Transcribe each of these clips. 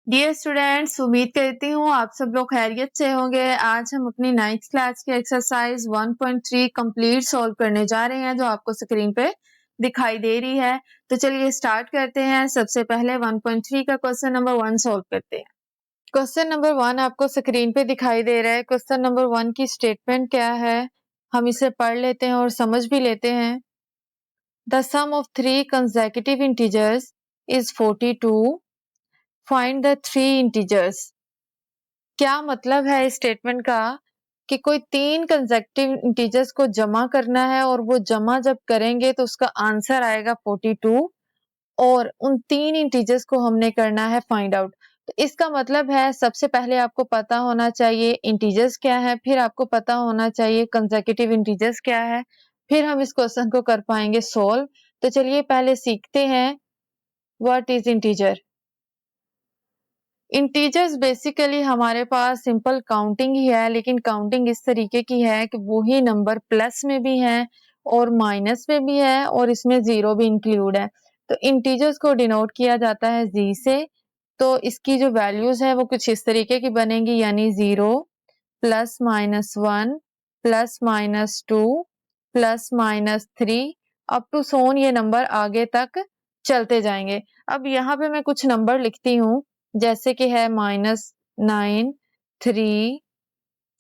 Dear students, उम्मीद करती हूँ आप सब लोग खैरियत से होंगे। आज हम अपनी 9th क्लास की एक्सरसाइज 1.3 कंप्लीट सॉल्व करने जा रहे हैं, जो आपको स्क्रीन पे दिखाई दे रही है। तो चलिए स्टार्ट करते हैं। सबसे पहले 1.3 का क्वेश्चन नंबर 1 सॉल्व करते हैं। क्वेश्चन नंबर 1 आपको स्क्रीन पे दिखाई दे रहा है। क्वेश्चन नंबर 1 की स्टेटमेंट क्या है, हम इसे पढ़ लेते हैं और समझ भी लेते हैं। The sum of 3 consecutive integers is 42। Find the 3 integers. क्या मतलब है इस स्टेटमेंट का कि कोई 3 कंसेक्यूटिव इंटीजर्स को जमा करना है और वो जमा जब करेंगे तो उसका आंसर आएगा 42 और उन 3 इंटीजर्स को हमने करना है फाइंड आउट। तो इसका मतलब है सबसे पहले आपको पता होना चाहिए इंटीजर्स क्या है, फिर आपको पता होना चाहिए कंसेक्यूटिव इंटीजर्स क्या है, फिर हम इस क्वेश्चन को कर पाएंगे सोल्व। तो चलिए पहले सीखते हैं what is integer. Integers basically हमारे पास सिंपल काउंटिंग ही है, लेकिन काउंटिंग इस तरीके की है कि वही नंबर प्लस में भी है और माइनस में भी है और इसमें जीरो भी इंक्लूड है। तो इंटीजर्स को डिनोट किया जाता है जी से। तो इसकी जो वैल्यूज है वो कुछ इस तरीके की बनेंगी, यानी 0 +-1 +-2 +-3 अप टू सोन ये नंबर आगे तक चलते जाएंगे। अब यहाँ पे मैं कुछ नंबर लिखती हूँ, जैसे कि है -9, 3,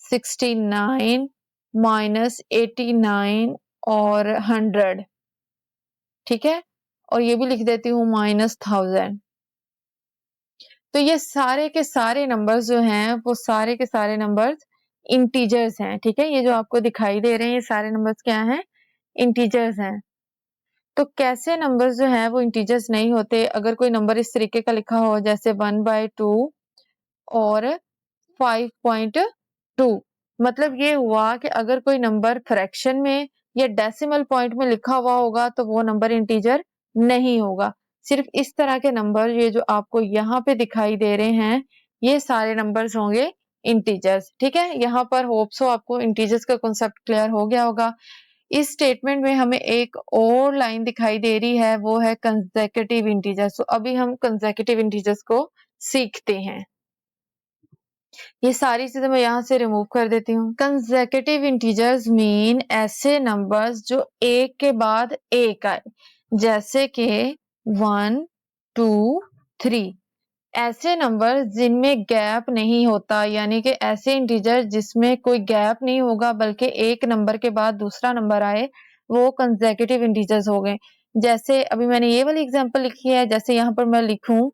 69, -89 और 100। ठीक है, और ये भी लिख देती हूँ -1000। तो ये सारे के सारे नंबर्स जो हैं वो सारे के सारे नंबर्स इंटीजर्स हैं। ठीक है, ये जो आपको दिखाई दे रहे हैं ये सारे नंबर्स क्या हैं, इंटीजर्स हैं। तो कैसे नंबर्स जो हैं वो इंटीजर्स नहीं होते, अगर कोई नंबर इस तरीके का लिखा हो जैसे 1/2 और 5.2, मतलब ये हुआ कि अगर कोई नंबर फ्रैक्शन में या डेसिमल पॉइंट में लिखा हुआ होगा तो वो नंबर इंटीजर नहीं होगा। सिर्फ इस तरह के नंबर ये जो आपको यहाँ पे दिखाई दे रहे हैं ये सारे नंबर्स होंगे इंटीजर्स। ठीक है, यहाँ पर होप सो आपको इंटीजर्स का कॉन्सेप्ट क्लियर हो गया होगा। इस स्टेटमेंट में हमें एक और लाइन दिखाई दे रही है, वो है कंसेक्यूटिव इंटीजर्स। तो अभी हम कंसेक्यूटिव इंटीजर्स को सीखते हैं। ये सारी चीजें मैं यहाँ से रिमूव कर देती हूँ। कंसेक्यूटिव इंटीजर्स मीन ऐसे नंबर्स जो एक के बाद एक आए, जैसे कि 1, 2, 3। ऐसे नंबर जिनमें गैप नहीं होता, यानी कि ऐसे इंटीजर जिसमें कोई गैप नहीं होगा बल्कि एक नंबर के बाद दूसरा नंबर आए, वो कंसेक्यूटिव इंटीजर्स हो गए। जैसे अभी मैंने ये वाली एग्जांपल लिखी है, जैसे यहाँ पर मैं लिखूं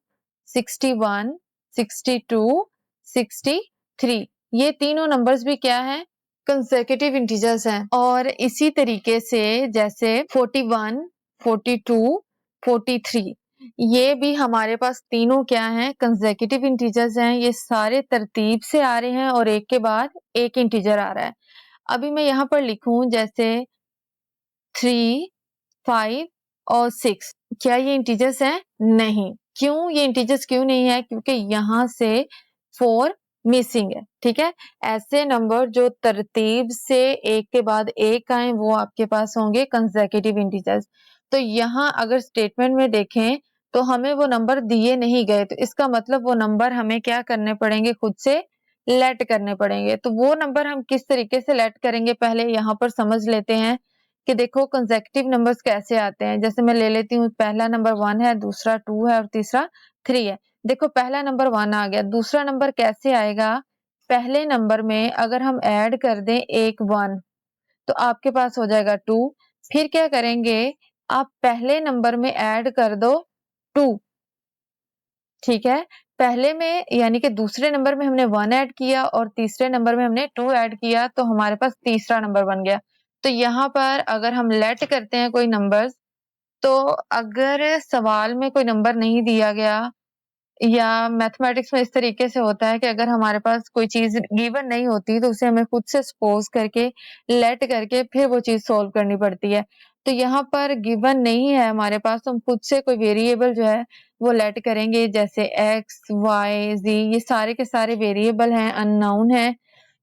61, 62, 63। ये तीनों नंबर्स भी क्या हैं, कंसेक्यूटिव इंटीजर्स हैं। और इसी तरीके से जैसे 41, 42, 43, ये भी हमारे पास तीनों क्या हैं, कंसेक्यूटिव इंटीजर्स हैं। ये सारे तरतीब से आ रहे हैं और एक के बाद एक इंटीजर आ रहा है। अभी मैं यहाँ पर लिखूं जैसे 3, 5 और 6, क्या ये इंटीजर्स हैं? नहीं। क्यों ये इंटीजर्स क्यों नहीं है? क्योंकि यहाँ से 4 मिसिंग है। ठीक है, ऐसे नंबर जो तरतीब से एक के बाद एक आए वो आपके पास होंगे कंसेक्यूटिव इंटीजर्स। तो यहाँ अगर स्टेटमेंट में देखें तो हमें वो नंबर दिए नहीं गए, तो इसका मतलब वो नंबर हमें क्या करने पड़ेंगे, खुद से लेट करने पड़ेंगे। तो वो नंबर हम किस तरीके से लेट करेंगे पहले यहाँ पर समझ लेते हैं कि देखो कंसेक्यूटिव नंबर्स कैसे आते हैं। जैसे मैं ले लेती हूँ, पहला नंबर 1 है, दूसरा 2 है और तीसरा 3 है। देखो पहला नंबर 1 आ गया, दूसरा नंबर कैसे आएगा, पहले नंबर में अगर हम ऐड कर दें एक 1 तो आपके पास हो जाएगा 2। फिर क्या करेंगे, आप पहले नंबर में ऐड कर दो 2। ठीक है, पहले में यानी कि दूसरे नंबर में हमने 1 ऐड किया और तीसरे नंबर में हमने 2 ऐड किया, तो हमारे पास तीसरा नंबर बन गया। तो यहाँ पर अगर हम लेट करते हैं कोई नंबर्स, तो अगर सवाल में कोई नंबर नहीं दिया गया या मैथमेटिक्स में इस तरीके से होता है कि अगर हमारे पास कोई चीज गिवन नहीं होती तो उसे हमें खुद से सपोज करके लेट करके फिर वो चीज सोल्व करनी पड़ती है। तो यहाँ पर गिवन नहीं है हमारे पास, तो हम खुद से कोई वेरिएबल जो है वो लेट करेंगे, जैसे एक्स, वाई, जी, ये सारे के सारे वेरिएबल हैं, अननोन है।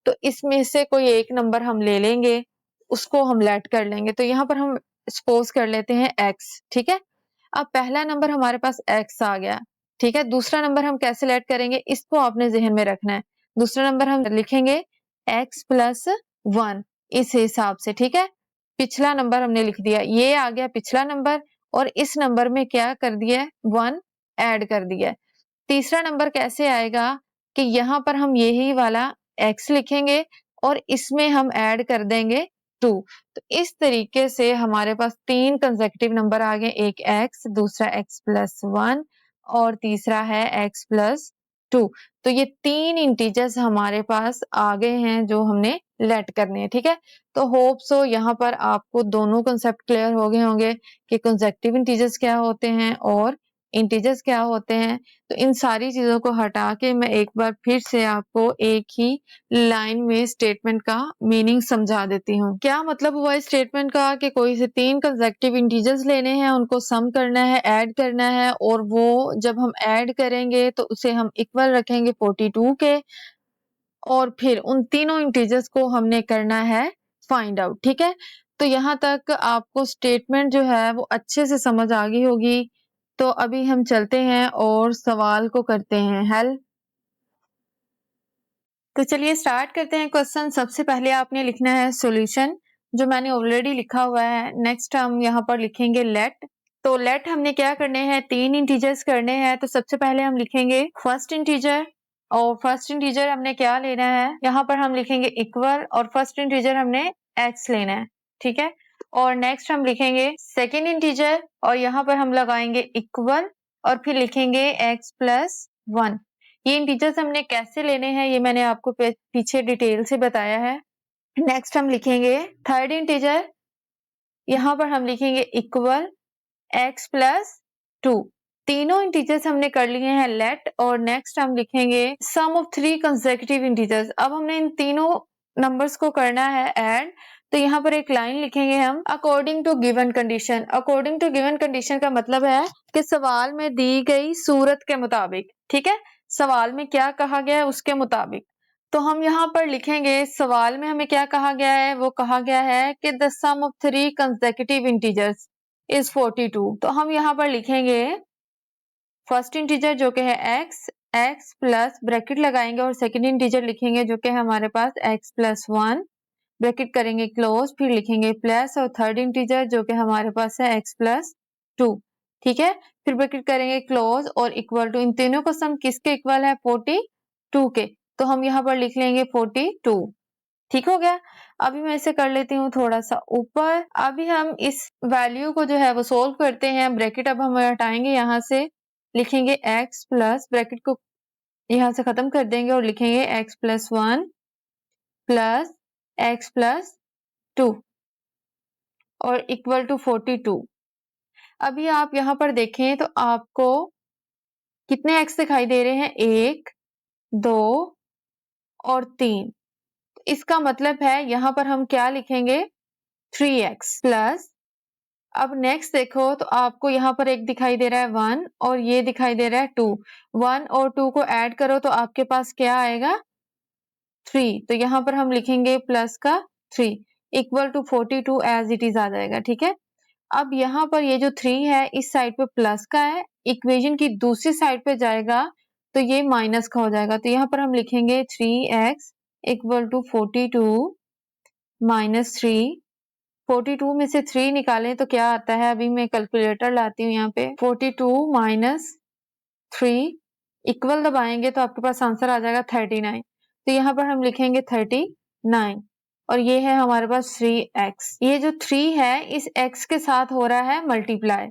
तो इसमें से कोई एक नंबर हम ले लेंगे, उसको हम लेट कर लेंगे। तो यहाँ पर हम सपोज कर लेते हैं एक्स। ठीक है, अब पहला नंबर हमारे पास एक्स आ गया, ठीक है। दूसरा नंबर हम कैसे लेट करेंगे, इसको आपने ज़हन में रखना है। दूसरा नंबर हम लिखेंगे x प्लस 1 इस हिसाब से, ठीक है। पिछला नंबर हमने लिख दिया, ये आ गया पिछला नंबर और इस नंबर में क्या कर दिया है, 1 ऐड कर दिया है। तीसरा नंबर कैसे आएगा कि यहाँ पर हम यही वाला x लिखेंगे और इसमें हम ऐड कर देंगे 2। तो इस तरीके से हमारे पास 3 कंसेक्यूटिव नंबर आ गए, एक x, दूसरा x प्लस 1 और तीसरा है x प्लस 2। तो ये 3 इंटीजर्स हमारे पास आ गए हैं जो हमने लेट करने हैं, ठीक है। तो होप सो यहाँ पर आपको दोनों कंसेप्ट क्लियर हो गए होंगे कि कंसेक्यूटिव इंटीजर्स क्या होते हैं और इंटीजर्स क्या होते हैं। तो इन सारी चीज़ों को हटा के मैं एक बार फिर से आपको एक ही लाइन में स्टेटमेंट का मीनिंग समझा देती हूँ। क्या मतलब हुआ इस स्टेटमेंट का कि कोई से 3 कंसेक्यूटिव इंटीजर्स लेने हैं, उनको सम करना है, ऐड करना है और वो जब हम ऐड करेंगे तो उसे हम इक्वल रखेंगे 42 के और फिर उन तीनों इंटीजर्स को हमने करना है फाइंड आउट, ठीक है। तो यहाँ तक आपको स्टेटमेंट जो है वो अच्छे से समझ आ गई होगी। तो अभी हम चलते हैं और सवाल को करते हैं हल। तो चलिए स्टार्ट करते हैं क्वेश्चन। सबसे पहले आपने लिखना है सॉल्यूशन, जो मैंने ऑलरेडी लिखा हुआ है। नेक्स्ट हम यहाँ पर लिखेंगे लेट। तो लेट हमने क्या करने हैं, 3 इंटीजर्स करने हैं। तो सबसे पहले हम लिखेंगे फर्स्ट इंटीजर और फर्स्ट इंटीजर हमने क्या लेना है, यहाँ पर हम लिखेंगे इक्वल और फर्स्ट इंटीजर हमने x लेना है, ठीक है। और नेक्स्ट हम लिखेंगे सेकेंड इंटीजर और यहाँ पर हम लगाएंगे इक्वल और फिर लिखेंगे x प्लस 1। ये इंटीजर्स हमने कैसे लेने हैं ये मैंने आपको पीछे डिटेल से बताया है। नेक्स्ट हम लिखेंगे थर्ड इंटीजर, यहाँ पर हम लिखेंगे इक्वल x प्लस 2। तीनों इंटीजर्स हमने कर लिए हैं लेट और नेक्स्ट हम लिखेंगे सम ऑफ 3 कंसेक्यूटिव इंटीजर्स। अब हमने इन तीनों नंबर्स को करना है ऐड। तो यहाँ पर एक लाइन लिखेंगे हम according to given condition. According to given condition का मतलब है कि सवाल में दी गई सूरत के मुताबिक, ठीक है। सवाल में क्या कहा गया है उसके मुताबिक। तो हम यहाँ पर लिखेंगे सवाल में हमें क्या कहा गया है, वो कहा गया है कि the sum of 3 consecutive integers is 42। तो हम यहाँ पर लिखेंगे फर्स्ट इंटीजर जो कि है x प्लस ब्रैकेट लगाएंगे और सेकंड इंटीजर लिखेंगे जो कि हमारे पास x प्लस 1 ब्रैकेट करेंगे क्लोज, फिर लिखेंगे प्लस और थर्ड इंटीजर जो कि हमारे पास है x प्लस 2, ठीक है। फिर ब्रैकेट करेंगे क्लोज और इक्वल टू, इन तीनों का सम किसके इक्वल है, 42 के। तो हम यहाँ पर लिख लेंगे 42, ठीक हो गया। अभी मैं इसे कर लेती हूँ थोड़ा सा ऊपर। अभी हम इस वैल्यू को जो है वो सोल्व करते हैं। ब्रैकेट अब हम हटाएंगे, यहाँ से लिखेंगे x प्लस, ब्रैकेट को यहाँ से खत्म कर देंगे और लिखेंगे x plus 1 plus x plus 2 और इक्वल टू 42। अभी आप यहाँ पर देखें तो आपको कितने x दिखाई दे रहे हैं, 1 2 और 3। इसका मतलब है यहाँ पर हम क्या लिखेंगे, 3x प्लस, अब नेक्स्ट देखो तो आपको यहाँ पर एक दिखाई दे रहा है 1 और ये दिखाई दे रहा है 2। 1 और 2 को ऐड करो तो आपके पास क्या आएगा, 3। तो यहाँ पर हम लिखेंगे प्लस का 3 equal to 42 as it is आ जाएगा, ठीक है। अब यहाँ पर ये जो 3 है इस साइड पे प्लस का है, इक्वेशन की दूसरी साइड पे जाएगा तो ये माइनस का हो जाएगा। तो यहाँ पर हम लिखेंगे 3x इक्वल टू 42 माइनस 3। 42 में से 3 निकालें तो क्या आता है, अभी मैं कैलकुलेटर लाती हूँ यहाँ पे। 42 माइनस 3 इक्वल दबाएंगे तो आपके पास आंसर आ जाएगा 39। तो यहाँ पर हम लिखेंगे 39 और ये है हमारे पास 3x। ये जो 3 है इस x के साथ हो रहा है मल्टीप्लाई।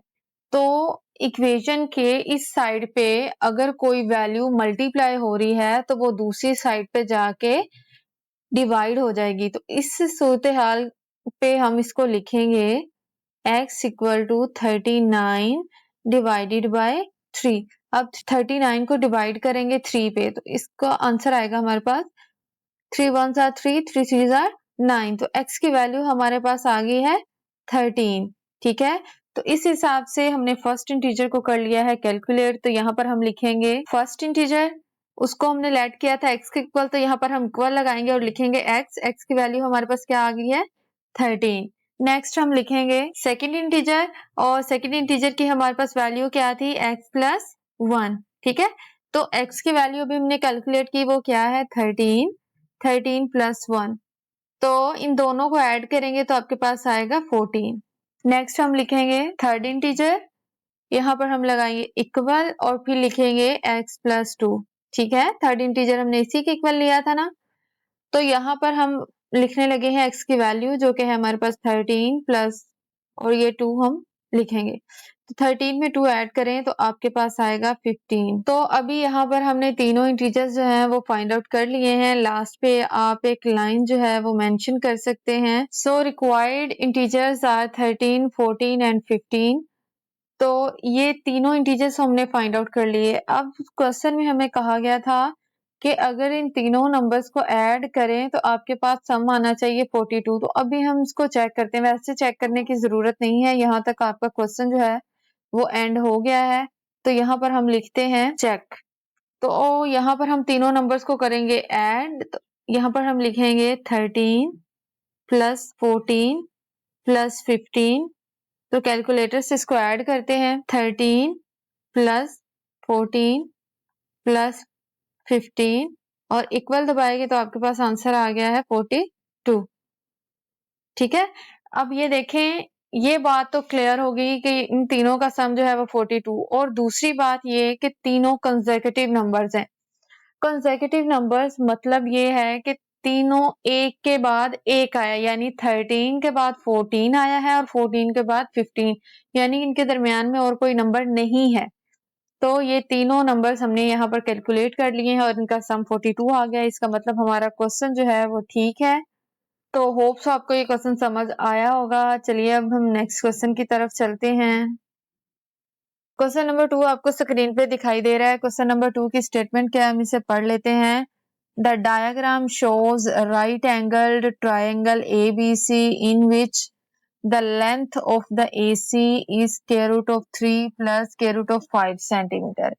तो इक्वेशन के इस साइड पे अगर कोई वैल्यू मल्टीप्लाई हो रही है तो वो दूसरी साइड पे जाके डिवाइड हो जाएगी। तो इस सूरत हाल पे हम इसको लिखेंगे x equal to 39 divided by 3। अब 39 को डिवाइड करेंगे 3 पे तो इसका आंसर आएगा हमारे पास 3 1s are 3, 3 3s are 9। तो x की वैल्यू हमारे पास आ गई है 13, ठीक है। तो इस हिसाब से हमने फर्स्ट इंटीजर को कर लिया है कैलकुलेट। तो यहाँ पर हम लिखेंगे फर्स्ट इंटीजर, उसको हमने लेट किया था x के इक्वल, तो यहाँ पर हम इक्वल लगाएंगे और लिखेंगे x की वैल्यू हमारे पास क्या आ गई है, 13। नेक्स्ट हम लिखेंगे सेकेंड इंटीजर और सेकेंड इंटीजर की हमारे पास वैल्यू क्या थी, x प्लस 1, ठीक है। तो x की वैल्यू अभी हमने कैलकुलेट की, वो क्या है 13, 13 प्लस 1। तो इन दोनों को ऐड करेंगे तो आपके पास आएगा 14। नेक्स्ट हम लिखेंगे थर्ड इंटीजर, यहाँ पर हम लगाएंगे इक्वल और फिर लिखेंगे x प्लस 2। ठीक है, थर्ड इंटीजर हमने इसी के इक्वल लिया था ना, तो यहाँ पर हम लिखने लगे हैं x की वैल्यू जो कि है हमारे पास 13 प्लस और ये 2 हम लिखेंगे। तो 13 में 2 ऐड करें तो आपके पास आएगा 15। तो अभी यहाँ पर हमने तीनों इंटीजर्स जो हैं वो फाइंड आउट कर लिए हैं। लास्ट पे आप एक लाइन जो है वो मेंशन कर सकते हैं, so required integers are 13, 14 and 15। तो ये तीनों इंटीजर्स हमने फाइंड आउट कर लिए। अब क्वेश्चन में हमें कहा गया था कि अगर इन तीनों नंबर्स को ऐड करें तो आपके पास सम आना चाहिए 42। तो अभी हम इसको चेक करते हैं। वैसे चेक करने की जरूरत नहीं है, यहाँ तक आपका क्वेश्चन जो है वो एंड हो गया है। तो यहाँ पर हम लिखते हैं चेक। तो यहाँ पर हम तीनों नंबर्स को करेंगे ऐड। तो यहाँ पर हम लिखेंगे 13 प्लस 14 प्लस 15। तो कैलकुलेटर से इसको ऐड करते हैं 13 प्लस 14 प्लस 15 और इक्वल दबाएंगे तो आपके पास आंसर आ गया है 42। ठीक है, अब ये देखें, ये बात तो क्लियर हो गई कि इन तीनों का सम जो है वो 42। और दूसरी बात ये कि तीनों कंसेक्यूटिव नंबर्स हैं। कंसेक्यूटिव नंबर्स मतलब ये है कि तीनों एक के बाद एक आया, यानी 13 के बाद 14 आया है और 14 के बाद 15, यानी इनके दरमियान में और कोई नंबर नहीं है। तो ये तीनों नंबर्स हमने यहाँ पर कैलकुलेट कर लिए हैं और इनका सम 42 आ गया। इसका मतलब हमारा क्वेश्चन जो है वो ठीक है। तो होप्स आपको ये क्वेश्चन समझ आया होगा। चलिए अब हम नेक्स्ट क्वेश्चन की तरफ चलते हैं। क्वेश्चन नंबर 2 आपको स्क्रीन पे दिखाई दे रहा है। क्वेश्चन नंबर 2 की स्टेटमेंट क्या है, हम इसे पढ़ लेते हैं। The diagram shows right angled triangle ABC in which the length of the AC is square root of 3 plus square root of 5 centimetre.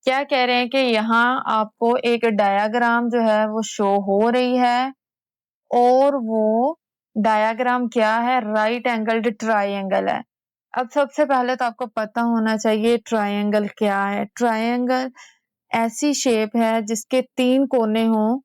क्या कह रहे हैं कि यहाँ आपको एक डायग्राम जो है वो शो हो रही है और वो डायग्राम क्या है, राइट एंगल्ड ट्राइंगल है। अब सबसे पहले तो आपको पता होना चाहिए ट्राइंगल क्या है। ट्राइंगल ऐसी शेप है जिसके 3 कोने हों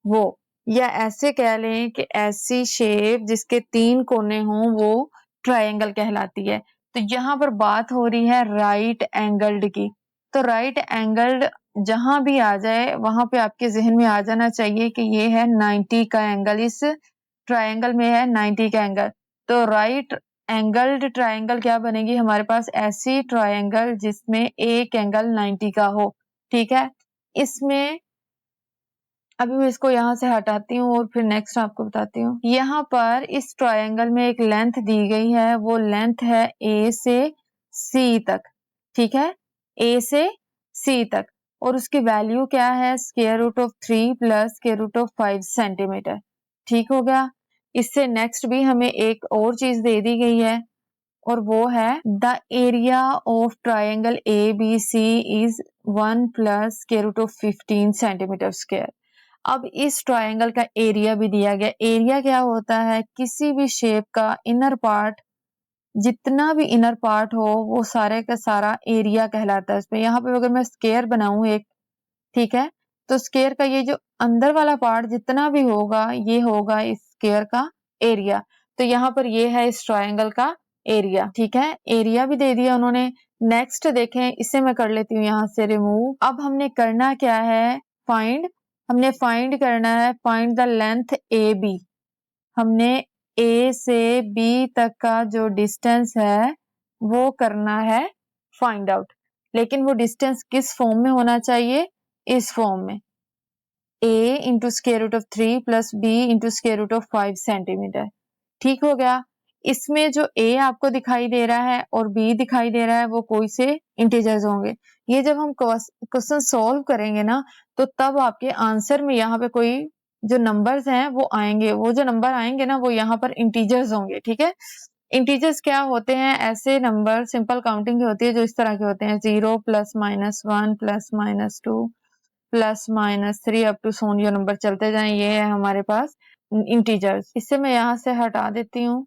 वो, या ऐसे कह लें कि ऐसी शेप जिसके 3 कोने हों वो ट्राइंगल कहलाती है। तो यहाँ पर बात हो रही है राइट एंगल्ड की। तो राइट एंगल्ड जहां भी आ जाए वहां पे आपके जहन में आ जाना चाहिए कि ये है 90 का एंगल, इस ट्राइंगल में है 90 का एंगल। तो राइट एंगल्ड ट्राइंगल क्या बनेगी हमारे पास, ऐसी ट्राइंगल जिसमें एक एंगल 90 का हो। ठीक है, इसमें अभी मैं इसको यहाँ से हटाती हूँ और फिर नेक्स्ट आपको बताती हूँ। यहाँ पर इस ट्रायंगल में एक लेंथ दी गई है, वो लेंथ है A से C तक। ठीक है, A से C तक, और उसकी वैल्यू क्या है, square root of 3 plus square root of 5 centimetre. ठीक हो गया। इससे नेक्स्ट भी हमें एक और चीज दे दी गई है और वो है the area of triangle ABC is 1 plus square root of 15 centimetre square. अब इस ट्रायंगल का एरिया भी दिया गया। एरिया क्या होता है, किसी भी शेप का इनर पार्ट, जितना भी इनर पार्ट हो वो सारे का सारा एरिया कहलाता है। इसमें यहाँ पे अगर मैं स्क्वायर बनाऊं एक, ठीक है, तो स्क्वायर का ये जो अंदर वाला पार्ट जितना भी होगा ये होगा इस स्क्वायर का एरिया। तो यहाँ पर ये है इस ट्रायंगल का एरिया। ठीक है, एरिया भी दे दिया उन्होंने। नेक्स्ट देखें, इसे मैं कर लेती हूँ यहाँ से रिमूव। अब हमने करना क्या है, फाइंड, हमने फाइंड करना है, फाइंड द लेंथ AB। हमने A से B तक का जो डिस्टेंस है वो करना है फाइंड आउट। लेकिन वो डिस्टेंस किस फॉर्म में होना चाहिए, इस फॉर्म में, A into square root of 3 plus B into square root of 5 centimetre. ठीक हो गया। इसमें जो A आपको दिखाई दे रहा है और B दिखाई दे रहा है वो कोई से इंटीजर्स होंगे। ये जब हम क्वेश्चन सॉल्व करेंगे ना तो तब आपके आंसर में यहाँ पे कोई जो नंबर्स हैं वो आएंगे। वो जो नंबर आएंगे ना वो यहाँ पर इंटीजर्स होंगे। ठीक है, इंटीजर्स क्या होते हैं, ऐसे नंबर सिंपल काउंटिंग होती है जो इस तरह के होते हैं, 0 plus minus 1 plus minus 2 plus minus 3 up to so on, जो नंबर चलते जाएं ये है हमारे पास इंटीजर्स। इससे मैं यहाँ से हटा देती हूँ।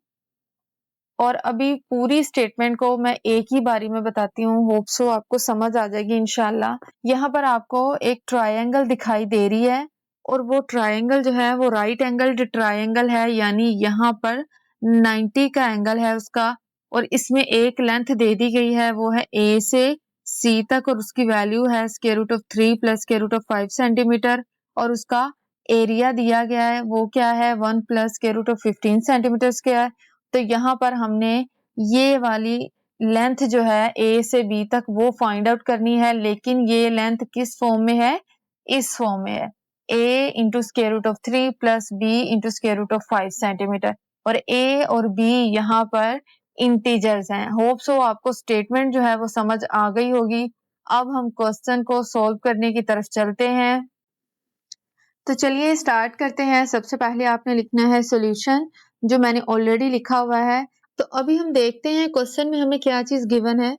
और अभी पूरी स्टेटमेंट को मैं एक ही बारी में बताती हूँ, होप सो आपको समझ आ जाएगी इंशाल्लाह। यहाँ पर आपको एक ट्रायंगल दिखाई दे रही है और वो ट्रायंगल जो है वो राइट एंगल्ड ट्रायंगल है, यानी यहाँ पर 90 का एंगल है उसका, और इसमें एक लेंथ दे दी गई है, वो है ए से सी तक, और उसकी वैल्यू है square root of 3 plus square root of 5 centimetre, और उसका एरिया दिया गया है वो क्या है 1 plus square root of 15 centimetre square. तो यहाँ पर हमने ये वाली लेंथ जो है ए से बी तक वो फाइंड आउट करनी है, लेकिन ये लेंथ किस फॉर्म में है, इस फॉर्म में है, A into square root of 3 plus B into square root of 5 centimetre, और ए और बी यहाँ पर इंटीजर्स हैं। होप सो आपको स्टेटमेंट जो है वो समझ आ गई होगी। अब हम क्वेश्चन को सॉल्व करने की तरफ चलते हैं। तो चलिए स्टार्ट करते हैं। सबसे पहले आपने लिखना है सॉल्यूशन, जो मैंने ऑलरेडी लिखा हुआ है। तो अभी हम देखते हैं क्वेश्चन में हमें क्या चीज गिवन है।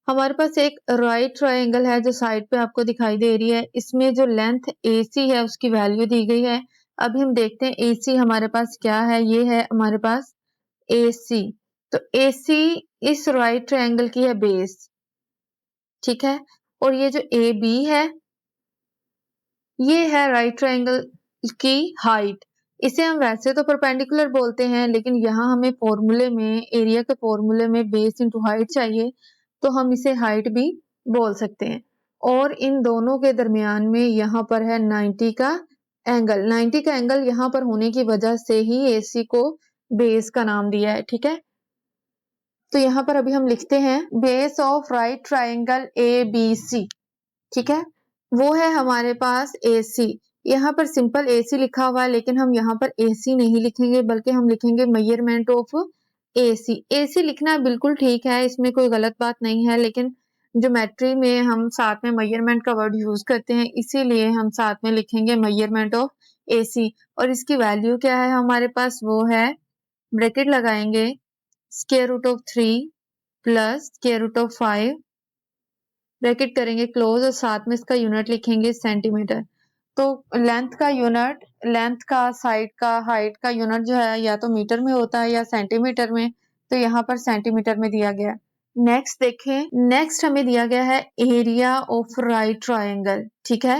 हमारे पास एक राइट ट्रायंगल है जो साइड पे आपको दिखाई दे रही है, इसमें जो लेंथ AC है उसकी वैल्यू दी गई है। अभी हम देखते हैं AC हमारे पास क्या है, ये है हमारे पास AC। तो AC इस राइट ट्रायंगल की है बेस, ठीक है, और ये जो AB है ये है राइट ट्रायंगल की हाइट। इसे हम वैसे तो परपेंडिकुलर बोलते हैं, लेकिन यहाँ हमें फॉर्मूले में, एरिया के फॉर्मूले में बेस इंटू हाइट चाहिए, तो हम इसे हाइट भी बोल सकते हैं। और इन दोनों के दरमियान में यहाँ पर है 90 का एंगल। 90 का एंगल यहाँ पर होने की वजह से ही AC को बेस का नाम दिया है, ठीक है। तो यहाँ पर अभी हम लिखते हैं base of right triangle ABC, ठीक है, वो है हमारे पास AC। यहाँ पर सिंपल AC लिखा हुआ है, लेकिन हम यहाँ पर AC नहीं लिखेंगे, बल्कि हम लिखेंगे मेजरमेंट ऑफ AC। AC लिखना बिल्कुल ठीक है, इसमें कोई गलत बात नहीं है, लेकिन ज्योमेट्री में हम साथ में मेजरमेंट का वर्ड यूज करते हैं, इसीलिए हम साथ में लिखेंगे मेजरमेंट ऑफ AC। और इसकी वैल्यू क्या है हमारे पास, वो है, ब्रैकेट लगाएंगे, square root of 3 plus square root of 5, bracket करेंगे क्लोज, और साथ में इसका यूनिट लिखेंगे सेंटीमीटर। तो लेंथ का यूनिट, लेंथ का, साइड का, हाइट का यूनिट जो है या तो मीटर में होता है या सेंटीमीटर में, तो यहाँ पर सेंटीमीटर में दिया गया। नेक्स्ट देखें, नेक्स्ट हमें दिया गया है एरिया ऑफ राइट ट्रायंगल, ठीक है।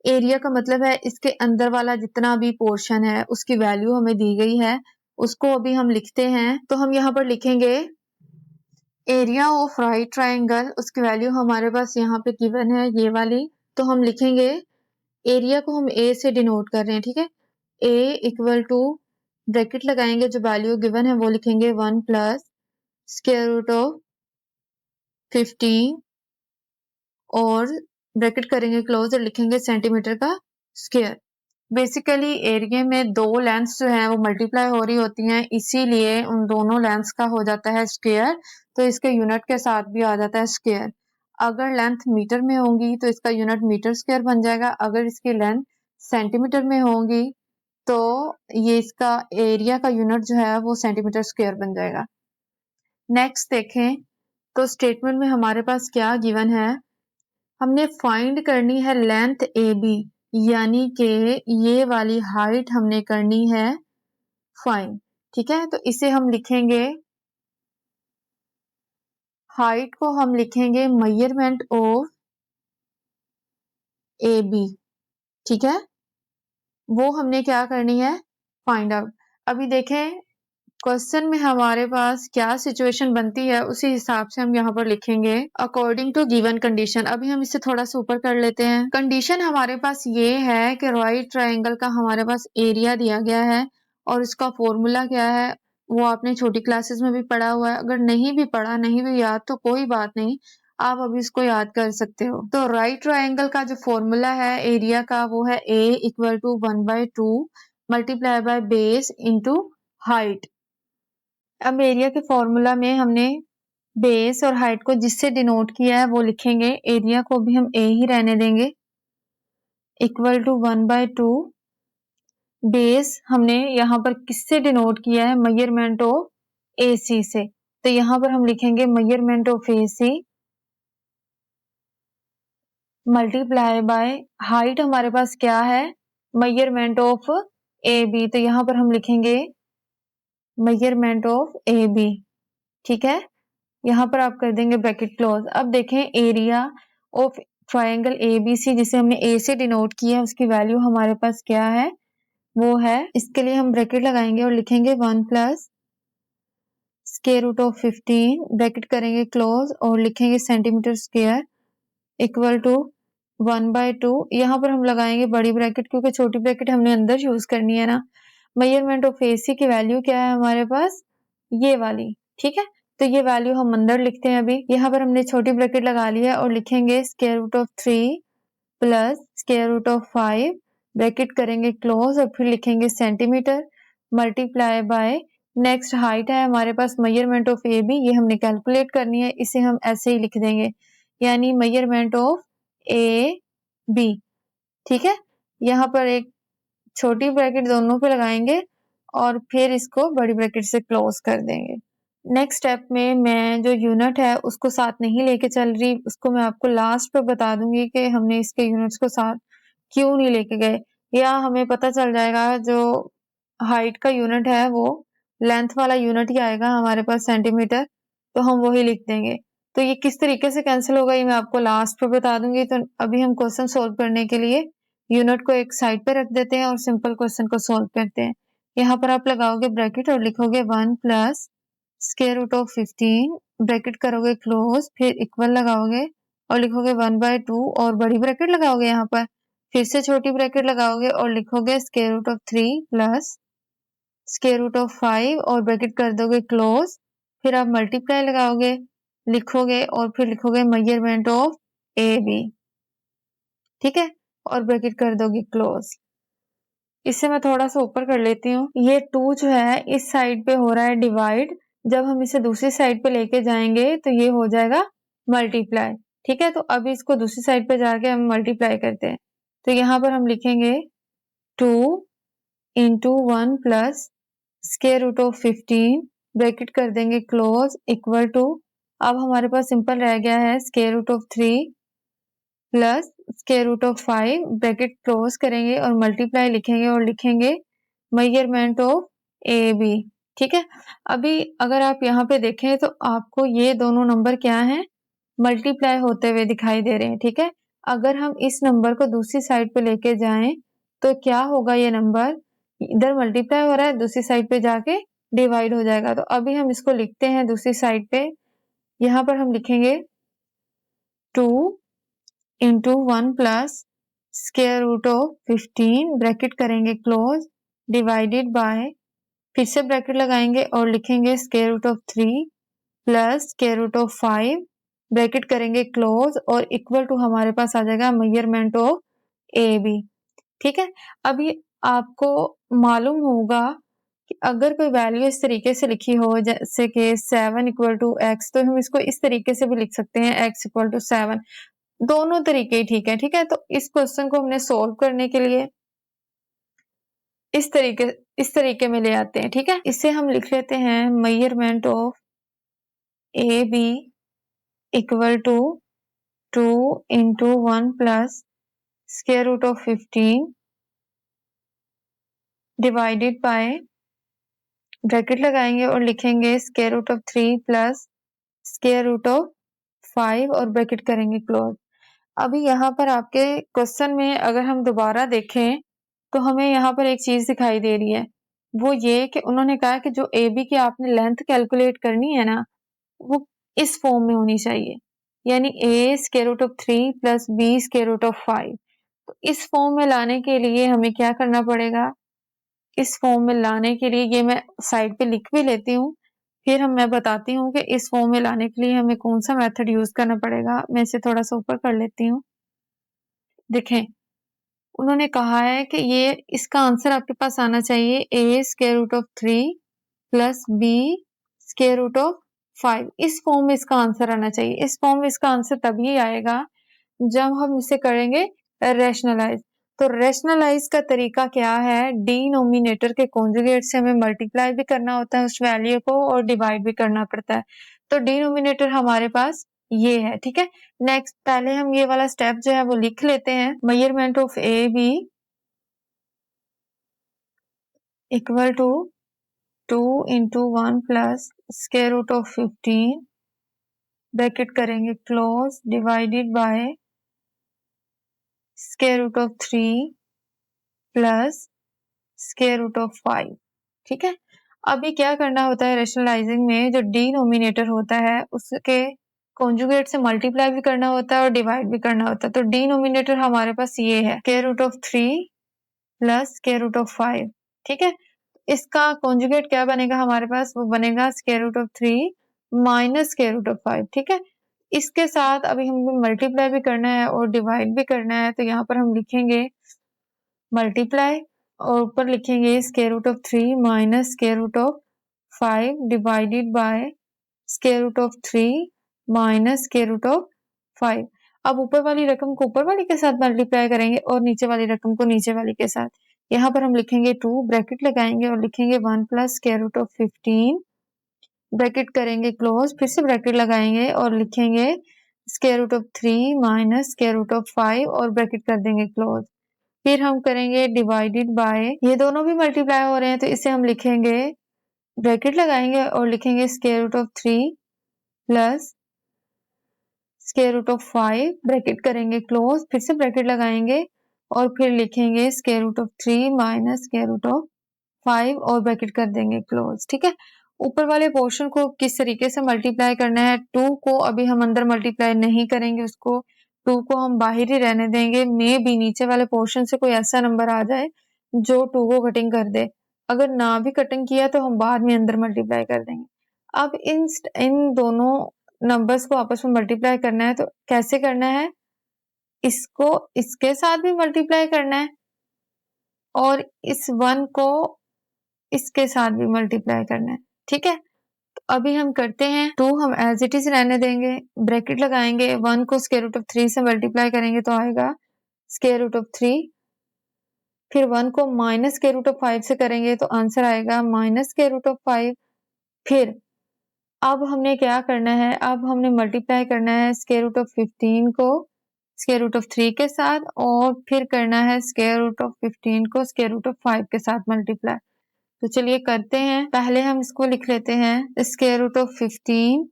एरिया का मतलब है इसके अंदर वाला जितना भी पोर्शन है उसकी वैल्यू हमें दी गई है, उसको अभी हम लिखते हैं। तो हम यहाँ पर लिखेंगे एरिया ऑफ राइट ट्रायंगल, उसकी वैल्यू हमारे पास यहाँ पे गिवन है ये वाली। तो हम लिखेंगे, एरिया को हम ए से डिनोट कर रहे हैं, ठीक है, ए इक्वल टू, ब्रैकेट लगाएंगे, जो वैल्यू गिवन है वो लिखेंगे 1 प्लस स्क्वायर रूट ऑफ 15, और ब्रैकेट करेंगे क्लोज और लिखेंगे सेंटीमीटर का स्क्वायर। बेसिकली एरिया में दो लेंथ्स जो हैं वो मल्टीप्लाई हो रही होती हैं, इसीलिए उन दोनों लेंथ्स का हो जाता है स्क्वायर, तो इसके यूनिट के साथ भी आ जाता है स्क्वायर। अगर लेंथ मीटर में होंगी तो इसका यूनिट मीटर स्क्वायर बन जाएगा, अगर इसकी लेंथ सेंटीमीटर में होंगी तो ये इसका एरिया का यूनिट जो है वो सेंटीमीटर स्क्वायर बन जाएगा। नेक्स्ट देखें, तो स्टेटमेंट में हमारे पास क्या गिवन है, हमने फाइंड करनी है लेंथ AB, यानी कि ये वाली हाइट हमने करनी है फाइंड, ठीक है। तो इसे हम लिखेंगे, हाइट को हम लिखेंगे मेजरमेंट ऑफ AB, ठीक है, वो हमने क्या करनी है, फाइंड आउट। अभी देखें क्वेश्चन में हमारे पास क्या सिचुएशन बनती है, उसी हिसाब से हम यहाँ पर लिखेंगे अकॉर्डिंग टू गिवन कंडीशन। अभी हम इसे थोड़ा सा ऊपर कर लेते हैं। कंडीशन हमारे पास ये है कि राइट ट्रायंगल का हमारे पास एरिया दिया गया है, और इसका फॉर्मूला क्या है वो आपने छोटी क्लासेस में भी पढ़ा हुआ है। अगर नहीं भी पढ़ा, नहीं भी याद, तो कोई बात नहीं, आप अभी इसको याद कर सकते हो। तो राइट ट्रायंगल का जो फॉर्मूला है एरिया का, वो है A equal to 1/2 multiply by base into height. अब एरिया के फॉर्मूला में हमने बेस और हाइट को जिससे डिनोट किया है वो लिखेंगे, एरिया को भी हम ए ही रहने देंगे, इक्वल टू 1/2, बेस हमने यहाँ पर किससे डिनोट किया है, मेजरमेंट ऑफ AC से, तो यहाँ पर हम लिखेंगे measurement of AC multiply by height, हमारे पास क्या है, मेजरमेंट ऑफ AB, तो यहाँ पर हम लिखेंगे मेजरमेंट ऑफ AB। ठीक है, यहाँ पर आप कर देंगे ब्रैकेट क्लोज। अब देखें एरिया ऑफ ट्रायंगल ABC जिसे हमने A से डिनोट किया है उसकी वैल्यू हमारे पास क्या है, वो है, इसके लिए हम ब्रैकेट लगाएंगे और लिखेंगे 1 plus square root of 15 bracket करेंगे क्लोज और लिखेंगे सेंटीमीटर स्क्वायर इक्वल टू 1/2। यहाँ पर हम लगाएंगे बड़ी ब्रैकेट क्योंकि छोटी ब्रैकेट हमने अंदर यूज करनी है ना। मेजरमेंट ऑफ AC की वैल्यू क्या है हमारे पास, ये वाली, ठीक है, तो ये वैल्यू हम अंदर लिखते हैं। अभी यहाँ पर हमने छोटी ब्रैकेट लगा लिया और लिखेंगे square root of 3 plus square root of 5 bracket करेंगे क्लोज और फिर लिखेंगे centimetre multiply by next height है हमारे पास मेजरमेंट ऑफ AB, ये हमने कैलकुलेट करनी है, इसे हम ऐसे ही लिख देंगे यानी मेजरमेंट ऑफ AB, ठीक है। यहाँ पर एक छोटी ब्रैकेट दोनों पे लगाएंगे और फिर इसको बड़ी ब्रैकेट से क्लोज कर देंगे। नेक्स्ट स्टेप में मैं जो यूनिट है उसको साथ नहीं लेके चल रही, उसको मैं आपको लास्ट पे बता दूंगी कि हमने इसके यूनिट्स को साथ क्यों नहीं लेके गए, या हमें पता चल जाएगा जो हाइट का यूनिट है वो लेंथ वाला यूनिट ही आएगा हमारे पास सेंटीमीटर, तो हम वही लिख देंगे। तो ये किस तरीके से कैंसिल होगा ये मैं आपको लास्ट पे बता दूंगी। तो अभी हम क्वेश्चन सोल्व करने के लिए यूनिट को एक साइड पे रख देते हैं और सिंपल क्वेश्चन को सोल्व करते हैं। यहाँ पर आप लगाओगे ब्रैकेट और लिखोगे 1 plus square root of 15 bracket करोगे क्लोज, फिर इक्वल लगाओगे और लिखोगे 1/2 और बड़ी ब्रैकेट लगाओगे, यहाँ पर फिर से छोटी ब्रैकेट लगाओगे और लिखोगे square root of 3 plus square root of 5 और ब्रैकेट कर दोगे क्लोज, फिर आप मल्टीप्लाई लगाओगे, लिखोगे और फिर लिखोगे मेजरमेंट ऑफ AB, ठीक है, और ब्रैकेट कर दोगे क्लोज। इसे मैं थोड़ा सा ऊपर कर लेती हूँ। ये 2 जो है इस साइड पे हो रहा है डिवाइड, जब हम इसे दूसरी साइड पे लेके जाएंगे तो ये हो जाएगा मल्टीप्लाई, ठीक है। तो अभी इसको दूसरी साइड पे जाके हम मल्टीप्लाई करते हैं। तो यहाँ पर हम लिखेंगे 2 into 1 plus square root of 15 bracket कर देंगे क्लोज इक्वल टू, अब हमारे पास सिंपल रह गया है square root of 3 plus square root of 5 bracket close करेंगे और मल्टीप्लाई लिखेंगे और लिखेंगे मेजरमेंट ऑफ AB, ठीक है। अभी अगर आप यहाँ पे देखें तो आपको ये दोनों नंबर क्या हैं, मल्टीप्लाई होते हुए दिखाई दे रहे हैं, ठीक है। अगर हम इस नंबर को दूसरी साइड पे लेके जाएं तो क्या होगा, ये नंबर इधर मल्टीप्लाई हो रहा है दूसरी साइड पे जाके डिवाइड हो जाएगा। तो अभी हम इसको लिखते हैं दूसरी साइड पे, यहाँ पर हम लिखेंगे 2 into 1 plus square root of 15 bracket करेंगे क्लोज डिवाइडेड बाय, फिर से ब्रैकेट लगाएंगे और लिखेंगे square root of 3 plus square root of 5 bracket करेंगे क्लोज और इक्वल टू हमारे पास आ जाएगा मेजरमेंट ऑफ AB, ठीक है। अभी आपको मालूम होगा कि अगर कोई वैल्यू इस तरीके से लिखी हो जैसे कि 7 इक्वल टू x, तो हम इसको इस तरीके से भी लिख सकते हैं x इक्वल टू 7, दोनों तरीके ही ठीक है, ठीक है। तो इस क्वेश्चन को हमने सोल्व करने के लिए इस तरीके में ले आते हैं, ठीक है। इसे हम लिख लेते हैं measurement of AB equal to 2 into 1 plus square root of 15 divided by, bracket लगाएंगे और लिखेंगे square root of 3 plus square root of 5 और ब्रैकेट करेंगे क्लोज। अभी यहाँ पर आपके क्वेश्चन में अगर हम दोबारा देखें तो हमें यहाँ पर एक चीज दिखाई दे रही है, वो ये कि उन्होंने कहा कि जो AB की आपने लेंथ कैलकुलेट करनी है ना, वो इस फॉर्म में होनी चाहिए, यानी A square root of 3 plus B square root of 5। तो इस फॉर्म में लाने के लिए हमें क्या करना पड़ेगा, इस फॉर्म में लाने के लिए ये मैं साइड पे लिख भी लेती हूँ, फिर मैं बताती हूँ कि इस फॉर्म में लाने के लिए हमें कौन सा मेथड यूज करना पड़ेगा। मैं इसे थोड़ा सा ऊपर कर लेती हूँ। देखें उन्होंने कहा है कि ये इसका आंसर आपके पास आना चाहिए A square root of 3 plus B square root of 5, इस फॉर्म में इसका आंसर आना चाहिए। इस फॉर्म में इसका आंसर तभी आएगा जब हम इसे करेंगे रैशनलाइज। तो रैशनलाइज का तरीका क्या है, डिनोमिनेटर के कॉन्जुगेट से हमें मल्टीप्लाई भी करना होता है उस वैल्यू को और डिवाइड भी करना पड़ता है। तो डिनोमिनेटर हमारे पास ये है, ठीक है। नेक्स्ट पहले हम ये वाला स्टेप जो है वो लिख लेते हैं, measurement of AB equal to 2 into 1 plus square root of 15 bracket करेंगे close divided by square root of 3 plus square root of 5। ठीक है, अभी क्या करना होता है रेशनलाइजिंग में, जो डिनोमिनेटर होता है उसके कॉन्जुगेट से मल्टीप्लाई भी करना होता है और डिवाइड भी करना होता है। तो डिनोमिनेटर हमारे पास ये है square root of 3 plus square root of 5। ठीक है, इसका कॉन्जुगेट क्या बनेगा हमारे पास, वो बनेगा square root of 3 minus square root of 5। ठीक है, इसके साथ अभी हमें मल्टीप्लाई भी करना है और डिवाइड भी करना है, तो यहाँ पर हम लिखेंगे मल्टीप्लाई और ऊपर लिखेंगे square root of 3 minus square root of 5 divided by square root of 3 minus square root of 5। अब ऊपर वाली रकम को ऊपर वाली के साथ मल्टीप्लाई करेंगे और नीचे वाली रकम को नीचे वाली के साथ। यहाँ पर हम लिखेंगे 2 ब्रैकेट लगाएंगे और लिखेंगे 1 plus square root of 15 bracket करेंगे क्लोज, फिर से ब्रैकेट लगाएंगे और लिखेंगे square root of 3 minus square root of 5 और ब्रैकेट कर देंगे क्लोज। फिर हम करेंगे डिवाइडेड बाय, ये दोनों भी मल्टीप्लाई हो रहे हैं तो इसे हम लिखेंगे ब्रैकेट लगाएंगे और लिखेंगे square root of 3 plus square root of 5 bracket करेंगे क्लोज, फिर से ब्रैकेट लगाएंगे और फिर लिखेंगे square root of 3 minus square root of 5 और ब्रैकेट कर देंगे क्लोज। ठीक है, ऊपर वाले पोर्शन को किस तरीके से मल्टीप्लाई करना है, 2 को अभी हम अंदर मल्टीप्लाई नहीं करेंगे, उसको 2 को हम बाहर ही रहने देंगे। मे भी नीचे वाले पोर्शन से कोई ऐसा नंबर आ जाए जो 2 को कटिंग कर दे, अगर ना भी कटिंग किया तो हम बाद में अंदर मल्टीप्लाई कर देंगे। अब इन दोनों नंबर्स को आपस में मल्टीप्लाई करना है, तो कैसे करना है, इसको इसके साथ भी मल्टीप्लाई करना है और इस 1 को इसके साथ भी मल्टीप्लाई करना है। ठीक है, तो अभी हम करते हैं, 2 हम एज इट इज रहने देंगे, ब्रैकेट लगाएंगे, 1 को स्क्वायर रूट ऑफ 3 से मल्टीप्लाई करेंगे तो आएगा स्क्वायर रूट ऑफ 3, फिर 1 को माइनस स्क्वायर रूट ऑफ 5 से करेंगे तो आंसर आएगा माइनस स्क्वायर रूट ऑफ 5। फिर अब हमने क्या करना है, अब हमने मल्टीप्लाई करना है स्क्वायर रूट ऑफ 15 को स्क्वायर रूट ऑफ 3 के साथ और फिर करना है स्क्वायर रूट ऑफ 15 को स्क्वायर रूट ऑफ 5 के साथ मल्टीप्लाई। तो चलिए करते हैं, पहले हम इसको लिख लेते हैं square root of 15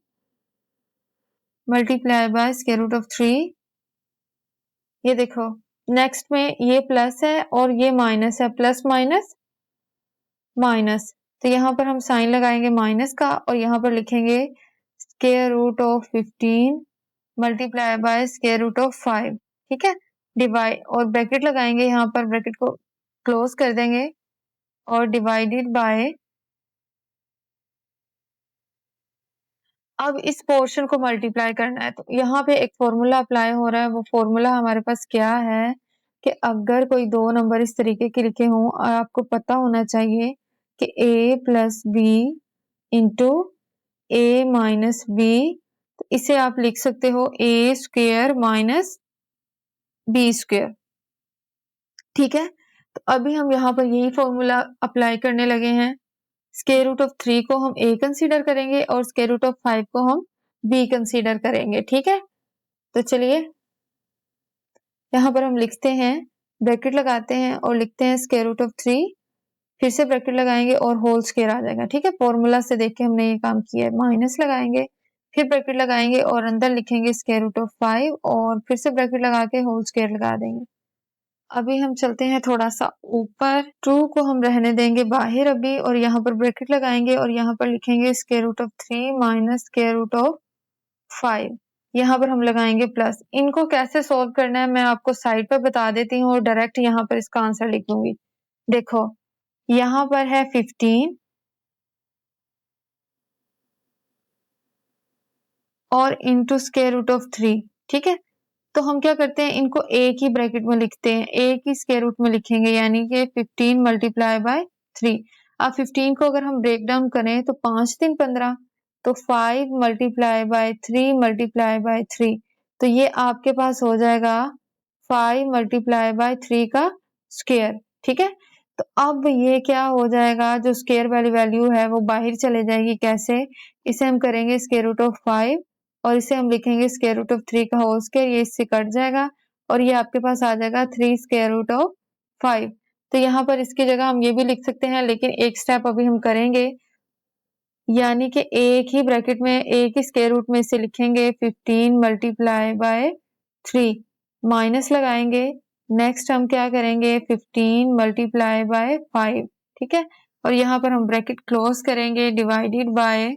multiply by square root of 3। ये देखो नेक्स्ट में ये प्लस है और ये माइनस है, प्लस माइनस माइनस, तो यहाँ पर हम साइन लगाएंगे माइनस का और यहाँ पर लिखेंगे square root of 15 multiply by square root of 5। ठीक है, डिवाइड और ब्रैकेट लगाएंगे, यहाँ पर ब्रैकेट को क्लोज कर देंगे और डिवाइडेड बाय, अब इस पोर्शन को मल्टीप्लाई करना है। तो यहाँ पे एक फॉर्मूला अप्लाई हो रहा है, वो फॉर्मूला हमारे पास क्या है कि अगर कोई दो नंबर इस तरीके के लिखे हों और आपको पता होना चाहिए कि a plus B into a minus b, तो इसे आप लिख सकते हो a square minus b square. ठीक है, तो अभी हम यहाँ पर यही फॉर्मूला अप्लाई करने लगे हैं। स्क्वायर रूट ऑफ 3 को हम a कंसीडर करेंगे और स्क्वायर रूट ऑफ 5 को हम b कंसीडर करेंगे। ठीक है, तो चलिए यहाँ पर हम लिखते हैं, ब्रैकेट लगाते हैं और लिखते हैं स्क्वायर रूट ऑफ 3, फिर से ब्रैकेट लगाएंगे और होल स्क्वायर आ जाएगा। ठीक है, फॉर्मूला से देख के हमने ये काम किया है, माइनस लगाएंगे, फिर ब्रैकेट लगाएंगे और अंदर लिखेंगे स्क्वायर रूट ऑफ 5 और फिर से ब्रैकेट लगा के होल स्क्वायर लगा देंगे। अभी हम चलते हैं थोड़ा सा ऊपर, 2 को हम रहने देंगे बाहर अभी और यहाँ पर ब्रैकेट लगाएंगे और यहाँ पर लिखेंगे square root of 3 minus square root of 5, यहाँ पर हम लगाएंगे प्लस। इनको कैसे सॉल्व करना है मैं आपको साइड पर बता देती हूँ और डायरेक्ट यहाँ पर इसका आंसर लिख दूंगी। देखो यहाँ पर है 15 और इंटू स्क्वायर रूट ऑफ 3। ठीक है, तो हम क्या करते हैं, इनको एक ही ब्रैकेट में लिखते हैं, एक ही स्क्वायर रूट में लिखेंगे, यानी कि 15 मल्टीप्लाई बाय 3। अब 15 को अगर हम ब्रेक डाउन करें तो 5 3 15, तो 5 मल्टीप्लाई बाय 3 मल्टीप्लाई बाय 3, तो ये आपके पास हो जाएगा 5 मल्टीप्लाई बाय 3 का स्क्वायर। ठीक है, तो अब ये क्या हो जाएगा, जो स्क्वायर वाली वैल्यू है वो बाहर चले जाएगी। कैसे, इसे हम करेंगे स्क्वायर रूट ऑफ 5 और इसे हम लिखेंगे स्क्वायर रूट ऑफ 3 का होल स्क्वायर, ये इससे कट जाएगा और ये आपके पास आ जाएगा 3 स्क्वायर रूट ऑफ 5। तो यहाँ पर इसकी जगह हम ये भी लिख सकते हैं, लेकिन एक स्टेप अभी हम करेंगे, यानी कि एक ही ब्रैकेट में एक ही स्क्वायर रूट में से लिखेंगे 15 मल्टीप्लाई बाय 3, माइनस लगाएंगे। नेक्स्ट हम क्या करेंगे 15 मल्टीप्लाई बाय 5, ठीक है। और यहाँ पर हम ब्रैकेट क्लोज करेंगे, डिवाइडेड बाय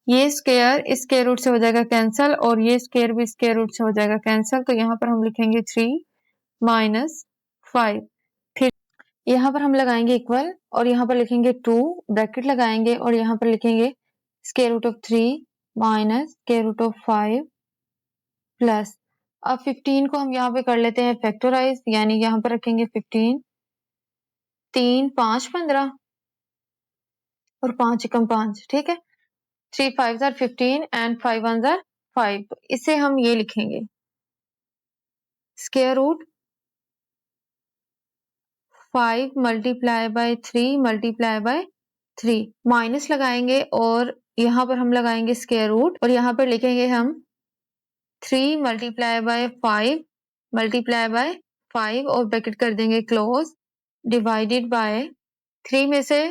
ये स्क्वायर इस स्क्वायर रूट से हो जाएगा कैंसिल और ये स्क्वायर भी स्क्वायर रूट से हो जाएगा कैंसिल। तो यहाँ पर हम लिखेंगे 3 माइनस 5। फिर यहाँ पर हम लगाएंगे इक्वल और यहाँ पर लिखेंगे 2, ब्रैकेट लगाएंगे और यहाँ पर लिखेंगे square root of 3 minus square root of 5 plus. अब 15 को हम यहाँ पे कर लेते हैं फैक्टराइज, यानी यहाँ पर रखेंगे 15, 3 5 15 और 5 एकम 5, ठीक है। 3 5 आर 15 एंड 5 1 आर 5। तो इसे हम ये लिखेंगे square root 5 multiply by 3 multiply by 3, minus लगाएंगे और यहाँ पर हम लगाएंगे स्क्वायर रूट और यहाँ पर लिखेंगे हम 3 मल्टीप्लाई बाय 5 मल्टीप्लाई बाय 5 और ब्रैकेट कर देंगे क्लोज, डिवाइडेड बाय 3 में से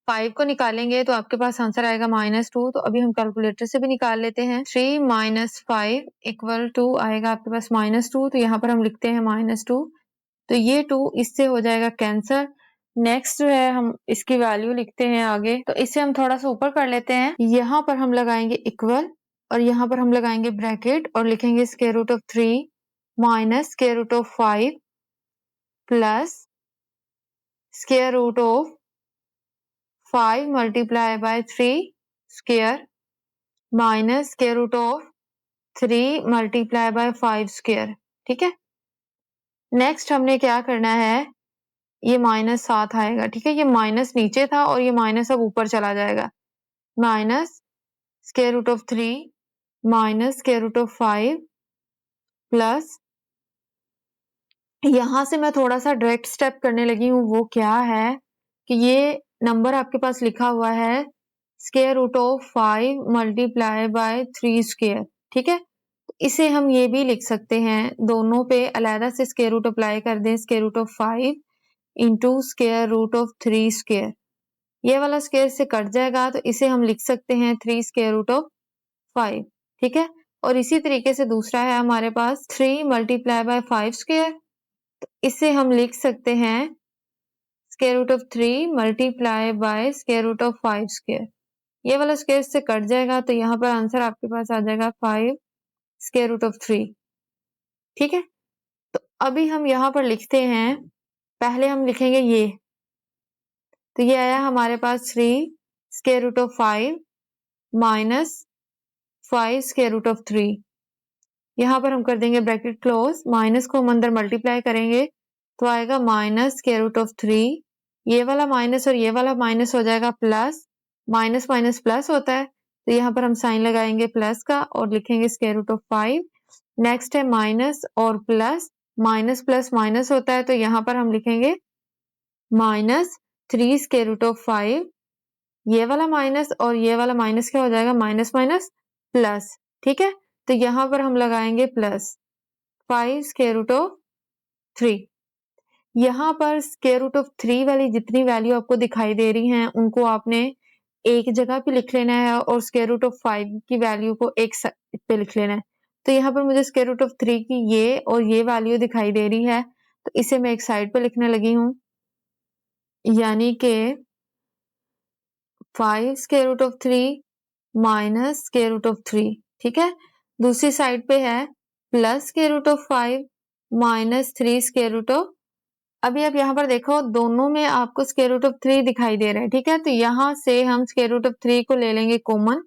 5 को निकालेंगे तो आपके पास आंसर आएगा -2। तो अभी हम कैलकुलेटर से भी निकाल लेते हैं। 3 माइनस 5 इक्वल टू आएगा आपके पास -2। तो यहाँ पर हम लिखते हैं -2। तो ये 2 इससे हो जाएगा कैंसर। नेक्स्ट जो है हम इसकी वैल्यू लिखते हैं आगे। तो इसे हम थोड़ा सा ऊपर कर लेते हैं। यहाँ पर हम लगाएंगे इक्वल और यहाँ पर हम लगाएंगे ब्रैकेट और लिखेंगे square root of 3 minus square root of 5 plus square root of 5 multiply by 3 square minus square root of 3 multiply by 5 square, ठीक है। नेक्स्ट हमने क्या करना है, ये -7 आएगा, ठीक है। ये माइनस नीचे था और ये माइनस अब ऊपर चला जाएगा। Minus square root of 3 minus square root of 5 plus, यहाँ से मैं थोड़ा सा डायरेक्ट स्टेप करने लगी हूँ। वो क्या है कि ये नंबर आपके पास लिखा हुआ है square root of 5 multiply by 3 square, ठीक है। इसे हम ये भी लिख सकते हैं, दोनों पे अलहदा से स्क्वायर रूट अप्लाई कर दें। Square root of 5 into square root of 3 square, ये वाला स्क्वायर से कट जाएगा तो इसे हम लिख सकते हैं 3 स्क्वायर रूट ऑफ 5, ठीक है। और इसी तरीके से दूसरा है हमारे पास 3 मल्टीप्लाई बाय 5 स्क्वायर, तो इसे हम लिख सकते हैं square root of 3 multiply by square root of 5 square. ये वाला स्क्वायर से कट जाएगा तो यहाँ पर आंसर आपके पास आ जाएगा 5 स्क्वायर रूट ऑफ 3, ठीक है। तो अभी हम यहाँ पर लिखते हैं, पहले हम लिखेंगे ये, तो ये आया हमारे पास 3 square root of 5 minus 5 square root of 3। यहाँ पर हम कर देंगे ब्रैकेट क्लोज, माइनस को हम अंदर मल्टीप्लाई करेंगे तो आएगा माइनस स्क्वायर रूट ऑफ 3। ये वाला माइनस और ये वाला माइनस हो जाएगा प्लस, माइनस माइनस प्लस होता है तो यहाँ पर हम साइन लगाएंगे प्लस का और लिखेंगे स्क्वायर रूट ऑफ 5। नेक्स्ट है माइनस और प्लस, माइनस प्लस माइनस होता है तो यहाँ पर हम लिखेंगे -3 स्क्वायर रूट ऑफ 5। ये वाला माइनस और ये वाला माइनस क्या हो जाएगा, माइनस माइनस प्लस, ठीक है। तो यहाँ पर हम लगाएंगे प्लस 5 स्क्वायर रूट ऑफ 3। यहाँ पर स्क्वायर रूट ऑफ 3 वाली जितनी वैल्यू आपको दिखाई दे रही हैं उनको आपने एक जगह पे लिख लेना है और स्क्वायर रूट ऑफ 5 की वैल्यू को एक साइड पे लिख लेना है। तो यहाँ पर मुझे स्क्वायर रूट ऑफ 3 की ये और ये वैल्यू दिखाई दे रही है तो इसे मैं एक साइड पे लिखने लगी हूँ, यानी कि 5 square root of 3 minus square root of 3, ठीक है। दूसरी साइड पे है plus square root of 5 minus 3 square root of, अभी आप यहाँ पर देखो दोनों में आपको स्क्वायर रूट ऑफ 3 दिखाई दे रहा है, ठीक है। तो यहाँ से हम स्क्वायर रूट ऑफ 3 को ले लेंगे कॉमन,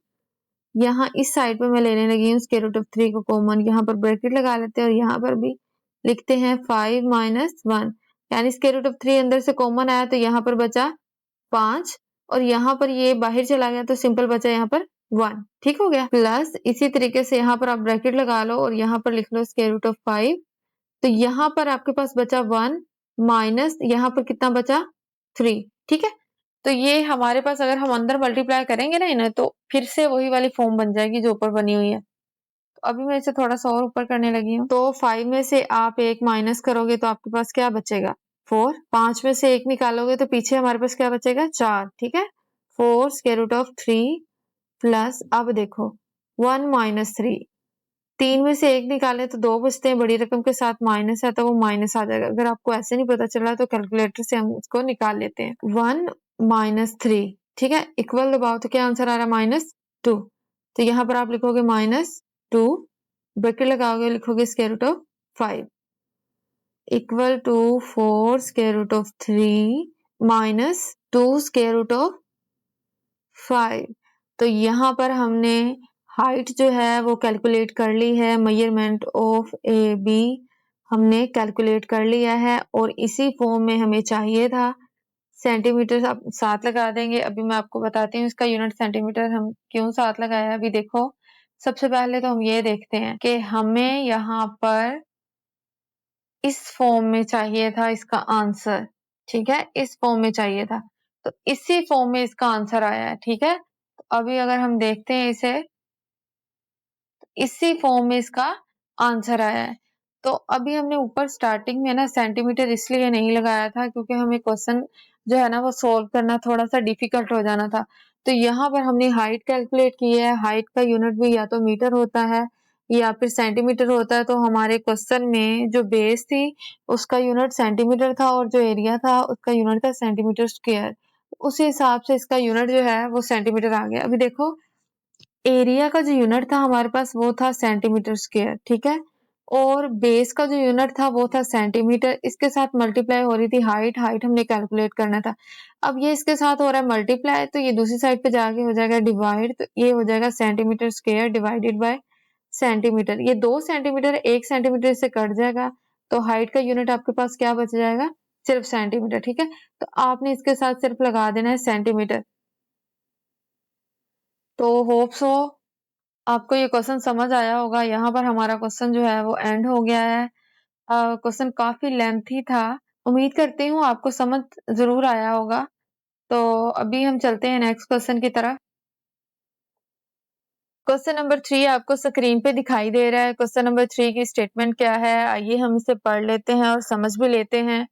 यहाँ इस साइड पे मैं लेने लगी हूँ स्क्वायर रूट ऑफ 3 को कॉमन, यहाँ पर ब्रैकेट लगा लेते हैं और यहाँ पर भी लिखते हैं 5 माइनस 1, यानी स्क्वायर रूट ऑफ 3 अंदर से कॉमन आया तो यहाँ पर बचा 5 और यहाँ पर ये बाहर चला गया तो सिंपल बचा यहाँ पर 1, ठीक हो गया। प्लस इसी तरीके से यहाँ पर आप ब्रैकेट लगा लो और यहाँ पर लिख लो स्क्वायर रूट ऑफ 5। तो यहाँ पर आपके पास बचा 1 माइनस यहाँ पर कितना बचा 3, ठीक है। तो ये हमारे पास अगर हम अंदर मल्टीप्लाई करेंगे ना इन्हें तो फिर से वही वाली फॉर्म बन जाएगी जो ऊपर बनी हुई है। तो अभी मैं इसे थोड़ा सा और ऊपर करने लगी हूँ। तो 5 में से आप 1 माइनस करोगे तो आपके पास क्या बचेगा 4, 5 में से 1 निकालोगे तो पीछे हमारे पास क्या बचेगा 4, ठीक है। 4 स्क्वायर रूट ऑफ 3 प्लस, अब देखो 1 माइनस 3, 3 में से 1 निकाले तो 2 बचते हैं, बड़ी रकम के साथ माइनस है तो वो माइनस आ जाएगा। अगर आपको ऐसे नहीं पता चला तो कैलकुलेटर से हम उसको निकाल लेते हैं। 1 माइनस 3, ठीक है, इक्वल दबाओ तो क्या आंसर आ रहा है, -2। तो यहाँ पर आप लिखोगे -2, ब्रैकेट लगाओगे, लिखोगे square root of 5 equal to 4 square root of 3 minus 2 square root of 5। तो यहाँ पर हमने हाइट जो है वो कैलकुलेट कर ली है, मेजरमेंट ऑफ ए बी हमने कैलकुलेट कर लिया है, और इसी फॉर्म में हमें चाहिए था। सेंटीमीटर आप साथ लगा देंगे। अभी मैं आपको बताती हूँ इसका यूनिट सेंटीमीटर हम क्यों साथ लगाया। अभी देखो, सबसे पहले तो हम ये देखते हैं कि हमें यहाँ पर इस फॉर्म में चाहिए था इसका आंसर, ठीक है, इस फॉर्म में चाहिए था, तो इसी फॉर्म में इसका आंसर आया है, ठीक है। तो अभी अगर हम देखते हैं इसे, इसी फॉर्म में इसका आंसर आया है। तो अभी हमने ऊपर स्टार्टिंग में ना सेंटीमीटर इसलिए नहीं लगाया था क्योंकि हमें क्वेश्चन जो है ना वो सोल्व करना थोड़ा सा डिफिकल्ट हो जाना था। तो यहाँ पर हमने हाइट कैलकुलेट की है। हाइट का यूनिट भी या तो मीटर होता है या फिर सेंटीमीटर होता है। तो हमारे क्वेश्चन में जो बेस थी उसका यूनिट सेंटीमीटर था और जो एरिया था उसका यूनिट था सेंटीमीटर स्क्वायर। उसी हिसाब से इसका यूनिट जो है वो सेंटीमीटर आ गया। अभी देखो, एरिया का जो यूनिट था हमारे पास वो था सेंटीमीटर स्क्वायर, ठीक है, और बेस का जो यूनिट था वो था सेंटीमीटर। इसके साथ मल्टीप्लाई हो रही थी हाइट, हाइट हमने कैलकुलेट करना था। अब ये इसके साथ हो रहा है मल्टीप्लाई, तो ये दूसरी साइड पे जाके हो जाएगा डिवाइड, तो ये हो जाएगा centimetre square divided by centimetre. ये 2 सेंटीमीटर 1 सेंटीमीटर से कट जाएगा, तो हाइट का यूनिट आपके पास क्या बच जाएगा, सिर्फ सेंटीमीटर, ठीक है। तो आपने इसके साथ सिर्फ लगा देना है सेंटीमीटर। तो होप सो आपको ये क्वेश्चन समझ आया होगा। यहाँ पर हमारा क्वेश्चन जो है वो एंड हो गया है। क्वेश्चन काफी लेंथी था। उम्मीद करती हूँ आपको समझ जरूर आया होगा। तो अभी हम चलते हैं नेक्स्ट क्वेश्चन की तरफ। क्वेश्चन नंबर 3 आपको स्क्रीन पे दिखाई दे रहा है। क्वेश्चन नंबर 3 की स्टेटमेंट क्या है, आइए हम इसे पढ़ लेते हैं और समझ भी लेते हैं।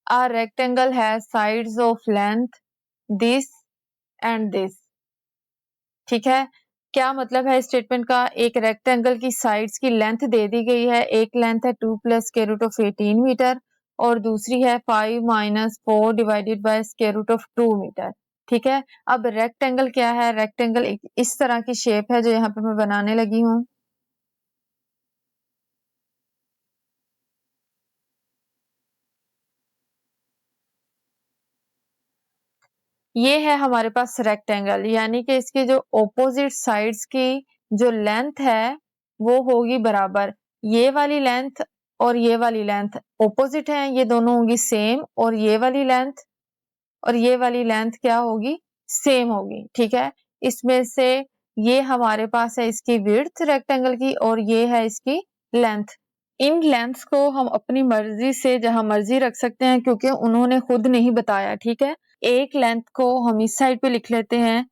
A rectangle has sides of length this and this, ठीक है। क्या मतलब है स्टेटमेंट का, एक रेक्टेंगल की साइड्स की लेंथ दे दी गई है। एक लेंथ है 2 plus square root of 18 metre और दूसरी है 5 minus 4 divided by square root of 2 metre, ठीक है। अब रेक्टेंगल क्या है, रेक्टेंगल एक इस तरह की शेप है जो यहाँ पे मैं बनाने लगी हूँ। ये है हमारे पास रेक्टेंगल, यानी कि इसकी जो ऑपोजिट साइड्स की जो लेंथ है वो होगी बराबर। ये वाली लेंथ और ये वाली लेंथ ऑपोजिट है, ये दोनों होंगी सेम, और ये वाली लेंथ और ये वाली लेंथ क्या होगी, सेम होगी, ठीक है। इसमें से ये हमारे पास है इसकी विड्थ रेक्टेंगल की और ये है इसकी लेंथ। इन लेंथ्स को हम अपनी मर्जी से जहां मर्जी रख सकते हैं क्योंकि उन्होंने खुद नहीं बताया, ठीक है। एक लेंथ को हम इस साइड पे लिख लेते हैं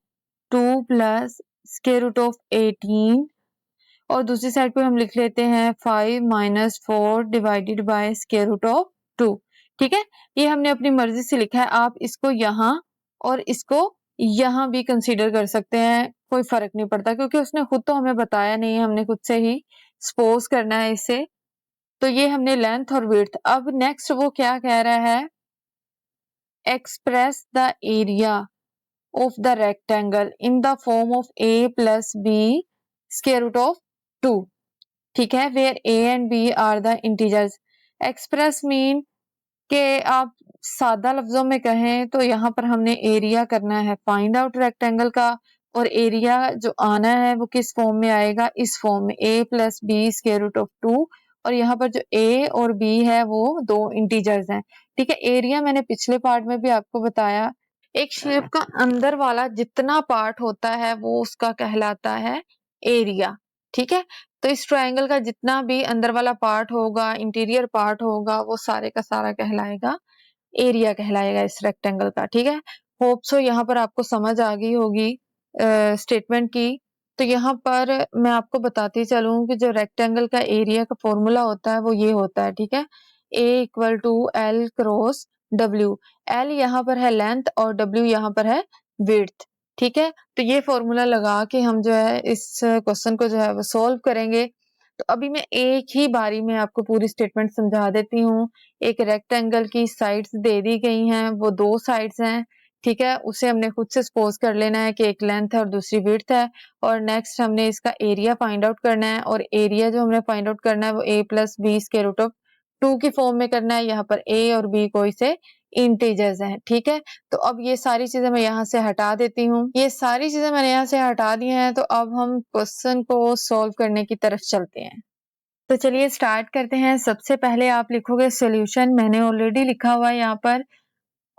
2 प्लस स्क्वायर रूट ऑफ 18 और दूसरी साइड पे हम लिख लेते हैं 5 minus 4 divided by square root of 2, ठीक है। ये हमने अपनी मर्जी से लिखा है। आप इसको यहाँ और इसको यहाँ भी कंसीडर कर सकते हैं, कोई फर्क नहीं पड़ता क्योंकि उसने खुद तो हमें बताया नहीं है, हमने खुद से ही सपोज करना है इसे। तो ये हमने लेंथ और विड्थ। अब नेक्स्ट वो क्या कह रहा है, express the area of the rectangle in the form of a plus b square root of 2, ठीक है, where a and b are the integers। express mean के आप सादा लफ्जों में कहें तो यहाँ पर हमने एरिया करना है फाइंड आउट रेक्टेंगल का, और एरिया जो आना है वो किस फॉर्म में आएगा, इस फॉर्म में a plus B square root of 2, और यहाँ पर जो a और b है वो दो इंटीजर्स हैं, ठीक है। एरिया मैंने पिछले पार्ट में भी आपको बताया, एक शेप का अंदर वाला जितना पार्ट होता है वो उसका कहलाता है एरिया, ठीक है। तो इस ट्रायंगल का जितना भी अंदर वाला पार्ट होगा, इंटीरियर पार्ट होगा, वो सारे का सारा कहलाएगा एरिया, कहलाएगा इस रेक्टेंगल का, ठीक है। होप सो यहाँ पर आपको समझ आ गई होगी स्टेटमेंट की। तो यहाँ पर मैं आपको बताती चलूं कि जो रेक्टेंगल का एरिया का फॉर्मूला होता है वो ये होता है, ठीक है। A equal to L cross W. L यहाँ पर है लेंथ और डब्ल्यू यहाँ पर है विड्थ। ठीक है, तो ये फॉर्मूला लगा के हम जो है इस क्वेश्चन को जो है वो सॉल्व करेंगे। तो अभी मैं एक ही बारी में आपको पूरी स्टेटमेंट समझा देती हूँ। एक रेक्टेंगल की साइड्स दे दी गई हैं, वो 2 साइड्स हैं, ठीक है? उसे हमने खुद से सपोज कर लेना है कि एक लेंथ है और दूसरी विड्थ है, और नेक्स्ट हमने इसका एरिया फाइंड आउट करना है, और एरिया जो हमने फाइंड आउट करना है वो a plus B square root of 2 की फॉर्म में करना है। यहाँ पर a और b कोई से इंटीजर्स हैं, ठीक है? तो अब ये सारी चीजें मैं यहाँ से हटा देती हूँ। ये सारी चीजें मैंने यहाँ से हटा दी हैं, तो अब हम क्वेश्चन को सॉल्व करने की तरफ चलते हैं। तो चलिए स्टार्ट करते हैं। सबसे पहले आप लिखोगे सॉल्यूशन, मैंने ऑलरेडी लिखा हुआ है यहाँ पर।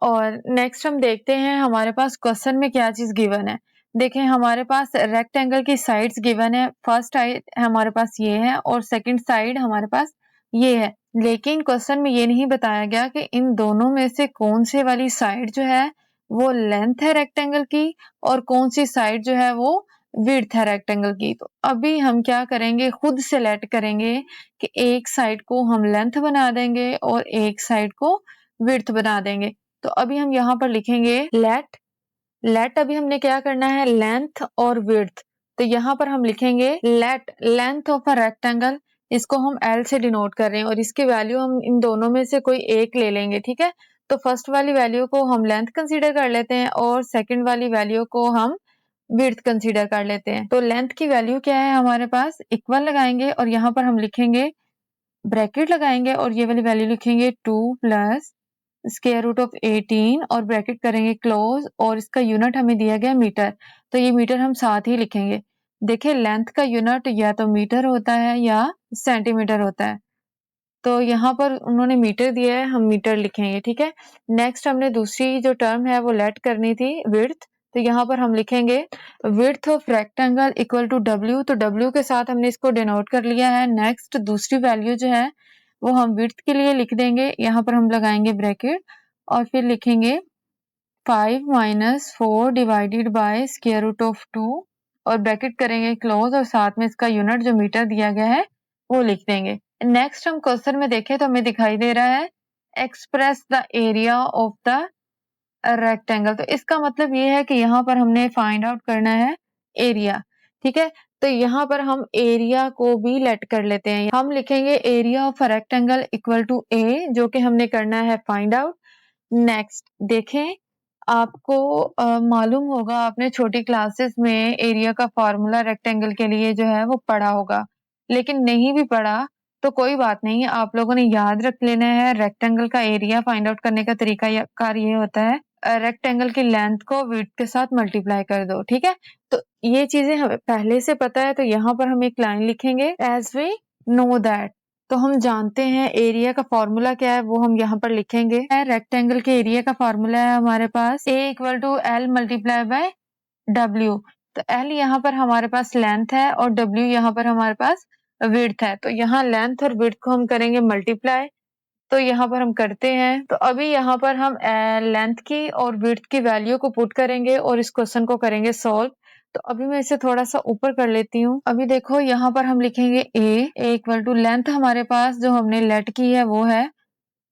और नेक्स्ट हम देखते हैं हमारे पास क्वेश्चन में क्या चीज गिवन है। देखें, हमारे पास रेक्टेंगल की साइड्स गिवन है। फर्स्ट साइड हमारे पास ये है और सेकंड साइड हमारे पास ये है, लेकिन क्वेश्चन में ये नहीं बताया गया कि इन दोनों में से कौन से वाली साइड जो है वो लेंथ है रेक्टेंगल की और कौन सी साइड जो है वो विड्थ है रेक्टेंगल की। तो अभी हम क्या करेंगे, खुद सेलेक्ट करेंगे कि एक साइड को हम लेंथ बना देंगे और एक साइड को विड्थ बना देंगे। तो अभी हम यहाँ पर लिखेंगे लेट अभी हमने क्या करना है, लेंथ और विड्थ। तो यहाँ पर हम लिखेंगे late length of a rectangle, इसको हम एल से डिनोट कर रहे हैं और इसकी वैल्यू हम इन दोनों में से कोई एक ले लेंगे, ठीक है? तो फर्स्ट वाली वैल्यू को हम लेंथ कंसीडर कर लेते हैं और सेकंड वाली वैल्यू को हम विड्थ कंसीडर कर लेते हैं। तो लेंथ की वैल्यू क्या है हमारे पास, इक्वल लगाएंगे और यहाँ पर हम लिखेंगे ब्रैकेट लगाएंगे और ये वाली वैल्यू लिखेंगे 2 प्लस स्क्वायर रूट ऑफ 18 और ब्रैकेट करेंगे क्लोज, और इसका यूनिट हमें दिया गया मीटर, तो ये मीटर हम साथ ही लिखेंगे। देखिए, लेंथ का यूनिट या तो मीटर होता है या सेंटीमीटर होता है, तो यहाँ पर उन्होंने मीटर दिया है, हम मीटर लिखेंगे, ठीक है? नेक्स्ट हमने दूसरी जो टर्म है वो लेट करनी थी विड्थ, तो यहाँ पर हम लिखेंगे width of rectangle equal to W, तो डब्ल्यू के साथ हमने इसको डिनोट कर लिया है। नेक्स्ट दूसरी वैल्यू जो है वो हम विड्थ के लिए लिख देंगे, यहाँ पर हम लगाएंगे ब्रैकेट और फिर लिखेंगे 5 minus 4 divided by square root of 2 और ब्रैकेट करेंगे क्लोज और साथ में इसका यूनिट जो मीटर दिया गया है वो लिख देंगे। नेक्स्ट हम क्वेश्चन में देखें तो हमें दिखाई दे रहा है express the area of the rectangle, तो इसका मतलब ये है कि यहाँ पर हमने फाइंड आउट करना है एरिया, ठीक है? तो यहाँ पर हम एरिया को भी लेट कर लेते हैं, हम लिखेंगे area of rectangle equal to A, जो कि हमने करना है फाइंड आउट। नेक्स्ट देखें, आपको मालूम होगा, आपने छोटी क्लासेस में एरिया का फॉर्मूला रेक्टेंगल के लिए जो है वो पढ़ा होगा, लेकिन नहीं भी पढ़ा तो कोई बात नहीं, आप लोगों ने याद रख लेना है। रेक्टेंगल का एरिया फाइंड आउट करने का तरीका कार ये होता है, रेक्टेंगल की लेंथ को विड्थ के साथ मल्टीप्लाई कर दो, ठीक है? तो ये चीजें हमें पहले से पता है, तो यहाँ पर हम एक लाइन लिखेंगे एज वी नो दैट, तो हम जानते हैं एरिया का फॉर्मूला क्या है, वो हम यहाँ पर लिखेंगे। रेक्टेंगल के एरिया का फॉर्मूला है हमारे पास a equal to L multiply by W, तो एल यहाँ पर हमारे पास लेंथ है और डब्ल्यू यहाँ पर हमारे पास विड्थ है, तो यहाँ लेंथ और विड्थ को हम करेंगे मल्टीप्लाई, तो यहाँ पर हम करते हैं। तो अभी यहाँ पर हम लेंथ की और विड्थ की वैल्यू को पुट करेंगे और इस क्वेश्चन को करेंगे सॉल्व। तो अभी मैं इसे थोड़ा सा ऊपर कर लेती हूँ। अभी देखो, यहाँ पर हम लिखेंगे a इक्वल टू लेंथ हमारे पास जो हमने लेट की है वो है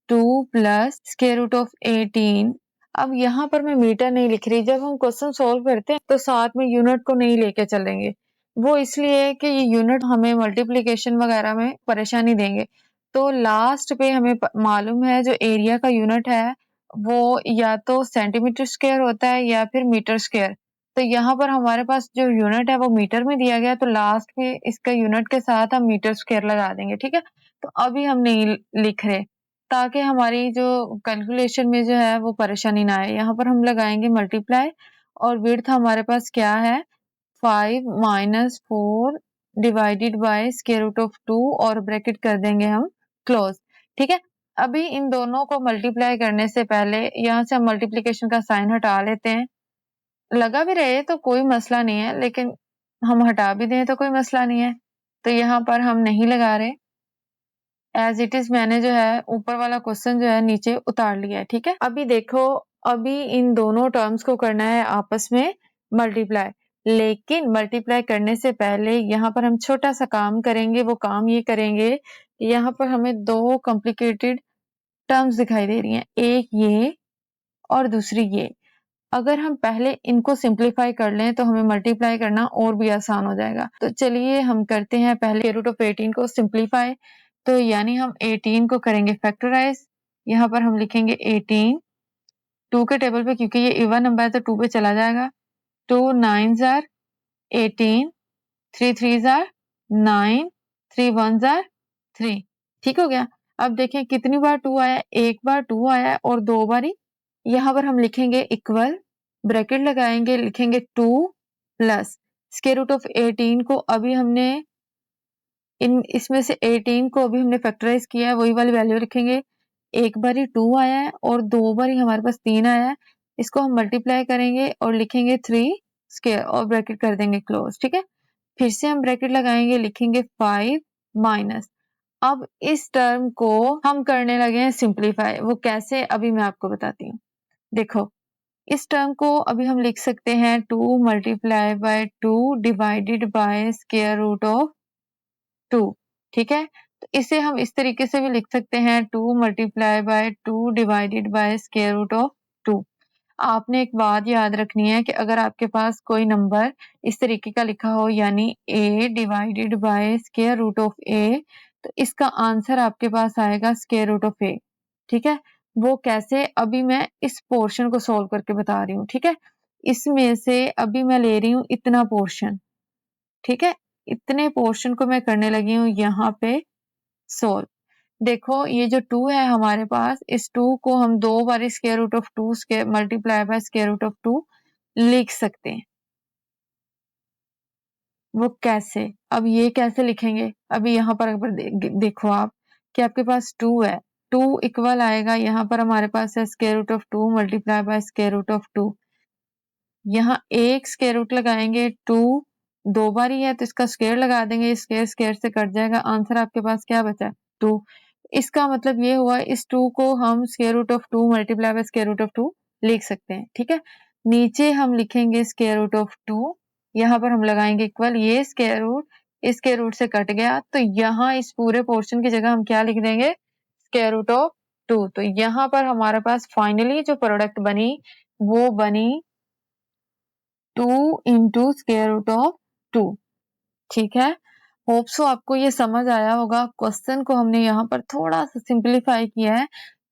2 प्लस स्क्वायर रूट ऑफ 18। अब यहाँ पर मैं मीटर नहीं लिख रही, जब हम क्वेश्चन सॉल्व करते हैं तो साथ में यूनिट को नहीं लेके चलेंगे, वो इसलिए कि ये यूनिट हमें मल्टीप्लिकेशन वगैरह में परेशानी देंगे। तो लास्ट पे हमें मालूम है जो एरिया का यूनिट है वो या तो सेंटीमीटर स्क्वायर होता है या फिर मीटर स्क्वायर, तो यहाँ पर हमारे पास जो यूनिट है वो मीटर में दिया गया, तो लास्ट में इसका यूनिट के साथ हम मीटर स्क्वायर लगा देंगे, ठीक है? तो अभी हम नहीं लिख रहे ताकि हमारी जो कैलकुलेशन में जो है वो परेशानी ना आए। यहाँ पर हम लगाएंगे मल्टीप्लाई और विड्थ हमारे पास क्या है 5 minus 4 divided by square root of 2 और ब्रैकेट कर देंगे हम क्लोज, ठीक है? अभी इन दोनों को मल्टीप्लाई करने से पहले यहाँ से हम मल्टीप्लिकेशन का साइन हटा लेते हैं। लगा भी रहे तो कोई मसला नहीं है, लेकिन हम हटा भी दें तो कोई मसला नहीं है, तो यहाँ पर हम नहीं लगा रहे, एज इट इज मैंने जो है ऊपर वाला क्वेश्चन जो है नीचे उतार लिया है, ठीक है? अभी देखो, अभी इन दोनों टर्म्स को करना है आपस में मल्टीप्लाई, लेकिन मल्टीप्लाई करने से पहले यहाँ पर हम छोटा सा काम करेंगे। वो काम ये करेंगे, यहाँ पर हमें दो कॉम्प्लिकेटेड टर्म्स दिखाई दे रही हैं, एक ये और दूसरी ये। अगर हम पहले इनको सिंप्लीफाई कर लें तो हमें मल्टीप्लाई करना और भी आसान हो जाएगा। तो चलिए हम करते हैं पहले स्क्वायर रूट ऑफ 18 को सिंप्लीफाई। तो यानी हम 18 को करेंगे फैक्टराइज। यहाँ पर हम लिखेंगे 18 2 के टेबल पे, क्योंकि ये इवन नंबर है तो 2 पे चला जाएगा। 2 9s are 18, 3 3s are 9, 3 1s are 3। ठीक हो गया। अब देखें कितनी बार 2 आया, एक बार 2 आया है और दो बारी। यहाँ पर हम लिखेंगे इक्वल, ब्रैकेट लगाएंगे, लिखेंगे 2 प्लस स्क्वायर रूट ऑफ 18 को अभी हमने इसमें से 18 को अभी हमने फैक्टराइज किया है, वही वाली वैल्यू रखेंगे। एक बारी 2 आया है और दो बारी हमारे पास 3 आया है। इसको हम मल्टीप्लाई करेंगे और लिखेंगे 3 स्क्वायर और ब्रैकेट कर देंगे क्लोज। ठीक है, फिर से हम ब्रैकेट लगाएंगे, लिखेंगे 5 माइनस। अब इस टर्म को हम करने लगे हैं सिंप्लीफाई। वो कैसे, अभी मैं आपको बताती हूँ। देखो, इस टर्म को अभी हम लिख सकते हैं 2 multiply by 2 divided by square root of 2। ठीक है, तो इसे हम इस तरीके से भी लिख सकते हैं 2 multiply by 2 divided by square root of 2। आपने एक बात याद रखनी है कि अगर आपके पास कोई नंबर इस तरीके का लिखा हो, यानी a divided by square root of a, तो इसका आंसर आपके पास आएगा स्क्वायर रूट ऑफ a। ठीक है, वो कैसे, अभी मैं इस पोर्शन को सॉल्व करके बता रही हूँ। ठीक है, इसमें से अभी मैं ले रही हूँ इतना पोर्शन। ठीक है, इतने पोर्शन को मैं करने लगी हूँ यहाँ पे सोल्व। देखो, ये जो 2 है हमारे पास, इस 2 को हम दो बार square root of 2 square multiply by square root of 2 लिख सकते हैं। वो कैसे, अब ये कैसे लिखेंगे, अभी यहाँ पर अगर देखो आप कि आपके पास 2 है, 2 इक्वल आएगा, यहाँ पर हमारे पास है square root of 2 multiply by square root of 2। यहाँ एक स्क्वायर रूट लगाएंगे, 2 दो बार ही है तो इसका स्क्वायर लगा देंगे, स्क्वायर स्क्वायर से कट जाएगा, आंसर आपके पास क्या बचा, 2। इसका मतलब ये हुआ इस 2 को हम square root of 2 multiply by square root of 2 लिख सकते हैं। ठीक है, नीचे हम लिखेंगे स्क्वायर रूट ऑफ 2, यहाँ पर हम लगाएंगे इक्वल, ये स्क्वायर रूट इस स्क्वायर रूट से कट गया, तो यहाँ इस पूरे पोर्शन की जगह हम क्या लिख देंगे, स्क्वायर रूट ऑफ 2। तो यहाँ पर हमारे पास फाइनली जो प्रोडक्ट बनी वो बनी 2 इंटू स्क्वायर रूट ऑफ 2। ठीक है, होप सो आपको ये समझ आया होगा। क्वेश्चन को हमने यहाँ पर थोड़ा सा सिंप्लीफाई किया है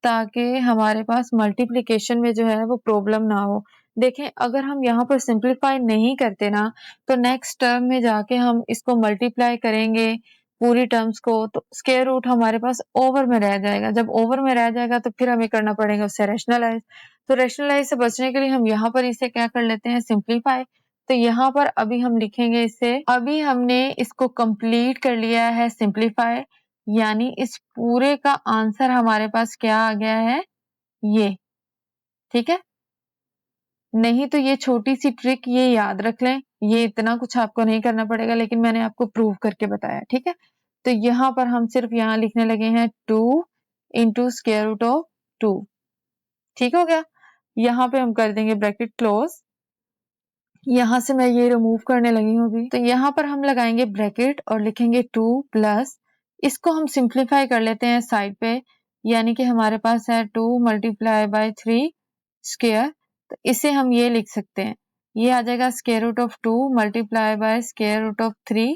ताकि हमारे पास मल्टीप्लिकेशन में जो है वो प्रॉब्लम ना हो। देखें, अगर हम यहाँ पर सिंप्लीफाई नहीं करते ना, तो नेक्स्ट टर्म में जाके हम इसको मल्टीप्लाई करेंगे पूरी टर्म्स को, तो स्क्वायर रूट हमारे पास ओवर में रह जाएगा। जब ओवर में रह जाएगा तो फिर हमें करना पड़ेगा उससे रैशनलाइज। तो रैशनलाइज से बचने के लिए हम यहाँ पर इसे क्या कर लेते हैं, सिंप्लीफाई। तो यहाँ पर अभी हम लिखेंगे इसे, अभी हमने इसको कंप्लीट कर लिया है सिंप्लीफाई, यानी इस पूरे का आंसर हमारे पास क्या आ गया है, ये। ठीक है, नहीं तो ये छोटी सी ट्रिक ये याद रख लें, ये इतना कुछ आपको नहीं करना पड़ेगा, लेकिन मैंने आपको प्रूव करके बताया। ठीक है, तो यहाँ पर हम सिर्फ यहाँ लिखने लगे हैं 2 इंटू स्क्वायर रूट ऑफ 2। ठीक हो गया, यहाँ पे हम कर देंगे ब्रैकेट क्लोज। यहाँ से मैं ये रिमूव करने लगी हूँ अभी, तो यहाँ पर हम लगाएंगे ब्रैकेट और लिखेंगे 2 प्लस, इसको हम सिंप्लीफाई कर लेते हैं साइड पे, यानी कि हमारे पास है 2 मल्टीप्लाई बाय 3 स्क्वायर। तो इसे हम ये लिख सकते हैं, ये आ जाएगा square root of 2 multiply by square root of 3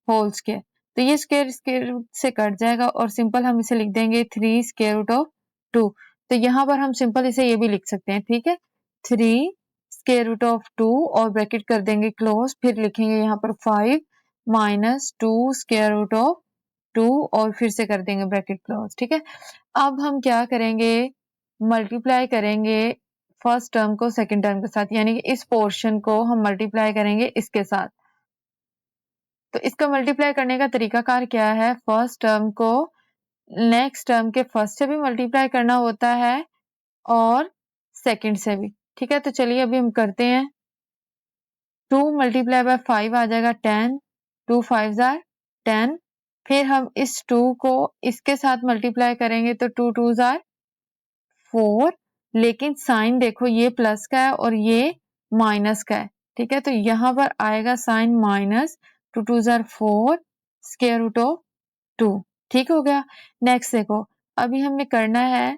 whole square. तो ये स्क्वायर स्क्वायर रूट से कट जाएगा और सिंपल हम इसे लिख देंगे 3 स्क्वायर रूट ऑफ 2। तो यहाँ पर हम सिंपल इसे ये भी लिख सकते हैं। ठीक है, 3 स्क्वायर रूट ऑफ 2 और ब्रैकेट कर देंगे क्लोज, फिर लिखेंगे यहाँ पर 5 माइनस 2 स्क्वायर रूट ऑफ 2 और फिर से कर देंगे ब्रैकेट क्लोज। ठीक है, अब हम क्या करेंगे, मल्टीप्लाई करेंगे फर्स्ट टर्म को सेकंड टर्म के साथ, यानी कि इस पोर्शन को हम मल्टीप्लाई करेंगे इसके साथ। तो इसका मल्टीप्लाई करने का तरीकाकार क्या है, फर्स्ट टर्म को नेक्स्ट टर्म के फर्स्ट से भी मल्टीप्लाई करना होता है और सेकंड से भी। ठीक है, तो चलिए अभी हम करते हैं। 2 मल्टीप्लाई बाय 5 आ जाएगा 10, 2 5 जार 10। फिर हम इस 2 को इसके साथ मल्टीप्लाई करेंगे तो 2 2 जार 4, लेकिन साइन देखो ये प्लस का है और ये माइनस का है। ठीक है, तो यहाँ पर आएगा साइन माइनस, 2 2 जार 4 स्क्वायर रूट ऑफ 2। ठीक हो गया। नेक्स्ट देखो, अभी हमने करना है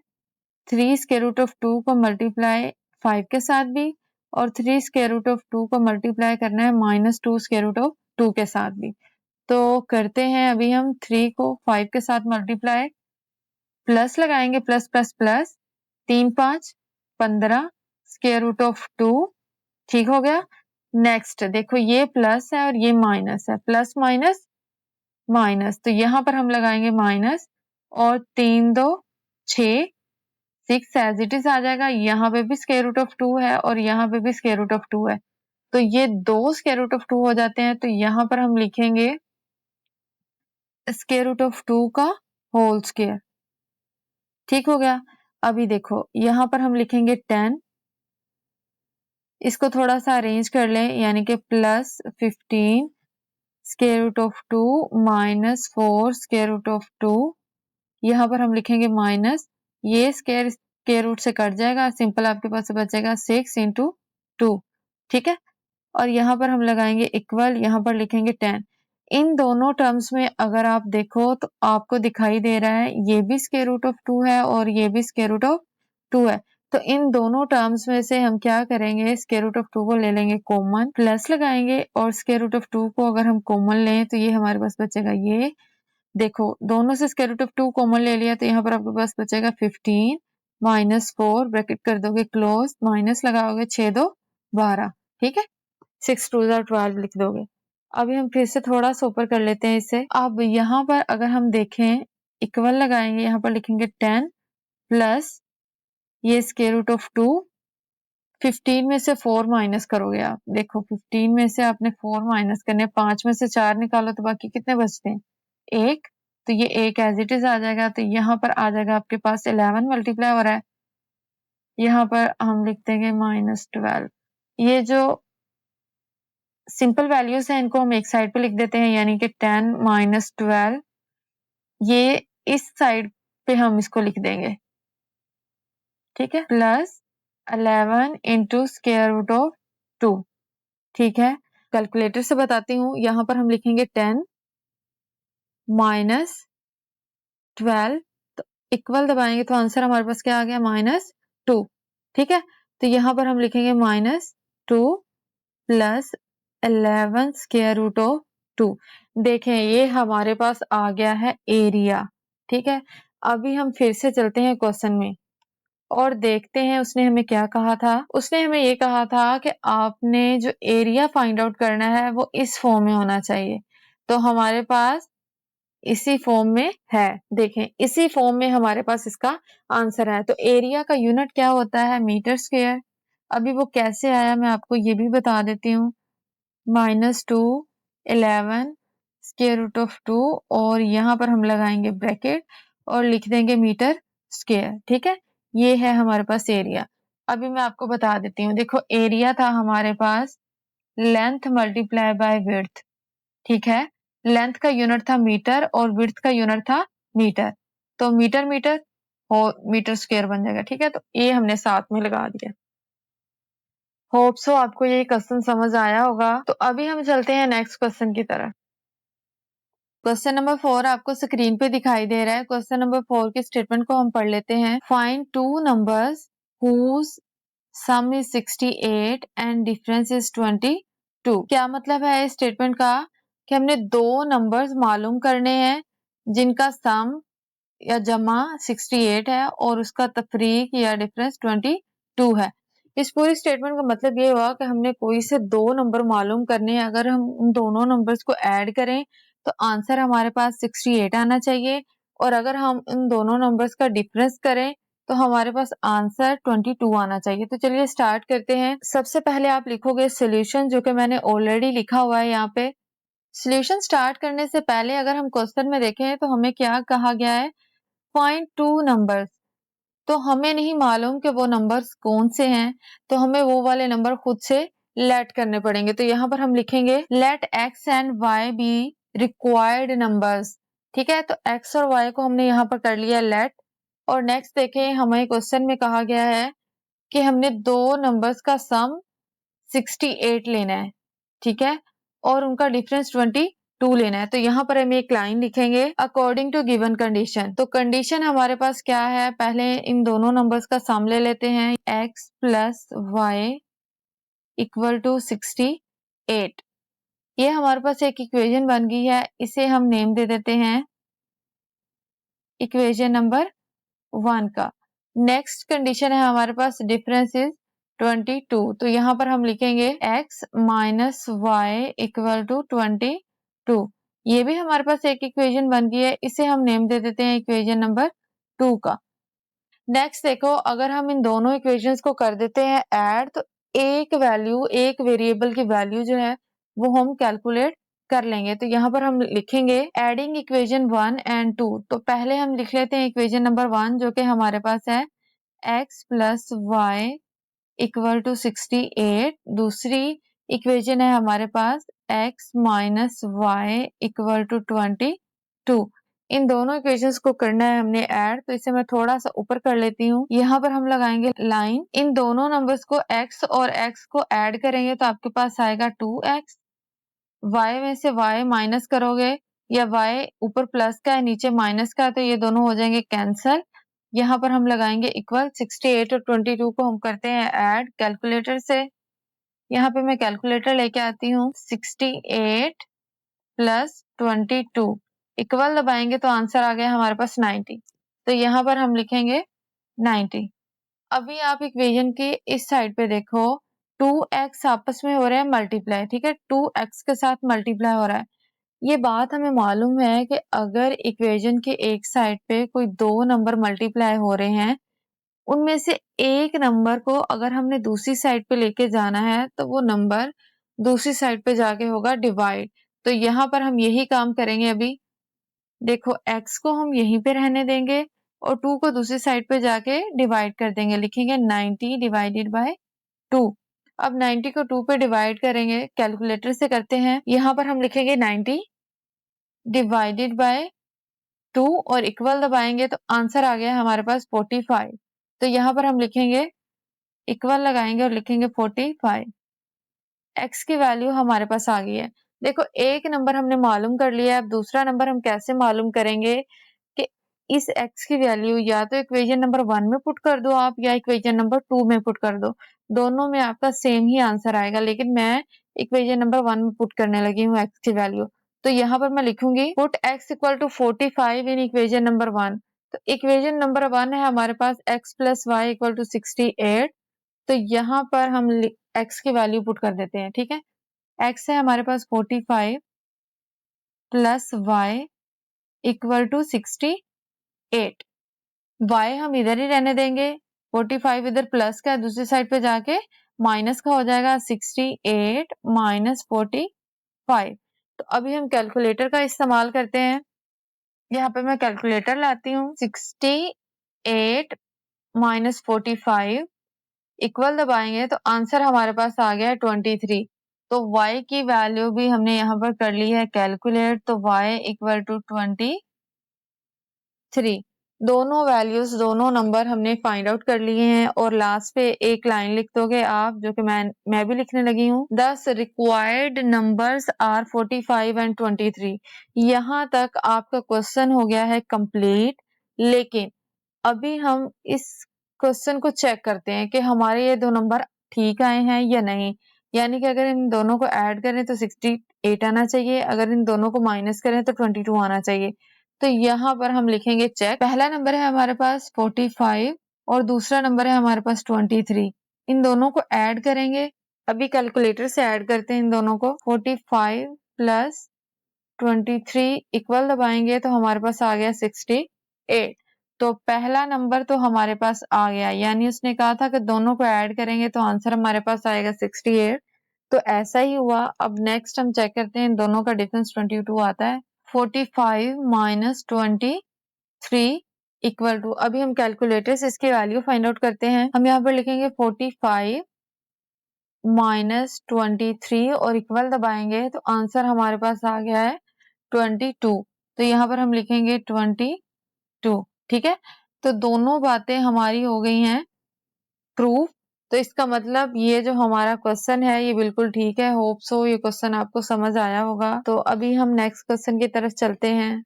3 स्क्वायर रूट ऑफ 2 को मल्टीप्लाई 5 के साथ भी और 3 स्क्वायर रूट ऑफ 2 को मल्टीप्लाई करना है -2 स्क्वायर रूट ऑफ 2 के साथ भी। तो करते हैं अभी हम 3 को 5 के साथ मल्टीप्लाई, प्लस लगाएंगे, plus plus plus, 3 5 15 square root of 2, ठीक हो गया। नेक्स्ट देखो ये प्लस है और ये माइनस है, प्लस माइनस माइनस, तो यहाँ पर हम लगाएंगे माइनस, और 3 2 6 6 एज इट इज आ जाएगा। यहाँ पे भी स्क्वायर रूट ऑफ 2 है और यहाँ पे भी स्क्वायर रूट ऑफ 2 है, तो ये 2 स्क्वायर रूट ऑफ 2 हो जाते हैं। तो यहाँ पर हम लिखेंगे स्क्वायर रूट ऑफ 2 का होल स्क्वायर, ठीक हो गया। अभी देखो यहाँ पर हम लिखेंगे 10, इसको थोड़ा सा अरेंज कर लें, यानी कि plus 15 square root of 2 minus 4 square root of 2, यहाँ पर हम लिखेंगे माइनस, ये स्क्वायर रूट से कट जाएगा, सिंपल आपके पास बचेगा 6 इंटू 2, ठीक है। और यहाँ पर हम लगाएंगे इक्वल, यहाँ पर लिखेंगे 10। इन दोनों टर्म्स में अगर आप देखो तो आपको दिखाई दे रहा है ये भी स्क्वायर रूट ऑफ 2 है और ये भी स्क्वायर रूट ऑफ 2 है। तो इन दोनों टर्म्स में से हम क्या करेंगे, स्क्वायर रूट ऑफ 2 को ले लेंगे कॉमन, प्लस लगाएंगे, और स्क्वायर रूट ऑफ 2 को अगर हम कॉमन लें तो ये हमारे पास बचेगा, ये देखो दोनों से स्क्वायर रूट ऑफ 2 कॉमन ले लिया, तो यहाँ पर आपके पास बचेगा 15 माइनस 4, ब्रैकेट कर दोगे क्लोज, माइनस लगाओगे 6 2 12, ठीक है। 6 2 12 लिख दोगे। अभी हम फिर से थोड़ा सा ऊपर कर लेते हैं इसे। अब यहाँ पर अगर हम देखें, इक्वल लगाएंगे, यहाँ पर लिखेंगे 10 प्लस ये स्क्वायर रूट ऑफ 2, 15 में से 4 माइनस करोगे आप, देखो 15 में से आपने 4 माइनस करने, 5 में से 4 निकालो तो बाकी कितने बचते हैं, 1, तो ये 1 एज इट इज आ जाएगा। तो यहाँ पर आ जाएगा आपके पास 11 मल्टीप्लाई हो रहा है, यहाँ पर हम लिख देंगे -12। ये जो सिंपल वैल्यूज हैं इनको हम एक साइड पे लिख देते हैं, यानी कि 10 -12, ये इस साइड पे हम इसको लिख देंगे, ठीक है, plus 11 into square root of 2, ठीक है। कैलकुलेटर से बताती हूँ, यहाँ पर हम लिखेंगे 10 -12, तो इक्वल दबाएंगे तो आंसर हमारे पास क्या आ गया, -2, ठीक है। तो यहाँ पर हम लिखेंगे -2 प्लस 11 स्क्वायर रूट ऑफ 2, देखें ये हमारे पास आ गया है एरिया, ठीक है। अभी हम फिर से चलते हैं क्वेश्चन में और देखते हैं उसने हमें क्या कहा था। उसने हमें ये कहा था कि आपने जो एरिया फाइंड आउट करना है वो इस फॉर्म में होना चाहिए, तो हमारे पास इसी फॉर्म में है, देखें इसी फॉर्म में हमारे पास इसका आंसर है। तो एरिया का यूनिट क्या होता है, मीटर स्क्वायर। अभी वो कैसे आया मैं आपको ये भी बता देती हूँ, -2 11 स्क्वायर रूट ऑफ 2, और यहाँ पर हम लगाएंगे ब्रैकेट और लिख देंगे मीटर स्क्वायर, ठीक है। ये है हमारे पास एरिया। अभी मैं आपको बता देती हूँ, देखो एरिया था हमारे पास लेंथ मल्टीप्लाई बाय विड्थ, ठीक है। लेंथ का यूनिट था मीटर और विड्थ का यूनिट था मीटर, तो मीटर मीटर हो मीटर स्क्वायर बन जाएगा, ठीक है। तो ये हमने साथ में लगा दिया। होप सो आपको ये क्वेश्चन समझ आया होगा। तो अभी हम चलते हैं नेक्स्ट क्वेश्चन की तरफ। क्वेश्चन नंबर 4 आपको स्क्रीन पे दिखाई दे रहा है। क्वेश्चन नंबर 4 के स्टेटमेंट को हम पढ़ लेते हैं। Find two numbers whose sum is 68 and difference is 22। क्या मतलब है इस स्टेटमेंट का, कि हमने दो नंबर्स मालूम करने हैं जिनका सम या जमा 68 है और उसका तफरीक या डिफरेंस 22 है। इस पूरी स्टेटमेंट का मतलब ये हुआ कि हमने कोई से दो नंबर मालूम करने हैं, अगर हम उन दोनों नंबर्स को ऐड करें तो आंसर हमारे पास 68 आना चाहिए, और अगर हम इन दोनों नंबर्स का डिफरेंस करें तो हमारे पास आंसर 22 आना चाहिए। तो चलिए स्टार्ट करते हैं। सबसे पहले आप लिखोगे सोल्यूशन, जो कि मैंने ऑलरेडी लिखा हुआ है यहाँ पे। सोल्यूशन स्टार्ट करने से पहले अगर हम क्वेश्चन में देखें तो हमें क्या कहा गया है, फाइंड टू नंबर्स। तो हमें नहीं मालूम कि वो नंबर्स कौन से हैं, तो हमें वो वाले नंबर खुद से लेट करने पड़ेंगे। तो यहाँ पर हम लिखेंगे let X and Y be required numbers, ठीक है। तो एक्स और वाई को हमने यहाँ पर कर लिया लेट, और नेक्स्ट देखें हमें क्वेश्चन में कहा गया है कि हमने दो नंबर्स का सम 68 लेना है, ठीक है, और उनका डिफरेंस 22 लेना है। तो यहाँ पर हम एक लाइन लिखेंगे अकॉर्डिंग टू गिवन कंडीशन। तो कंडीशन हमारे पास क्या है, पहले इन दोनों नंबर्स का सम ले लेते हैं, x plus Y equal to 68। ये हमारे पास एक इक्वेशन बन गई है, इसे हम नेम दे देते हैं इक्वेशन नंबर 1 का। नेक्स्ट कंडीशन है हमारे पास डिफरेंस इज 22, तो यहाँ पर हम लिखेंगे x minus Y equal to 22। ये भी हमारे पास एक इक्वेशन बन गई है, इसे हम नेम दे देते हैं इक्वेशन नंबर 2 का। नेक्स्ट देखो, अगर हम इन दोनों इक्वेशंस को कर देते हैं ऐड, तो एक वेरिएबल की वैल्यू जो है वो हम कैलकुलेट कर लेंगे। तो यहाँ पर हम लिखेंगे एडिंग इक्वेशन 1 एंड 2। तो पहले हम लिख लेते हैं इक्वेशन नंबर 1 जो कि हमारे पास है x plus Y equal to 68। दूसरी इक्वेशन है हमारे पास x minus Y equal to 22। इन दोनों इक्वेशंस को करना है हमने ऐड, तो इसे मैं थोड़ा सा ऊपर कर लेती हूँ। यहाँ पर हम लगाएंगे लाइन, इन दोनों नंबर्स को x और x को ऐड करेंगे तो आपके पास आएगा 2x। y में से y माइनस करोगे, या y ऊपर प्लस का है नीचे माइनस का है, तो ये दोनों हो जाएंगे कैंसल। यहाँ पर हम लगाएंगे इक्वल 68 और 22 को हम करते हैं ऐड कैलकुलेटर से। यहाँ पे मैं कैलकुलेटर लेके आती हूँ। 68 प्लस 22 इक्वल दबाएंगे तो आंसर आ गया हमारे पास 90। तो यहाँ पर हम लिखेंगे 90। अभी आप इक्वेशन के इस साइड पे देखो, 2x आपस में हो रहा है मल्टीप्लाई, ठीक है, 2x के साथ मल्टीप्लाई हो रहा है। ये बात हमें मालूम है कि अगर इक्वेशन के एक साइड पे कोई दो नंबर मल्टीप्लाई हो रहे हैं, उनमें से एक नंबर को अगर हमने दूसरी साइड पे लेके जाना है तो वो नंबर दूसरी साइड पे जाके होगा डिवाइड। तो यहाँ पर हम यही काम करेंगे। अभी देखो x को हम यहीं पे रहने देंगे और 2 को दूसरी साइड पे जाके डिवाइड कर देंगे। लिखेंगे 90 डिवाइडेड बाय 2। अब 90 को 2 पे डिवाइड करेंगे, कैलकुलेटर से करते हैं। यहाँ पर हम लिखेंगे 90 डिवाइडेड बाय 2 और इक्वल दबाएंगे तो आंसर आ गया हमारे पास 45। तो यहाँ पर हम लिखेंगे इक्वल लगाएंगे और लिखेंगे 45। x की वैल्यू हमारे पास आ गई है। देखो एक नंबर हमने मालूम कर लिया है, अब दूसरा नंबर हम कैसे मालूम करेंगे कि इस x की वैल्यू या तो इक्वेशन नंबर 1 में पुट कर दो आप, या इक्वेशन नंबर 2 में पुट कर दो। दोनों में आपका सेम ही आंसर आएगा, लेकिन मैं इक्वेशन नंबर 1 में पुट करने लगी हूँ x की वैल्यू। तो यहाँ पर मैं लिखूंगी put x equal to 45 in equation number 1। तो इक्वेशन नंबर 1 है हमारे पास x plus Y equal to 68। तो यहाँ पर हम x की वैल्यू पुट कर देते हैं, ठीक है। x है हमारे पास 45 plus Y equal to 68। y हम इधर ही रहने देंगे, 45 इधर प्लस का दूसरी साइड पे जाके माइनस का हो जाएगा 68 माइनस 45। तो अभी हम कैलकुलेटर का इस्तेमाल करते हैं। यहाँ पे मैं कैलकुलेटर लाती हूँ। 68 माइनस 45 इक्वल दबाएंगे तो आंसर हमारे पास आ गया है 23। तो y की वैल्यू भी हमने यहाँ पर कर ली है कैलकुलेट, तो y इक्वल टू 23। दोनों वैल्यूज, दोनों नंबर हमने फाइंड आउट कर लिए हैं। और लास्ट पे एक लाइन लिख दोगे आप, जो कि मैं भी लिखने लगी हूँ। दस रिक्वायर्ड नंबर्स आर 45 एंड 23। यहाँ तक आपका क्वेश्चन हो गया है कंप्लीट। लेकिन अभी हम इस क्वेश्चन को चेक करते हैं कि हमारे ये दो नंबर ठीक आए हैं या नहीं। यानी कि अगर इन दोनों को ऐड करें तो 68 आना चाहिए, अगर इन दोनों को माइनस करें तो 22 आना चाहिए। तो यहाँ पर हम लिखेंगे चेक। पहला नंबर है हमारे पास 45 और दूसरा नंबर है हमारे पास 23। इन दोनों को ऐड करेंगे। अभी कैलकुलेटर से ऐड करते हैं इन दोनों को। 45 प्लस 23 इक्वल दबाएंगे तो हमारे पास आ गया 68। तो पहला नंबर तो हमारे पास आ गया, यानी उसने कहा था कि दोनों को ऐड करेंगे तो आंसर हमारे पास आएगा 68। तो ऐसा ही हुआ। अब नेक्स्ट हम चेक करते हैं, इन दोनों का डिफरेंस 22 आता है। 45 माइनस 23 इक्वल टू, अभी हम कैलकुलेटर से इसकी वैल्यू फाइंड आउट करते हैं। हम यहाँ पर लिखेंगे 45 माइनस 23 और इक्वल दबाएंगे तो आंसर हमारे पास आ गया है 22। तो यहाँ पर हम लिखेंगे 22, ठीक है। तो दोनों बातें हमारी हो गई हैं प्रूफ। तो इसका मतलब ये जो हमारा क्वेश्चन है ये बिल्कुल ठीक है। होप सो ये क्वेश्चन आपको समझ आया होगा। तो अभी हम नेक्स्ट क्वेश्चन की तरफ चलते हैं।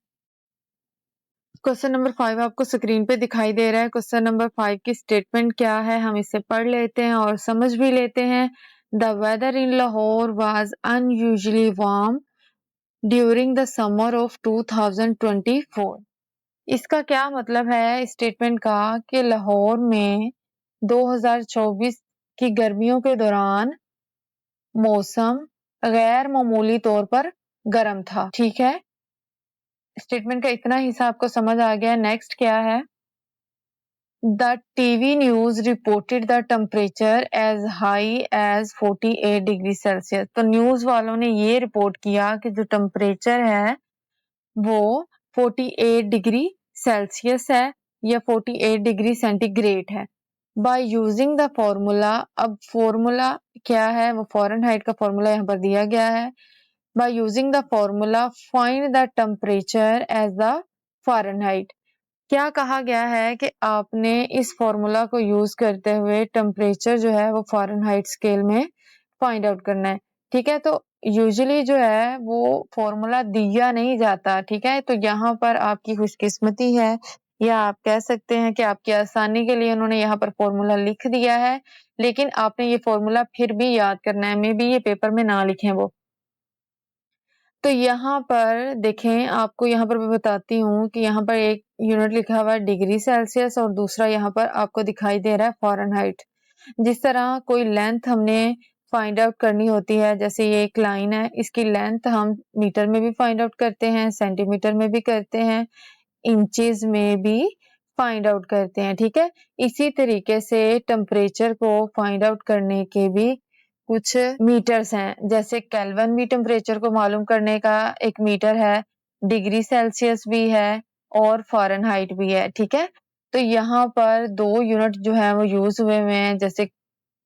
क्वेश्चन नंबर 5 आपको स्क्रीन पे दिखाई दे रहा है। क्वेश्चन नंबर 5 की स्टेटमेंट क्या है हम इसे पढ़ लेते हैं और समझ भी लेते हैं। The weather in Lahore was unusually warm during the summer of 2024। इसका क्या मतलब है स्टेटमेंट का कि लाहौर में 2024 की गर्मियों के दौरान मौसम गैर मामूली तौर पर गर्म था। ठीक है, स्टेटमेंट का इतना हिस्सा आपको समझ आ गया। नेक्स्ट क्या है? The TV news reported the temperature as high as 48 degree Celsius. तो न्यूज वालों ने ये रिपोर्ट किया कि जो टेम्परेचर है वो 48 डिग्री सेल्सियस है या 48 डिग्री सेंटीग्रेड है। बाय यूजिंग द फॉर्मूला, अब फॉर्मूला क्या है? वो फ़ारेनहाइट का फॉर्मूला यहाँ पर दिया गया है। By using the formula find the temperature as the Fahrenheit. क्या कहा गया है कि आपने इस फॉर्मूला को यूज करते हुए टेम्परेचर जो है वो फ़ारेनहाइट स्केल में फाइंड आउट करना है। ठीक है, तो यूजुअली जो है वो फॉर्मूला दिया नहीं जाता। ठीक है, तो यहाँ पर आपकी खुशकिस्मती है या आप कह सकते हैं कि आपकी आसानी के लिए उन्होंने यहाँ पर फॉर्मूला लिख दिया है, लेकिन आपने ये फॉर्मूला फिर भी याद करना है। मे बी ये पेपर में ना लिखें वो। तो यहाँ पर देखें, आपको यहाँ पर मैं बताती हूँ कि यहाँ पर एक यूनिट लिखा हुआ है डिग्री सेल्सियस और दूसरा यहाँ पर आपको दिखाई दे रहा है फ़ारेनहाइट। जिस तरह कोई लेंथ हमने फाइंड आउट करनी होती है, जैसे ये एक लाइन है, इसकी लेंथ हम मीटर में भी फाइंड आउट करते हैं, सेंटीमीटर में भी करते हैं, इंचेस में भी फाइंड आउट करते हैं। ठीक है, इसी तरीके से टेम्परेचर को फाइंड आउट करने के भी कुछ मीटर्स हैं। जैसे केल्विन भी टेम्परेचर को मालूम करने का एक मीटर है, डिग्री सेल्सियस भी है और फ़ारेनहाइट भी है। ठीक है, तो यहाँ पर दो यूनिट जो है वो यूज हुए हुए हैं, जैसे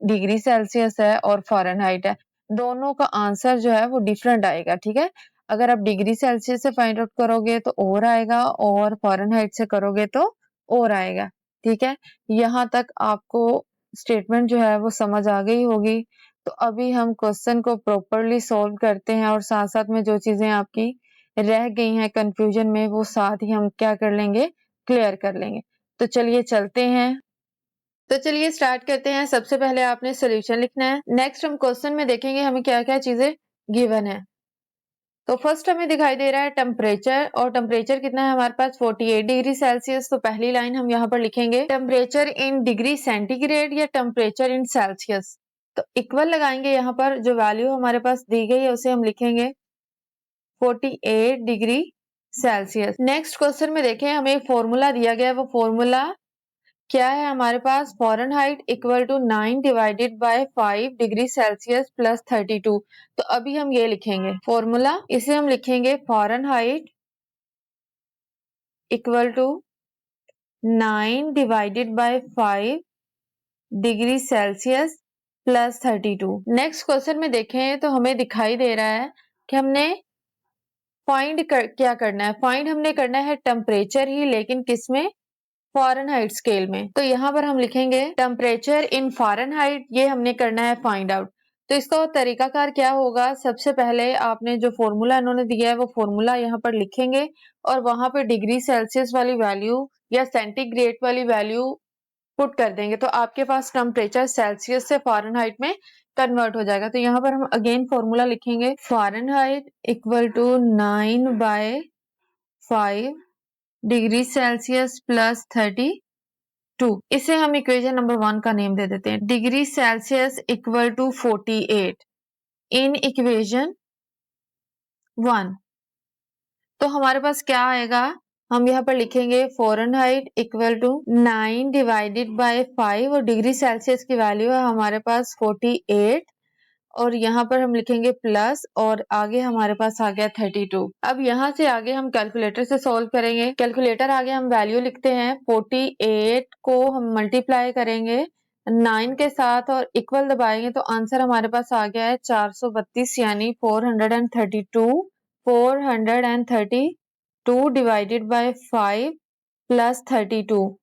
डिग्री सेल्सियस है और फ़ारेनहाइट है। दोनों का आंसर जो है वो डिफरेंट आएगा। ठीक है, अगर आप डिग्री सेल्सियस से फाइंड आउट करोगे तो और आएगा और फ़ारेनहाइट से करोगे तो और आएगा। ठीक है, यहाँ तक आपको स्टेटमेंट जो है वो समझ आ गई होगी। तो अभी हम क्वेश्चन को प्रॉपर्ली सॉल्व करते हैं और साथ-साथ में जो चीज़ें आपकी रह गई हैं कंफ्यूजन में, वो साथ ही हम क्या कर लेंगे, क्लियर कर लेंगे। तो चलिए चलते हैं। तो चलिए स्टार्ट करते हैं। सबसे पहले आपने सॉल्यूशन लिखना है। नेक्स्ट हम क्वेश्चन में देखेंगे हमें क्या-क्या चीजें गिवन है। तो फर्स्ट हमें दिखाई दे रहा है टेम्परेचर, और टेम्परेचर कितना है हमारे पास 48 डिग्री सेल्सियस। तो पहली लाइन हम यहाँ पर लिखेंगे टेम्परेचर इन डिग्री सेंटीग्रेड या टेम्परेचर इन सेल्सियस। तो इक्वल लगाएंगे, यहाँ पर जो वैल्यू हमारे पास दी गई है उसे हम लिखेंगे 48 डिग्री सेल्सियस। नेक्स्ट क्वेश्चन में देखें, हमें फॉर्मूला दिया गया है, वो फॉर्मूला क्या है हमारे पास? Fahrenheit equal to 9 divided by 5 degree Celsius plus 32। तो अभी हम ये लिखेंगे फॉर्मूला, इसे हम लिखेंगे Fahrenheit equal to 9 divided by 5 degree Celsius plus 32। Next question में देखें तो हमें दिखाई दे रहा है कि हमने क्या करना है? फाइंड हमने करना है टेम्परेचर ही, लेकिन किसमें? फ़ारेनहाइट स्केल में। तो यहाँ पर हम लिखेंगे टेम्परेचर इन फ़ारेनहाइट, ये हमने करना है फाइंड आउट। तो इसका तरीकाकार क्या होगा? सबसे पहले आपने जो फॉर्मूला इन्होंने दिया है वो फॉर्मूला यहाँ पर लिखेंगे और वहां पे डिग्री सेल्सियस वाली वैल्यू या सेंटीग्रेड वाली वैल्यू पुट कर देंगे, तो आपके पास टेम्परेचर सेल्सियस से फ़ारेनहाइट में कन्वर्ट हो जाएगा। तो यहाँ पर हम अगेन फॉर्मूला लिखेंगे Fahrenheit equal to 9/5 degree Celsius plus 32। इसे हम इक्वेशन नंबर 1 का नेम दे देते हैं। Degree Celsius equal to 48 in equation 1। तो हमारे पास क्या आएगा? हम यहाँ पर लिखेंगे Fahrenheit equal to 9 divided by 5 और डिग्री सेल्सियस की वैल्यू है हमारे पास 48 और यहाँ पर हम लिखेंगे प्लस और आगे हमारे पास आ गया 32। अब यहाँ से आगे हम कैलकुलेटर से सॉल्व करेंगे। कैलकुलेटर आगे हम वैल्यू लिखते हैं, 48 को हम मल्टीप्लाई करेंगे 9 के साथ और इक्वल दबाएंगे तो आंसर हमारे पास आ गया है 432 यानी 432। 432 डिवाइडेड बाय 5 प्लस 32।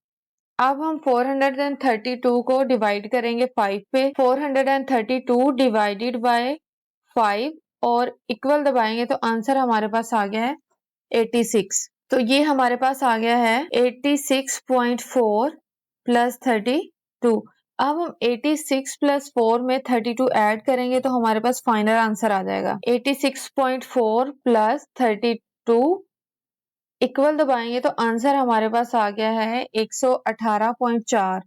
अब हम 432 को डिवाइड करेंगे 5 पे। 432 डिवाइडेड बाय 5 और इक्वल दबाएंगे तो आंसर हमारे पास आ गया है 86। तो ये हमारे पास आ गया है 86.4 प्लस 32। अब हम 86 प्लस 4 में 32 ऐड करेंगे तो हमारे पास फाइनल आंसर आ जाएगा 86.4 प्लस 32 इक्वल दबाएंगे तो आंसर हमारे पास आ गया है 118.4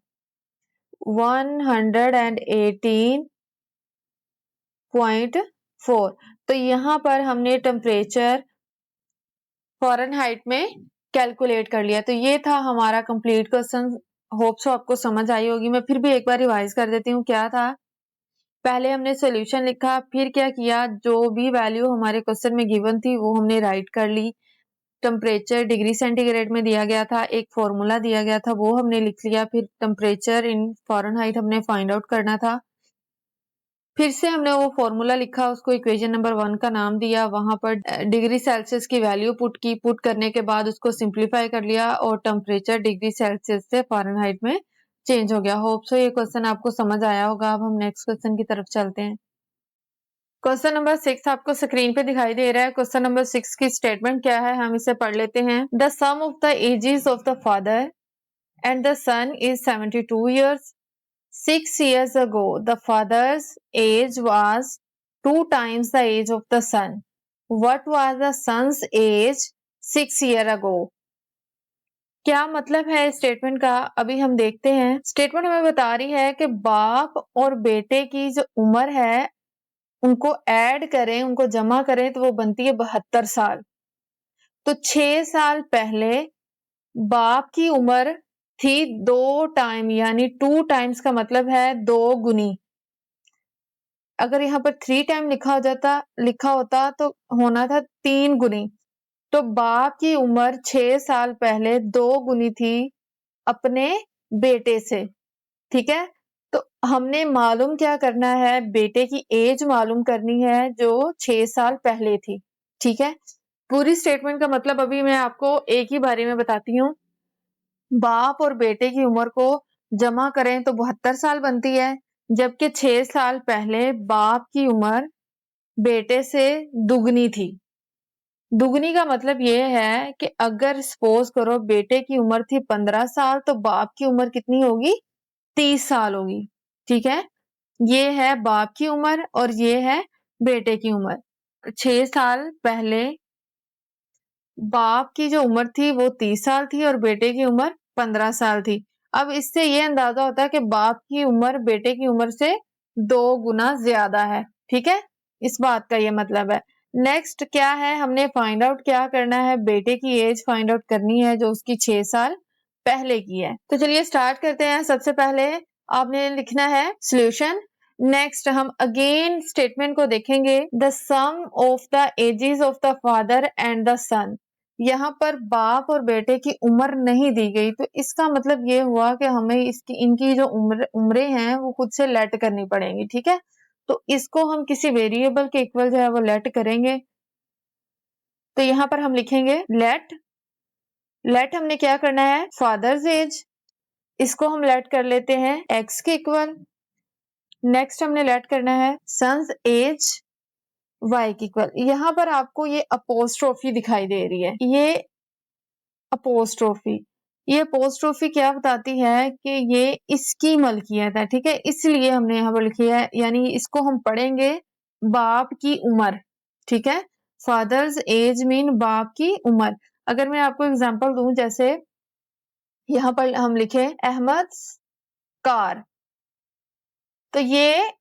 118.4। तो यहाँ पर हमने टेम्परेचर फ़ारेनहाइट में कैलकुलेट कर लिया। तो ये था हमारा कंप्लीट क्वेश्चन। होप सो आपको समझ आई होगी। मैं फिर भी एक बार रिवाइज कर देती हूँ क्या था। पहले हमने सॉल्यूशन लिखा, फिर क्या किया, जो भी वैल्यू हमारे क्वेश्चन में गिवन थी वो हमने राइट कर ली। टेम्परेचर डिग्री सेंटीग्रेड में दिया गया था, एक फॉर्मूला दिया गया था वो हमने लिख लिया। फिर टेम्परेचर इन फ़ारेनहाइट हमने फाइंड आउट करना था। फिर से हमने वो फॉर्मूला लिखा, उसको इक्वेशन नंबर 1 का नाम दिया, वहां पर डिग्री सेल्सियस की वैल्यू पुट की। पुट करने के बाद उसको सिंप्लीफाई कर लिया और टेम्परेचर डिग्री सेल्सियस से फ़ारेनहाइट में चेंज हो गया। होप सो ये क्वेश्चन आपको समझ आया होगा। अब हम नेक्स्ट क्वेश्चन की तरफ चलते हैं। क्वेश्चन नंबर 6 आपको स्क्रीन पे दिखाई दे रहा है। क्वेश्चन नंबर 6 की स्टेटमेंट क्या है, हम इसे पढ़ लेते हैं। The sum of the ages of the father and the son is 72 years. 6 years ago, the father's age was 2 times the age of the son. What was the son's age 6 years ago? क्या मतलब है statement का, अभी हम देखते हैं। Statement हमें बता रही है कि बाप और बेटे की जो उम्र है उनको ऐड करें, उनको जमा करें तो वो बनती है 72 साल। तो 6 साल पहले बाप की उम्र थी 2 टाइम, यानी 2 टाइम्स का मतलब है 2 गुनी। अगर यहाँ पर 3 टाइम लिखा होता तो होना था 3 गुनी। तो बाप की उम्र 6 साल पहले 2 गुनी थी अपने बेटे से। ठीक है, तो हमने मालूम क्या करना है, बेटे की एज मालूम करनी है जो 6 साल पहले थी। ठीक है, पूरी स्टेटमेंट का मतलब अभी मैं आपको एक ही बारे में बताती हूँ। बाप और बेटे की उम्र को जमा करें तो 72 साल बनती है, जबकि 6 साल पहले बाप की उम्र बेटे से दुगनी थी। दुगनी का मतलब ये है कि अगर सपोज करो बेटे की उम्र थी 15 साल तो बाप की उम्र कितनी होगी, 30 साल होगी। ठीक है, ये है बाप की उम्र और ये है बेटे की उम्र। 6 साल पहले बाप की जो उम्र थी वो 30 साल थी और बेटे की उम्र 15 साल थी। अब इससे ये अंदाजा होता है कि बाप की उम्र बेटे की उम्र से 2 गुना ज्यादा है। ठीक है, इस बात का ये मतलब है। नेक्स्ट क्या है, हमने फाइंड आउट क्या करना है, बेटे की एज फाइंड आउट करनी है जो उसकी 6 साल पहले की है। तो चलिए स्टार्ट करते हैं। सबसे पहले आपने लिखना है सॉल्यूशन। नेक्स्ट हम अगेन स्टेटमेंट को देखेंगे। The sum of the ages of the father and the son. यहाँ पर बाप और बेटे की उम्र नहीं दी गई, तो इसका मतलब ये हुआ कि हमें इनकी जो उम्रें हैं वो खुद से लेट करनी पड़ेंगी। ठीक है, तो इसको हम किसी वेरिएबल के इक्वल जो है वो लेट करेंगे। तो यहाँ पर हम लिखेंगे लेट हमने क्या करना है, फादर्स एज, इसको हम लेट कर लेते हैं x के इक्वल। नेक्स्ट हमने लेट करना है सन्स एज y के इक्वल। यहाँ पर आपको ये अपोस्ट्रोफी दिखाई दे रही है, ये अपोस्ट्रोफी क्या बताती है कि ये इसकी मलकियत है। ठीक है, इसलिए हमने यहाँ पर लिखी है, यानी इसको हम पढ़ेंगे बाप की उम्र। ठीक है, फादर्स एज मीन बाप की उम्र। अगर मैं आपको एग्जांपल दूं, जैसे यहाँ पर हम लिखे अहमद कार, तो ये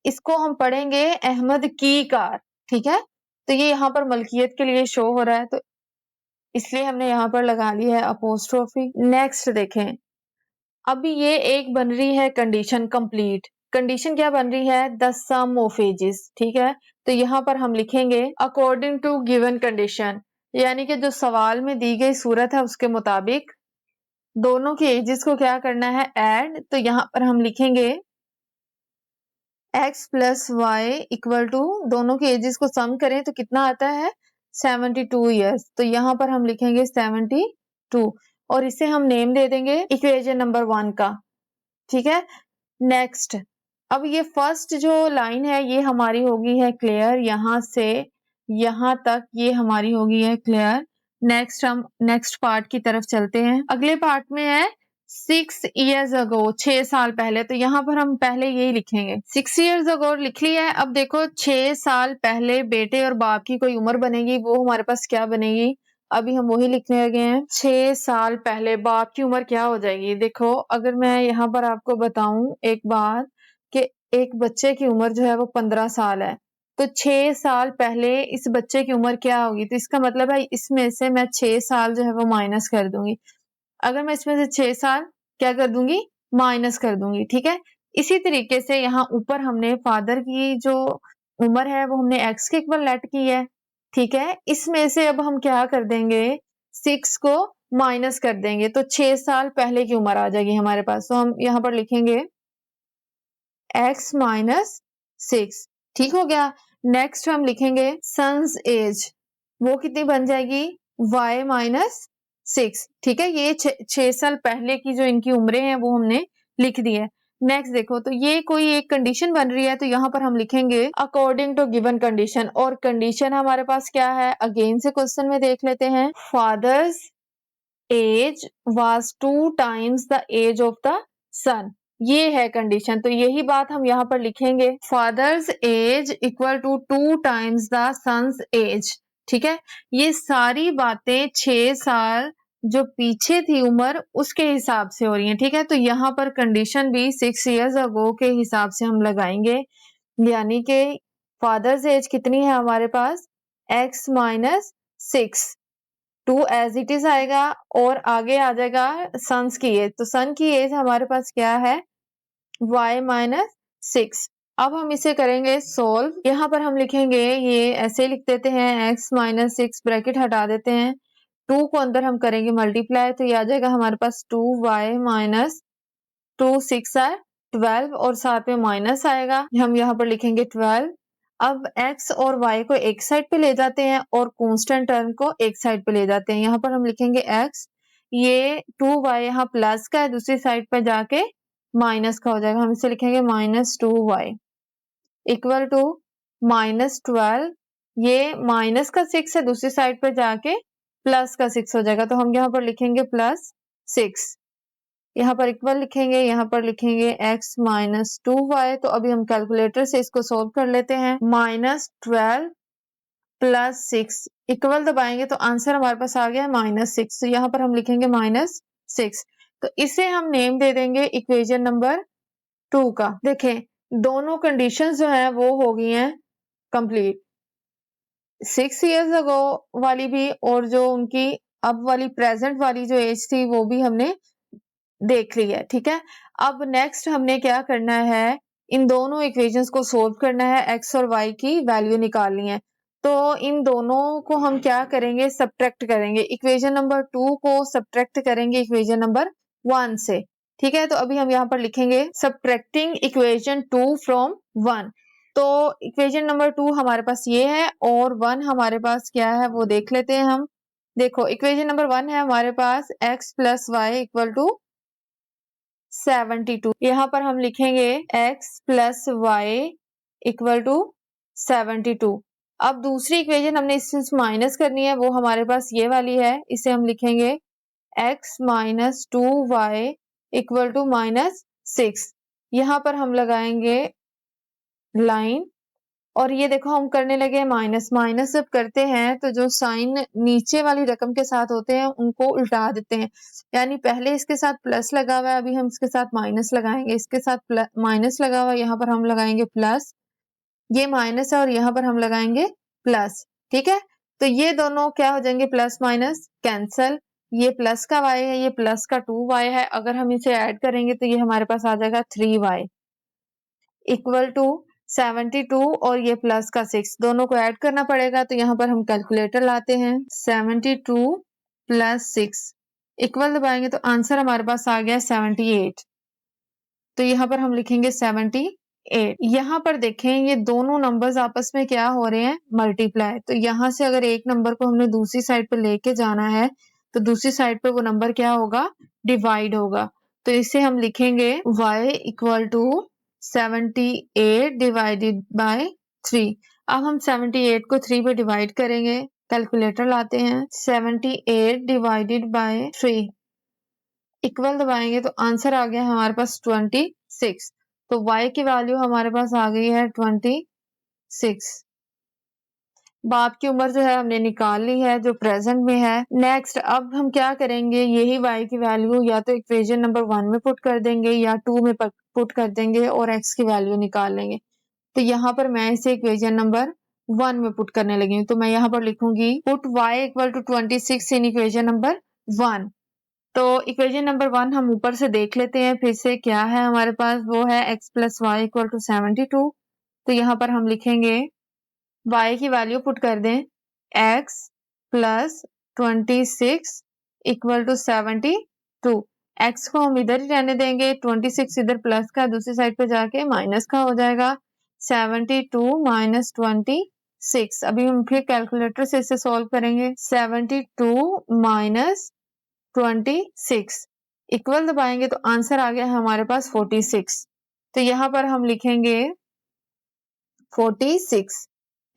इसको हम पढ़ेंगे अहमद की कार। ठीक है, तो ये यहाँ पर मलकियत के लिए शो हो रहा है, तो इसलिए हमने यहाँ पर लगा ली है अपोस्ट्रोफी। नेक्स्ट देखें, अभी ये एक बन रही है कंडीशन कंप्लीट। कंडीशन क्या बन रही है, द सम ऑफ एजेस। ठीक है, तो यहाँ पर हम लिखेंगे अकॉर्डिंग टू गिवन कंडीशन, यानी कि जो सवाल में दी गई सूरत है उसके मुताबिक दोनों के एजेस को क्या करना है, ऐड। तो यहाँ पर हम लिखेंगे x plus Y equal to, दोनों के एजेस को सम करें तो कितना आता है, 72 ईयर्स। तो यहाँ पर हम लिखेंगे 72 और इसे हम नेम दे देंगे इक्वेशन नंबर 1 का। ठीक है, नेक्स्ट अब ये फर्स्ट जो लाइन है ये हमारी होगी है क्लियर, यहाँ से यहाँ तक ये हमारी होगी है क्लियर। नेक्स्ट हम नेक्स्ट पार्ट की तरफ चलते हैं। अगले पार्ट में है 6 years ago, 6 साल पहले, तो यहाँ पर हम पहले यही लिखेंगे। 6 years ago लिख लिया है। अब देखो 6 साल पहले बेटे और बाप की कोई उम्र बनेगी, वो हमारे पास क्या बनेगी, अभी हम वही लिखने लगे हैं। 6 साल पहले बाप की उम्र क्या हो जाएगी। देखो अगर मैं यहाँ पर आपको बताऊं एक बात कि एक बच्चे की उम्र जो है वो 15 साल है, तो 6 साल पहले इस बच्चे की उम्र क्या होगी, तो इसका मतलब है इसमें से मैं 6 साल जो है वो माइनस कर दूंगी। अगर मैं इसमें से 6 साल क्या कर दूंगी, माइनस कर दूंगी, ठीक है। इसी तरीके से यहाँ ऊपर हमने फादर की जो उम्र है वो हमने एक्स के इक्वल लेट की है, ठीक है। इसमें से अब हम क्या कर देंगे, 6 को माइनस कर देंगे, तो 6 साल पहले की उम्र आ जाएगी हमारे पास। तो हम यहाँ पर लिखेंगे x माइनस 6, ठीक हो गया। नेक्स्ट हम लिखेंगे सन्स एज, वो कितनी बन जाएगी, y माइनस 6, ठीक है। ये 6 साल पहले की जो इनकी उम्रें हैं वो हमने लिख दी है। नेक्स्ट देखो, तो ये कोई एक कंडीशन बन रही है, तो यहाँ पर हम लिखेंगे अकॉर्डिंग टू गिवन कंडीशन, और कंडीशन हमारे पास क्या है, अगेन से क्वेश्चन में देख लेते हैं। Father's age was 2 times the age of the son, ये है कंडीशन, तो यही बात हम यहाँ पर लिखेंगे, father's age equal to 2 times the son's age, ठीक है। ये सारी बातें 6 साल जो पीछे थी उम्र उसके हिसाब से हो रही हैं, ठीक है। तो यहाँ पर कंडीशन भी 6 years ago के हिसाब से हम लगाएंगे, यानी कि फादर्स एज कितनी है हमारे पास, x minus 6, 2 age it is आएगा, और आगे आ जाएगा सन्स की एज, तो सन की एज हमारे पास क्या है, y माइनस 6। अब हम इसे करेंगे सोल्व। यहाँ पर हम लिखेंगे, ये ऐसे लिख देते हैं, x माइनस 6 ब्रैकेट हटा देते हैं, 2 को अंदर हम करेंगे मल्टीप्लाई, तो ये आ जाएगा हमारे पास 2y माइनस 2 6 है 12, और साथ में माइनस आएगा, हम यहाँ पर लिखेंगे 12। अब x और y को एक साइड पे ले जाते हैं और कांस्टेंट टर्म को एक साइड पे ले जाते हैं। यहाँ पर हम लिखेंगे x, ये 2y यहाँ प्लस का है, दूसरी साइड पे जाके माइनस का हो जाएगा, हम इसे लिखेंगे minus 2y equal to minus 12, ये माइनस का 6 है, दूसरी साइड पे जाके प्लस का 6 हो जाएगा, तो हम यहाँ पर लिखेंगे प्लस 6, यहाँ पर इक्वल लिखेंगे, यहाँ पर लिखेंगे x माइनस 2y। तो अभी हम कैलकुलेटर से इसको सोल्व कर लेते हैं। माइनस 12 प्लस 6 इक्वल दबाएंगे तो आंसर हमारे पास आ गया माइनस 6, तो यहाँ पर हम लिखेंगे माइनस 6। तो इसे हम नेम दे देंगे इक्वेशन नंबर 2 का। देखें दोनों कंडीशंस जो है वो हो गई हैं कंप्लीट, 6 years ago वाली भी और जो उनकी अब वाली प्रेजेंट वाली जो एज थी वो भी हमने देख ली है, ठीक है। अब नेक्स्ट हमने क्या करना है, इन दोनों इक्वेशंस को सोल्व करना है, x और y की वैल्यू निकालनी है। तो इन दोनों को हम क्या करेंगे, सब्ट्रैक्ट करेंगे, इक्वेशन नंबर 2 को सब्ट्रैक्ट करेंगे इक्वेशन नंबर 1 से, ठीक है। तो अभी हम यहाँ पर लिखेंगे सब्ट्रैक्टिंग इक्वेशन 2 फ्रॉम 1। तो इक्वेशन नंबर 2 हमारे पास ये है और 1 हमारे पास क्या है वो देख लेते हैं हम। देखो इक्वेशन नंबर 1 है हमारे पास x plus Y equal to 72, यहाँ पर हम लिखेंगे x plus Y equal to 72। अब दूसरी इक्वेशन हमने इससे माइनस करनी है, वो हमारे पास ये वाली है, इसे हम लिखेंगे x minus 2y equal to minus 6। यहाँ पर हम लगाएंगे लाइन, और ये देखो हम करने लगे माइनस, माइनस जब करते हैं तो जो साइन नीचे वाली रकम के साथ होते हैं उनको उल्टा देते हैं, यानी पहले इसके साथ प्लस लगा हुआ है, अभी हम इसके साथ माइनस लगाएंगे, इसके साथ माइनस लगा हुआ है, यहाँ पर हम लगाएंगे प्लस, ये माइनस है और यहाँ पर हम लगाएंगे प्लस, ठीक है। तो ये दोनों क्या हो जाएंगे, प्लस माइनस कैंसल, ये प्लस का y है, ये प्लस का 2y है, अगर हम इसे ऐड करेंगे तो ये हमारे पास आ जाएगा 3y इक्वल टू 72, और ये प्लस का 6 दोनों को ऐड करना पड़ेगा, तो यहाँ पर हम कैलकुलेटर लाते हैं, 72 प्लस 6 इक्वल दबाएंगे तो आंसर हमारे पास आ गया 78। तो यहाँ पर हम लिखेंगे 78। यहाँ पर देखें ये दोनों नंबर्स आपस में क्या हो रहे हैं, मल्टीप्लाई। तो यहाँ से अगर एक नंबर को हमने दूसरी साइड पर लेके जाना है तो दूसरी साइड पे वो नंबर क्या होगा, डिवाइड होगा। तो इसे हम लिखेंगे y equal to 78 divided by 3। अब हम 78 को 3 पे डिवाइड करेंगे, कैलकुलेटर लाते हैं, 78 डिवाइडेड बाय 3 इक्वल दबाएंगे तो आंसर आ गया हमारे पास 26। तो y की वैल्यू हमारे पास आ गई है 26। बाप की उम्र जो है हमने निकाल ली है जो प्रेजेंट में है। नेक्स्ट अब हम क्या करेंगे, यही y की वैल्यू या तो इक्वेशन नंबर 1 में पुट कर देंगे या 2 में पुट कर देंगे और x की वैल्यू निकाल लेंगे। तो यहाँ पर मैं इसे इक्वेशन नंबर 1 में पुट करने लगी हूँ। तो मैं यहाँ पर लिखूंगी put y equal to 26 in equation number 1। तो इक्वेशन नंबर 1 हम ऊपर से देख लेते हैं फिर से क्या है हमारे पास, वो है x plus Y equal to 72। तो यहाँ पर हम लिखेंगे y की वैल्यू पुट कर दें x plus 26 equal to 72। x को हम इधर ही रहने देंगे, 26 इधर प्लस का दूसरी साइड पे जाके माइनस का हो जाएगा। 72 माइनस 26, अभी हम फिर कैलकुलेटर से इसे सॉल्व करेंगे। 72 माइनस 26 इक्वल दबाएंगे तो आंसर आ गया हमारे पास 46। तो यहाँ पर हम लिखेंगे 46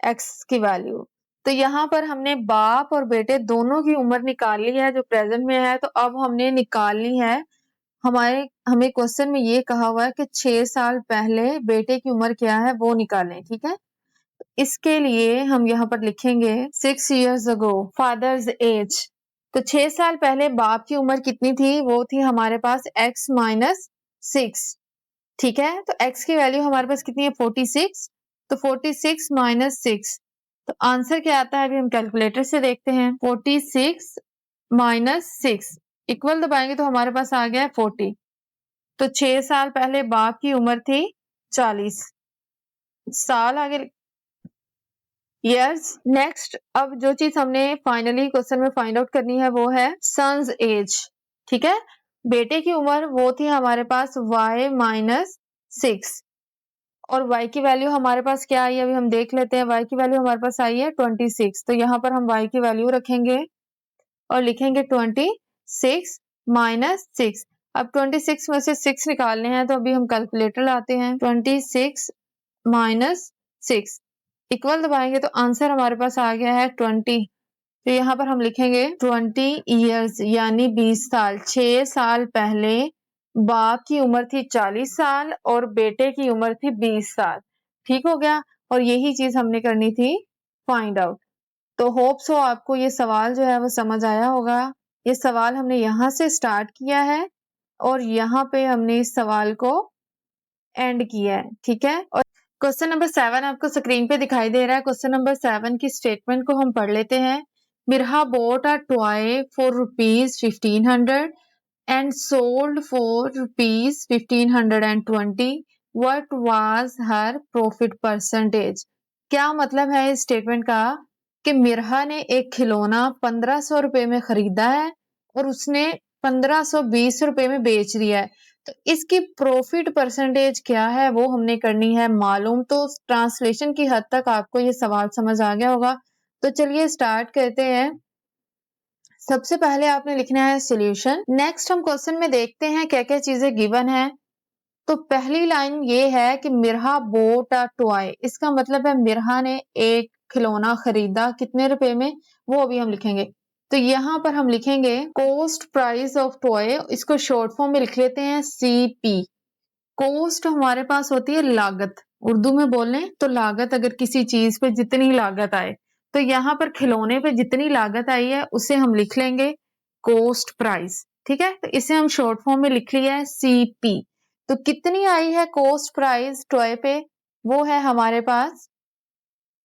x की वैल्यू। तो यहाँ पर हमने बाप और बेटे दोनों की उम्र निकाल ली है जो प्रेजेंट में है। तो अब हमने निकालनी है हमें क्वेश्चन में ये कहा हुआ है कि 6 साल पहले बेटे की उम्र क्या है वो निकालें, ठीक है। इसके लिए हम यहाँ पर लिखेंगे 6 years ago फादर्स एज। तो 6 साल पहले बाप की उम्र कितनी थी, वो थी हमारे पास x माइनस 6, ठीक है। तो x की वैल्यू हमारे पास कितनी है 46। तो 46 माइनस 6, तो आंसर क्या आता है अभी हम कैलकुलेटर से देखते हैं। 46 माइनस 6 इक्वल दबाएंगे तो हमारे पास आ गया 40। तो 6 साल पहले बाप की उम्र थी 40 साल, आगे यस। नेक्स्ट अब जो चीज हमने फाइनली क्वेश्चन में फाइंड आउट करनी है वो है सन्स एज, ठीक है। बेटे की उम्र वो थी हमारे पास y माइनस 6 और y की वैल्यू हमारे पास क्या आई है अभी हम देख लेते हैं। y की वैल्यू हमारे पास आई है 26। तो यहाँ पर हम y की वैल्यू रखेंगे और लिखेंगे 26 माइनस 6। अब 26 में से 6 निकालने हैं तो अभी हम कैलकुलेटर लाते हैं। 26 माइनस 6 इक्वल दबाएंगे तो आंसर हमारे पास आ गया है 20। तो यहाँ पर हम लिखेंगे 20 ईयर्स यानी 20 साल। 6 साल पहले बाप की उम्र थी 40 साल और बेटे की उम्र थी 20 साल, ठीक हो गया। और यही चीज हमने करनी थी फाइंड आउट। तो होप सो आपको ये सवाल जो है वो समझ आया होगा। ये सवाल हमने यहाँ से स्टार्ट किया है और यहाँ पे हमने इस सवाल को एंड किया है, ठीक है। और क्वेश्चन नंबर 7 आपको स्क्रीन पे दिखाई दे रहा है। क्वेश्चन नंबर 7 की स्टेटमेंट को हम पढ़ लेते हैं। Mirha boat a toy for rupees 1500 and sold for rupees 1520. What was her profit percentage? क्या मतलब है इस स्टेटमेंट का कि मिरहा ने एक खिलौना 1500 रुपए में खरीदा है और उसने 1520 रुपए में बेच दिया है। तो इसकी प्रॉफिट परसेंटेज क्या है वो हमने करनी है मालूम। तो ट्रांसलेशन की हद तक आपको ये सवाल समझ आ गया होगा। तो चलिए स्टार्ट करते हैं। सबसे पहले आपने लिखना है सॉल्यूशन। नेक्स्ट हम क्वेश्चन में देखते हैं क्या क्या चीजें गिवन है। तो पहली लाइन ये है कि मिरहा बोट अ टॉय, इसका मतलब है मिरहा ने एक खिलौना खरीदा, कितने रुपए में वो अभी हम लिखेंगे। तो यहाँ पर हम लिखेंगे कॉस्ट प्राइस ऑफ टॉय, इसको शॉर्ट फॉर्म में लिख लेते हैं CP। कॉस्ट हमारे पास होती है लागत, उर्दू में बोलें तो लागत। अगर किसी चीज पे जितनी लागत आए तो यहाँ पर खिलौने पे जितनी लागत आई है उसे हम लिख लेंगे कॉस्ट प्राइस, ठीक है। तो इसे हम शॉर्ट फॉर्म में लिख लिया है CP। तो कितनी आई है कॉस्ट प्राइस टॉय पे, वो है हमारे पास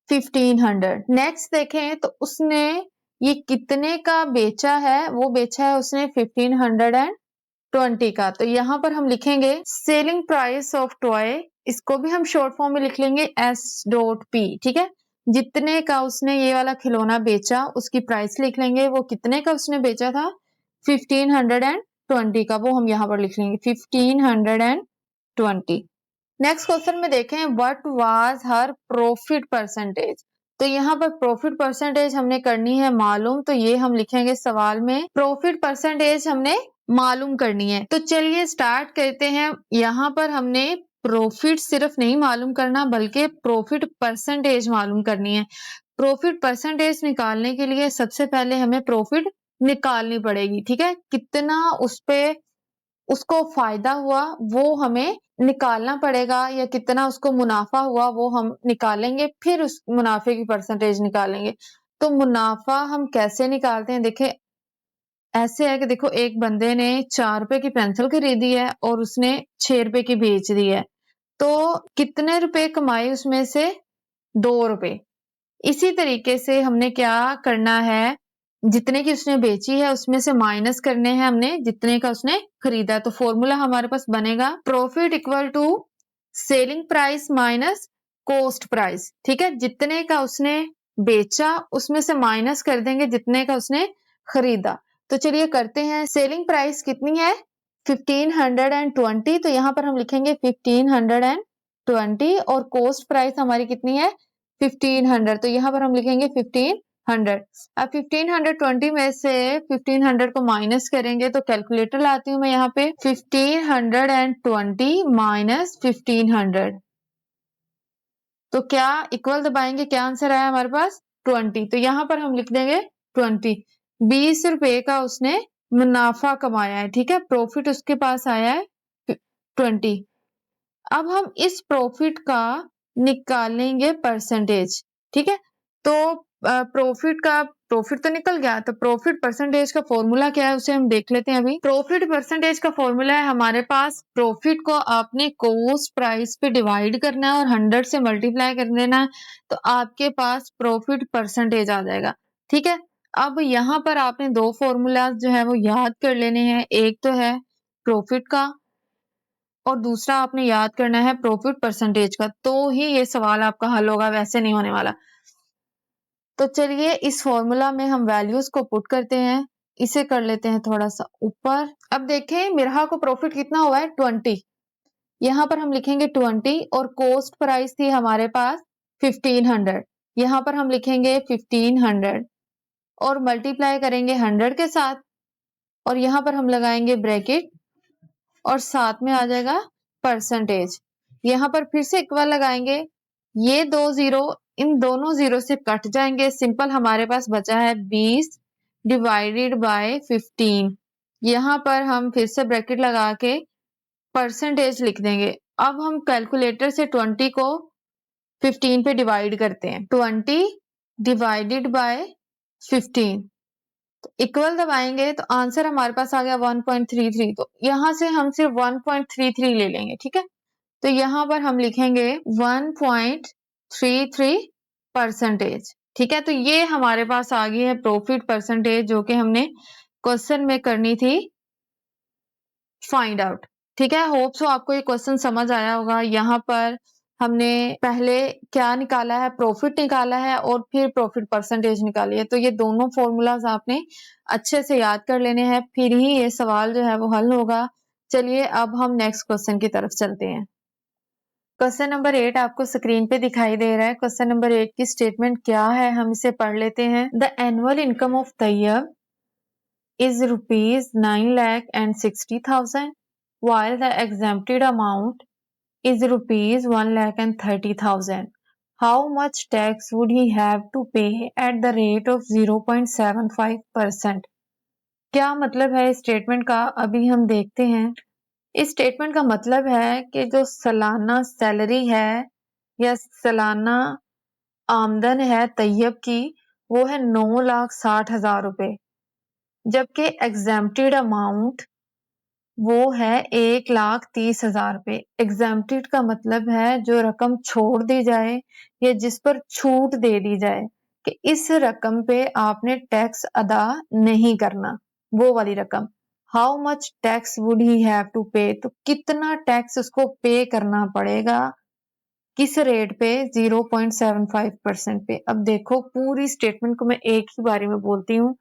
1500। नेक्स्ट देखें तो उसने ये कितने का बेचा है, वो बेचा है उसने 1520 का। तो यहाँ पर हम लिखेंगे सेलिंग प्राइस ऑफ टॉय, इसको भी हम शॉर्ट फॉर्म में लिख लेंगे S.P, ठीक है। जितने का उसने ये वाला खिलौना बेचा उसकी प्राइस लिख लेंगे, वो कितने का उसने बेचा था 1520 का, वो हम यहाँ पर लिख लेंगे 1520। नेक्स्ट क्वेश्चन में देखें what was her profit percentage. तो यहाँ पर प्रॉफिट परसेंटेज हमने करनी है मालूम। तो ये हम लिखेंगे सवाल में प्रॉफिट परसेंटेज हमने मालूम करनी है। तो चलिए स्टार्ट करते हैं। यहाँ पर हमने प्रॉफिट सिर्फ नहीं मालूम करना बल्कि प्रॉफिट परसेंटेज मालूम करनी है। प्रॉफिट परसेंटेज निकालने के लिए सबसे पहले हमें प्रॉफिट निकालनी पड़ेगी, ठीक है। कितना उस पे उसको फायदा हुआ वो हमें निकालना पड़ेगा, या कितना उसको मुनाफा हुआ वो हम निकालेंगे, फिर उस मुनाफे की परसेंटेज निकालेंगे। तो मुनाफा हम कैसे निकालते हैं? देखिए, ऐसे है कि देखो, एक बंदे ने 4 रुपए की पेंसिल खरीदी है और उसने 6 रुपए की बेच दी है। तो कितने रुपए कमाए उसमें से? 2 रुपए। इसी तरीके से हमने क्या करना है, जितने की उसने बेची है उसमें से माइनस करने हैं हमने जितने का उसने खरीदा है। तो फॉर्मूला हमारे पास बनेगा profit equal to selling price minus cost price. ठीक है, जितने का उसने बेचा उसमें से माइनस कर देंगे जितने का उसने खरीदा। तो चलिए करते हैं। सेलिंग प्राइस कितनी है? 1520। तो यहाँ पर हम लिखेंगे 1520, और कॉस्ट प्राइस हमारी कितनी है? 1500। तो यहाँ पर हम लिखेंगे 1500। अब 1520 में से 1500 को माइनस करेंगे तो कैलकुलेटर लाती हूँ मैं यहाँ पे। 1520 माइनस 1500, तो क्या इक्वल दबाएंगे, क्या आंसर आया हमारे पास? 20। तो यहाँ पर हम लिख देंगे 20। 20 रुपए का उसने मुनाफा कमाया है। ठीक है, प्रॉफिट उसके पास आया है 20। अब हम इस प्रॉफिट का निकालेंगे परसेंटेज। ठीक है, तो प्रॉफिट तो निकल गया, तो प्रॉफिट परसेंटेज का फॉर्मूला क्या है उसे हम देख लेते हैं अभी। प्रॉफिट परसेंटेज का फॉर्मूला है हमारे पास, प्रॉफिट को आपने कॉस्ट प्राइस पे डिवाइड करना है और 100 से मल्टीप्लाई कर देना है, तो आपके पास प्रॉफिट परसेंटेज आ जाएगा। ठीक है, अब यहाँ पर आपने दो फॉर्मूला जो है वो याद कर लेने हैं। एक तो है प्रॉफिट का और दूसरा आपने याद करना है प्रॉफिट परसेंटेज का, तो ही ये सवाल आपका हल होगा, वैसे नहीं होने वाला। तो चलिए इस फॉर्मूला में हम वैल्यूज को पुट करते हैं। इसे कर लेते हैं थोड़ा सा ऊपर। अब देखें मिरहा को प्रॉफिट कितना हुआ है? 20। यहाँ पर हम लिखेंगे 20, और कॉस्ट प्राइस थी हमारे पास 1500। यहाँ पर हम लिखेंगे 1500 और मल्टीप्लाई करेंगे 100 के साथ, और यहाँ पर हम लगाएंगे ब्रैकेट और साथ में आ जाएगा परसेंटेज। यहाँ पर फिर से इक्वल लगाएंगे। ये दो जीरो इन दोनों जीरो से कट जाएंगे। सिंपल हमारे पास बचा है 20 डिवाइडेड बाय 15। यहाँ पर हम फिर से ब्रैकेट लगा के परसेंटेज लिख देंगे। अब हम कैलकुलेटर से 20 को 15 पे डिवाइड करते हैं। 20 डिवाइडेड बाय 15, तो इक्वल दबाएंगे तो आंसर हमारे पास आ गया 1.33। तो यहाँ से हम सिर्फ 1.33 ले लेंगे। ठीक है, तो यहाँ पर हम लिखेंगे 1.33 परसेंटेज। ठीक है, तो ये हमारे पास आ गई है प्रॉफिट परसेंटेज, जो कि हमने क्वेश्चन में करनी थी फाइंड आउट। ठीक है, होप सो आपको ये क्वेश्चन समझ आया होगा। यहाँ पर हमने पहले क्या निकाला है? प्रॉफिट निकाला है और फिर प्रॉफिट परसेंटेज निकाली है। तो ये दोनों फॉर्मूलाज आपने अच्छे से याद कर लेने हैं, फिर ही ये सवाल जो है वो हल होगा। चलिए अब हम नेक्स्ट क्वेश्चन की तरफ चलते हैं। क्वेश्चन नंबर 8 आपको स्क्रीन पे दिखाई दे रहा है। क्वेश्चन नंबर 8 की स्टेटमेंट क्या है, हम इसे पढ़ लेते हैं। The annual income of Tayyab is rupees 9,60,000, while the exempted amount is rupees 1,30,000. How much tax would he have to pay at the rate of 0.75%? क्या मतलब है इस स्टेटमेंट का, अभी हम देखते हैं। इस स्टेटमेंट का मतलब है कि जो सालाना सैलरी है या सालाना आमदन है तैयब की, वो है 9,60,000 रुपए, जबकि एग्जेम्प्टेड अमाउंट वो है 1,30,000 रुपए। एग्जेम्प्टेड का मतलब है जो रकम छोड़ दी जाए या जिस पर छूट दे दी जाए कि इस रकम पे आपने टैक्स अदा नहीं करना, वो वाली रकम। How much tax would he have to pay, तो कितना टैक्स उसको पे करना पड़ेगा, किस रेट पे? 0.75% पे। अब देखो पूरी स्टेटमेंट को मैं एक ही बारे में बोलती हूँ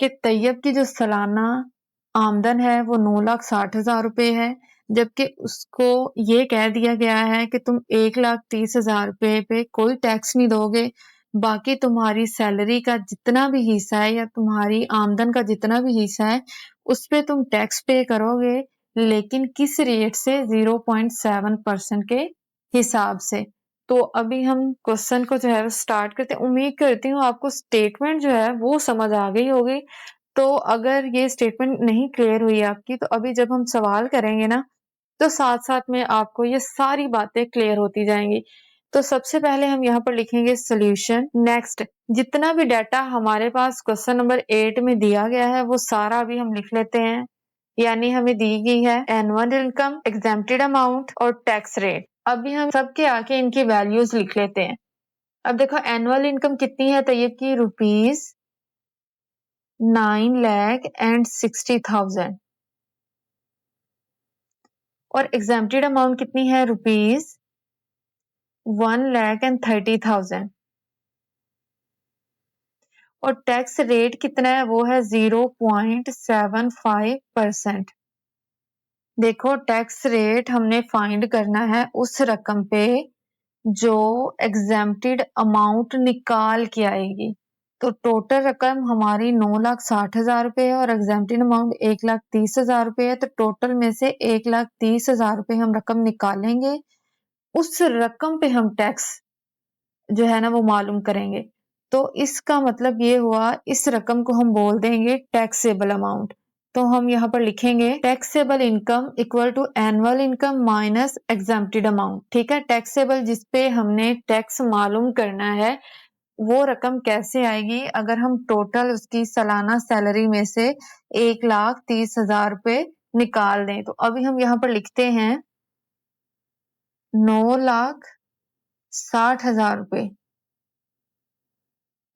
कि तैयब की जो सालाना आमदन है वो 9,60,000 रुपए है, जबकि उसको ये कह दिया गया है कि तुम 1,30,000 रुपए पे कोई टैक्स नहीं दोगे, बाकी तुम्हारी सैलरी का जितना भी हिस्सा है या तुम्हारी आमदन का जितना भी हिस्सा है उस पे तुम टैक्स पे करोगे, लेकिन किस रेट से? 0.7% के हिसाब से। तो अभी हम क्वेश्चन को जो है स्टार्ट करते हैं। उम्मीद करती हूँ आपको स्टेटमेंट जो है वो समझ आ गई होगी। तो अगर ये स्टेटमेंट नहीं क्लियर हुई आपकी, तो अभी जब हम सवाल करेंगे ना, तो साथ-साथ में आपको ये सारी बातें क्लियर होती जाएँगी। तो सबसे पहले हम यहाँ पर लिखेंगे सॉल्यूशन। नेक्स्ट, जितना भी डाटा हमारे पास क्वेश्चन नंबर 8 में दिया गया है, वो सारा अभी हम लिख लेते हैं। यानी हमें दी गई है एनुअल इनकम, एग्जेम्प्टेड अमाउंट और टैक्स रेट। अभी हम सबके आके इनकी वैल्यूज लिख लेते हैं। अब देखो एनुअल इनकम कितनी है तैयब की, ₹9,60,000 और एग्जेम्प्टेड अमाउंट कितनी है, ₹1,30,000 और टैक्स रेट कितना है, वो है 0.75%। देखो टैक्स रेट हमने फाइंड करना है उस रकम पे जो एग्जेम्प्टेड अमाउंट निकाल के आएगी। तो टोटल रकम हमारी 9,60,000 है और एग्जेम्प्टेड अमाउंट 1,30,000 है। तो टोटल में से 1,30,000 हम रकम निकालेंगे, उस रकम पे हम टैक्स जो है ना वो मालूम करेंगे। तो इसका मतलब ये हुआ, इस रकम को हम बोल देंगे टैक्सेबल अमाउंट। तो हम यहाँ पर लिखेंगे taxable income equal to annual income minus exempted amount. ठीक है, टैक्सेबल जिस पे हमने टैक्स मालूम करना है वो रकम कैसे आएगी, अगर हम टोटल उसकी सालाना सैलरी में से 1,30,000 निकाल दें। तो अभी हम यहाँ पर लिखते हैं 9,60,000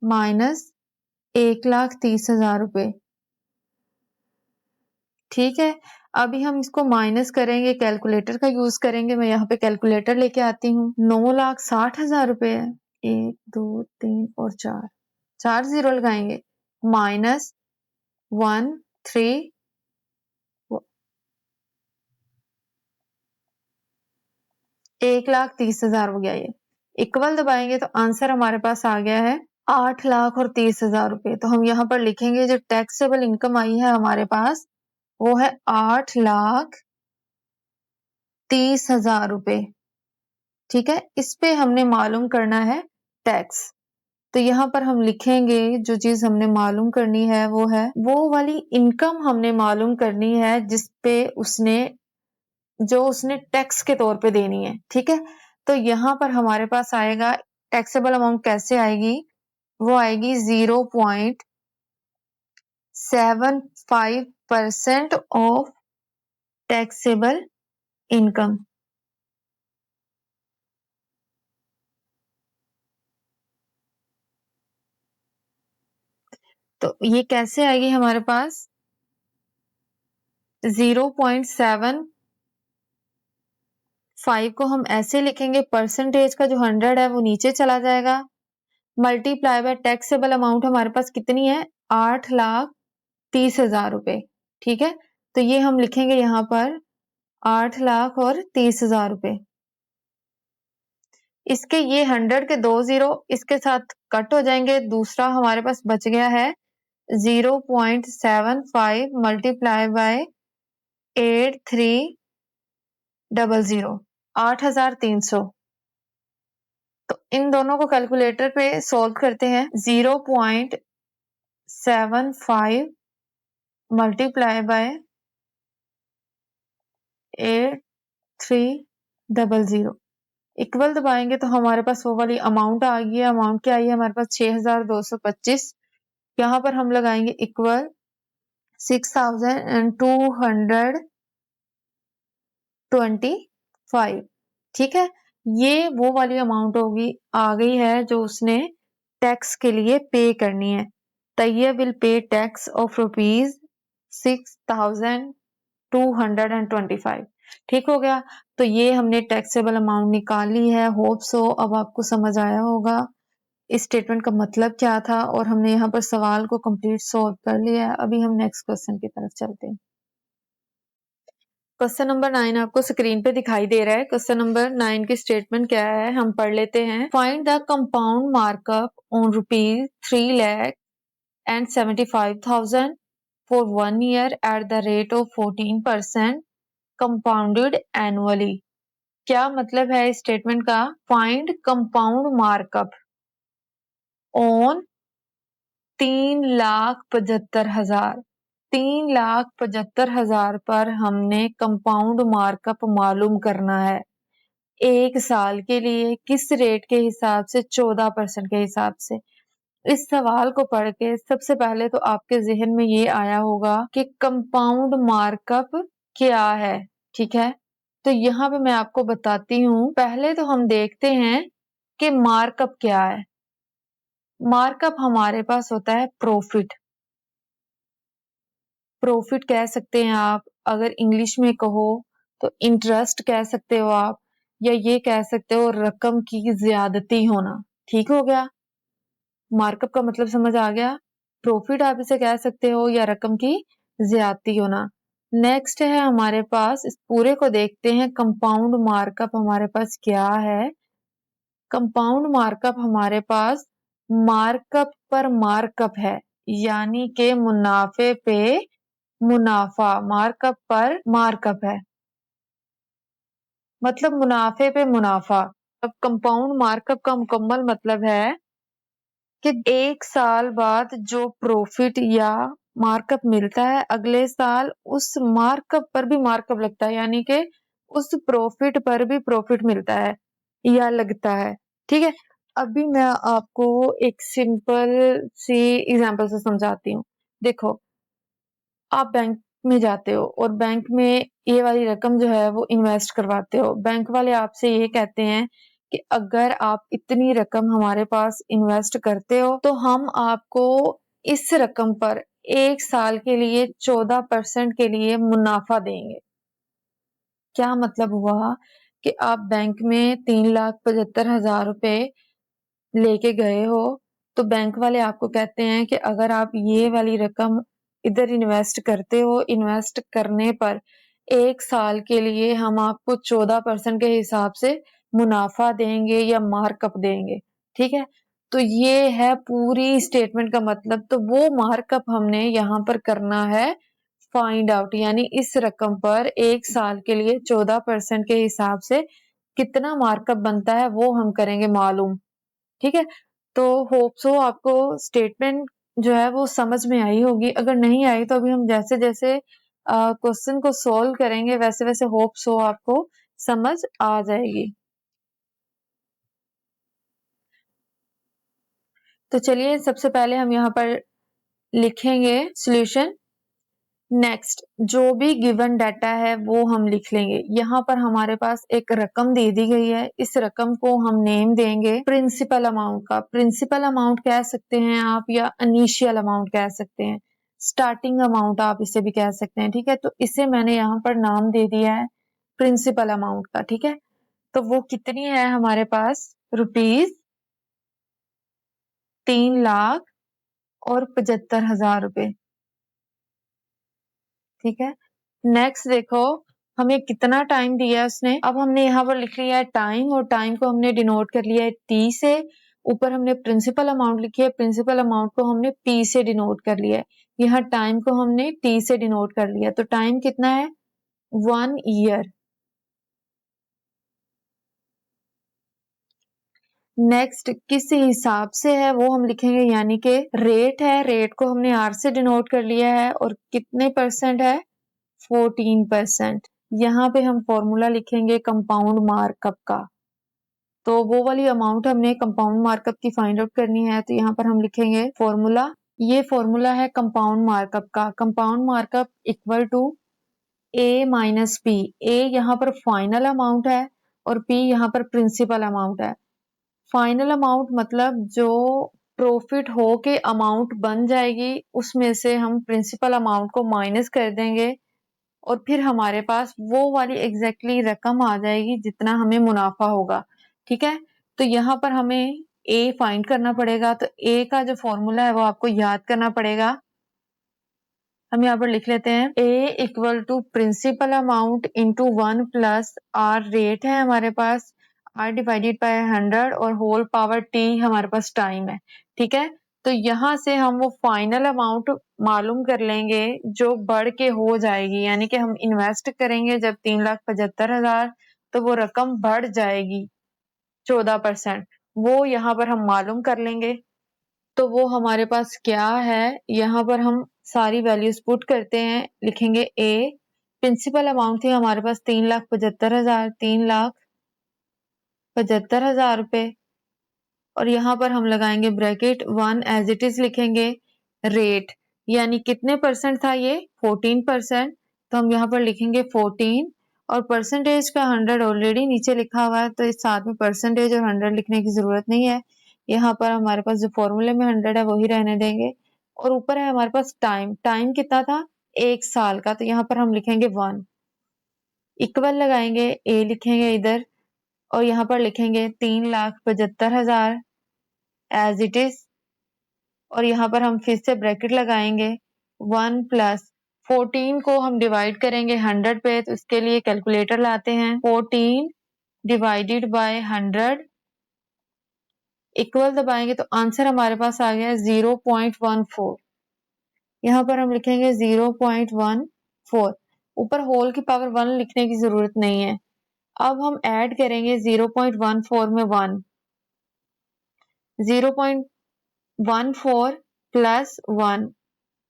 माइनस 1,30,000। ठीक है, अभी हम इसको माइनस करेंगे, कैलकुलेटर का यूज करेंगे। मैं यहाँ पे कैलकुलेटर लेके आती हूँ। 9,60,000 है, 1 2 3 और 4, 4 जीरो लगाएंगे, माइनस 1 3 1,30,000 हो गया। ये इक्वल दबाएंगे तो आंसर हमारे पास आ गया है 8,30,000। तो हम यहाँ पर लिखेंगे जो टैक्सेबल इनकम आई है हमारे पास वो है 8,30,000। ठीक है, इस पे हमने मालूम करना है टैक्स। तो यहाँ पर हम लिखेंगे जो चीज हमने मालूम करनी है वो है वो वाली इनकम हमने मालूम करनी है जिस पे उसने टैक्स के तौर पे देनी है। ठीक है, तो यहाँ पर हमारे पास आएगा टैक्सेबल अमाउंट कैसे आएगी, वो आएगी 0.75% ऑफ टैक्सेबल इनकम। तो ये कैसे आएगी हमारे पास, 0.75 को हम ऐसे लिखेंगे, परसेंटेज का जो 100 है वो नीचे चला जाएगा, मल्टीप्लाई बाय टैक्सेबल अमाउंट हमारे पास कितनी है, 8,30,000। ठीक है, तो ये हम लिखेंगे यहाँ पर 8,30,000। इसके ये 100 के 2 जीरो इसके साथ कट हो जाएंगे, दूसरा हमारे पास बच गया है 0.75 मल्टीप्लाई बाय 8,300 8,300। तो इन दोनों को कैलकुलेटर पे सोल्व करते हैं। 0.75 मल्टीप्लाई बाय 8,300 इक्वल दबाएंगे तो हमारे पास वो वाली अमाउंट आ गई है। अमाउंट क्या आई है हमारे पास, 6,225। यहाँ पर हम लगाएंगे इक्वल 6,225। ठीक है, ये वो वाली अमाउंट होगी आ गई है जो उसने टैक्स के लिए पे करनी है। Tayyab will pay tax of ₹6,225। ठीक हो गया, तो ये हमने टैक्सेबल अमाउंट निकाली है। होप सो अब आपको समझ आया होगा इस स्टेटमेंट का मतलब क्या था और हमने यहाँ पर सवाल को कंप्लीट सॉल्व कर लिया है। अभी हम नेक्स्ट क्वेश्चन की तरफ चलते हैं। क्वेश्चन नंबर 9 आपको स्क्रीन पे दिखाई दे रहा है। क्वेश्चन नंबर 9 की स्टेटमेंट क्या है, हम पढ़ लेते हैं। Find the compound markup on ₹3,75,000 for 1 year at the rate of 14% compounded annually। क्या मतलब है इस स्टेटमेंट का, फाइंड कंपाउंड मार्कअप ऑन 3,75,000। 3,75,000 पर हमने कंपाउंड मार्कअप मालूम करना है। 1 साल के लिए किस रेट के हिसाब से? 14% के हिसाब से। इस सवाल को पढ़ के सबसे पहले तो आपके ज़हन में ये आया होगा कि कंपाउंड मार्कअप क्या है, ठीक है? तो यहाँ पे मैं आपको बताती हूँ। पहले तो हम देखते हैं कि मार्कअप क्या है। मार्कअप हमारे पास होता है प्रॉफिट। प्रॉफिट कह सकते हैं आप, अगर इंग्लिश में कहो तो इंटरेस्ट कह सकते हो आप, या ये कह सकते हो रकम की ज्यादती होना। ठीक हो गया? मार्कअप का मतलब समझ आ गया? प्रॉफिट आप इसे कह सकते हो या रकम की ज्यादती होना। नेक्स्ट है हमारे पास, इस पूरे को देखते हैं, कंपाउंड मार्कअप हमारे पास क्या है। कंपाउंड मार्कअप हमारे पास मार्कअप पर मार्कअप है, यानी के मुनाफे पे मुनाफा। मार्कअप पर मार्कअप है, मतलब मुनाफे पे मुनाफा। अब कंपाउंड मार्कअप का मुकम्मल मतलब है कि 1 साल बाद जो प्रॉफिट या मार्कअप मिलता है, अगले साल उस मार्कअप पर भी मार्कअप लगता है, यानी कि उस प्रॉफिट पर भी प्रॉफिट मिलता है या लगता है। ठीक है? अभी मैं आपको एक सिंपल सी एग्जांपल से समझाती हूँ। देखो, आप बैंक में जाते हो और बैंक में ये वाली रकम जो है वो इन्वेस्ट करवाते हो। बैंक वाले आपसे ये कहते हैं कि अगर आप इतनी रकम हमारे पास इन्वेस्ट करते हो तो हम आपको इस रकम पर 1 साल के लिए 14% के लिए मुनाफा देंगे। क्या मतलब हुआ कि आप बैंक में 3,75,000 रुपए लेके गए हो, तो बैंक वाले आपको कहते हैं कि अगर आप ये वाली रकम इधर इन्वेस्ट करते हो, इन्वेस्ट करने पर 1 साल के लिए हम आपको 14% के हिसाब से मुनाफा देंगे या मार्कअप देंगे। ठीक है? तो ये है पूरी स्टेटमेंट का मतलब। तो वो मार्कअप हमने यहाँ पर करना है फाइंड आउट, यानी इस रकम पर 1 साल के लिए 14% के हिसाब से कितना मार्कअप बनता है वो हम करेंगे मालूम। ठीक है? तो होप सो आपको स्टेटमेंट जो है वो समझ में आई होगी। अगर नहीं आई तो अभी हम जैसे-जैसे क्वेश्चन को सॉल्व करेंगे वैसे-वैसे होप सो आपको समझ आ जाएगी। तो चलिए सबसे पहले हम यहाँ पर लिखेंगे सॉल्यूशन। नेक्स्ट, जो भी गिवन डाटा है वो हम लिख लेंगे। यहाँ पर हमारे पास एक रकम दे दी गई है, इस रकम को हम नेम देंगे प्रिंसिपल अमाउंट का। प्रिंसिपल अमाउंट कह सकते हैं आप, या इनिशियल अमाउंट कह सकते हैं, स्टार्टिंग अमाउंट आप इसे भी कह सकते हैं। ठीक है? तो इसे मैंने यहाँ पर नाम दे दिया है प्रिंसिपल अमाउंट का। ठीक है? तो वो कितनी है हमारे पास? रुपीज 3,75,000 रुपए। ठीक है? नेक्स्ट देखो, हमें कितना टाइम दिया है उसने। अब हमने यहाँ पर लिख लिया है टाइम, और टाइम को हमने डिनोट कर लिया है टी से। ऊपर हमने प्रिंसिपल अमाउंट लिखी है, प्रिंसिपल अमाउंट को हमने पी से डिनोट कर लिया है। यहाँ टाइम को हमने टी से डिनोट कर लिया। तो टाइम कितना है? 1 ईयर। नेक्स्ट, किस हिसाब से है वो हम लिखेंगे, यानी कि रेट है, रेट को हमने आर से डिनोट कर लिया है, और कितने परसेंट है? 14%। यहाँ पे हम फॉर्मूला लिखेंगे कंपाउंड मार्कअप का। तो वो वाली अमाउंट हमने कंपाउंड मार्कअप की फाइंड आउट करनी है, तो यहाँ पर हम लिखेंगे फॉर्मूला। ये फॉर्मूला है कंपाउंड मार्कअप का। Compound markup equal to A minus P. A यहाँ पर फाइनल अमाउंट है और पी यहाँ पर प्रिंसिपल अमाउंट है। फाइनल अमाउंट मतलब जो प्रॉफिट हो के अमाउंट बन जाएगी, उसमें से हम प्रिंसिपल अमाउंट को माइनस कर देंगे, और फिर हमारे पास वो वाली एग्जैक्टली रकम आ जाएगी जितना हमें मुनाफा होगा। ठीक है? तो यहाँ पर हमें ए फाइंड करना पड़ेगा। तो ए का जो फॉर्मूला है वो आपको याद करना पड़ेगा। हम यहाँ पर लिख लेते हैं A equal to principal amount into 1 plus R rate है हमारे पास, आर डिवाइडेड बाय 100, और होल पावर टी हमारे पास टाइम है। ठीक है? तो यहाँ से हम वो फाइनल अमाउंट मालूम कर लेंगे जो बढ़ के हो जाएगी, यानी कि हम इन्वेस्ट करेंगे जब 3,75,000, तो वो रकम बढ़ जाएगी 14%। वो यहाँ पर हम मालूम कर लेंगे। तो वो हमारे पास क्या है, यहाँ पर हम सारी वैल्यूज पुट करते हैं। लिखेंगे ए, प्रिंसिपल अमाउंट थी हमारे पास 3,75,000, 3,75,000 रुपए। और यहाँ पर हम लगाएंगे ब्रैकेट 1 एज इट इज लिखेंगे। रेट यानी कितने परसेंट था ये, 14%, तो हम यहाँ पर लिखेंगे 14। और परसेंटेज का 100 ऑलरेडी नीचे लिखा हुआ है, तो इस साथ में परसेंटेज और 100 लिखने की जरूरत नहीं है। यहाँ पर हमारे पास जो फॉर्मूले में 100 है वही रहने देंगे। और ऊपर है हमारे पास टाइम, टाइम कितना था, 1 साल का, तो यहाँ पर हम लिखेंगे 1। इक्वल लगाएंगे, ए लिखेंगे इधर, और यहाँ पर लिखेंगे 3,75,000 एज इट इज। और यहाँ पर हम फिर से ब्रैकेट लगाएंगे। 1 प्लस 14 को हम डिवाइड करेंगे 100 पे, तो इसके लिए कैलकुलेटर लाते हैं। 14 डिवाइडेड बाय 100 इक्वल दबाएंगे तो आंसर हमारे पास आ गया 0.14। यहाँ पर हम लिखेंगे 0.14। ऊपर होल की पावर 1 लिखने की जरूरत नहीं है। अब हम ऐड करेंगे 0.14 में 1, 0.14 प्लस 1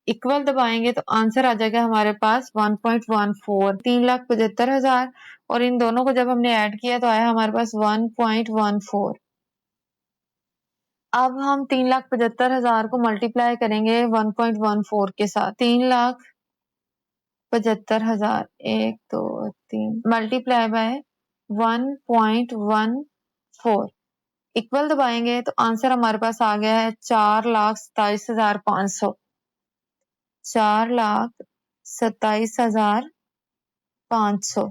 इक्वल दबाएंगे तो आंसर आ जाएगा हमारे पास 1.14, 3,75,000। और इन दोनों को जब हमने ऐड किया तो आया हमारे पास 1.14। अब हम 3,75,000 को मल्टीप्लाई करेंगे 1.14 के साथ। 3,75,000, 1 2 3 मल्टीप्लाई बाय 1.14 इक्वल दबाएंगे तो आंसर हमारे पास आ गया है 4,27,500। 4,27,500।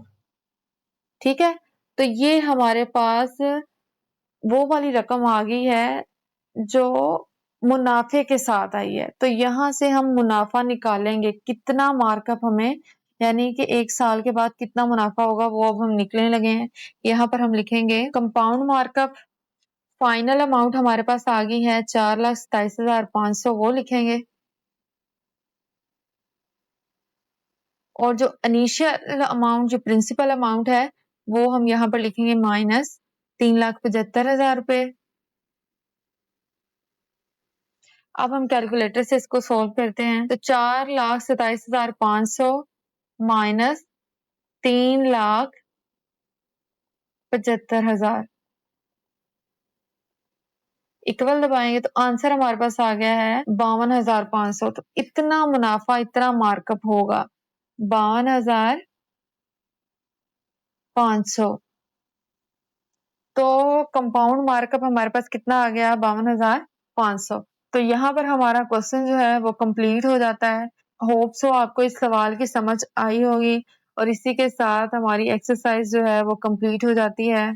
ठीक है, तो ये हमारे पास वो वाली रकम आ गई है जो मुनाफे के साथ आई है। तो यहाँ से हम मुनाफा निकालेंगे, कितना मार्कअप हमें, यानी कि 1 साल के बाद कितना मुनाफा होगा वो अब हम निकलने लगे हैं। यहाँ पर हम लिखेंगे कंपाउंड मार्कअप। फाइनल अमाउंट हमारे पास आ गई है 4,27,500, वो लिखेंगे। और जो इनिशियल अमाउंट, जो प्रिंसिपल अमाउंट है, वो हम यहाँ पर लिखेंगे माइनस 3,75,000 रुपए। अब हम कैलकुलेटर से इसको सॉल्व करते हैं। तो 4,27,500 माइनस 3,75,000 इक्वल दबाएंगे तो आंसर हमारे पास आ गया है 52,500। तो इतना मुनाफा, इतना मार्कअप होगा 52,500। तो कंपाउंड मार्कअप हमारे पास कितना आ गया, 52,500। तो यहाँ पर हमारा क्वेश्चन जो है वो कंप्लीट हो जाता है। होप सो आपको इस सवाल की समझ आई होगी, और इसी के साथ हमारी एक्सरसाइज जो है वो कंप्लीट हो जाती है।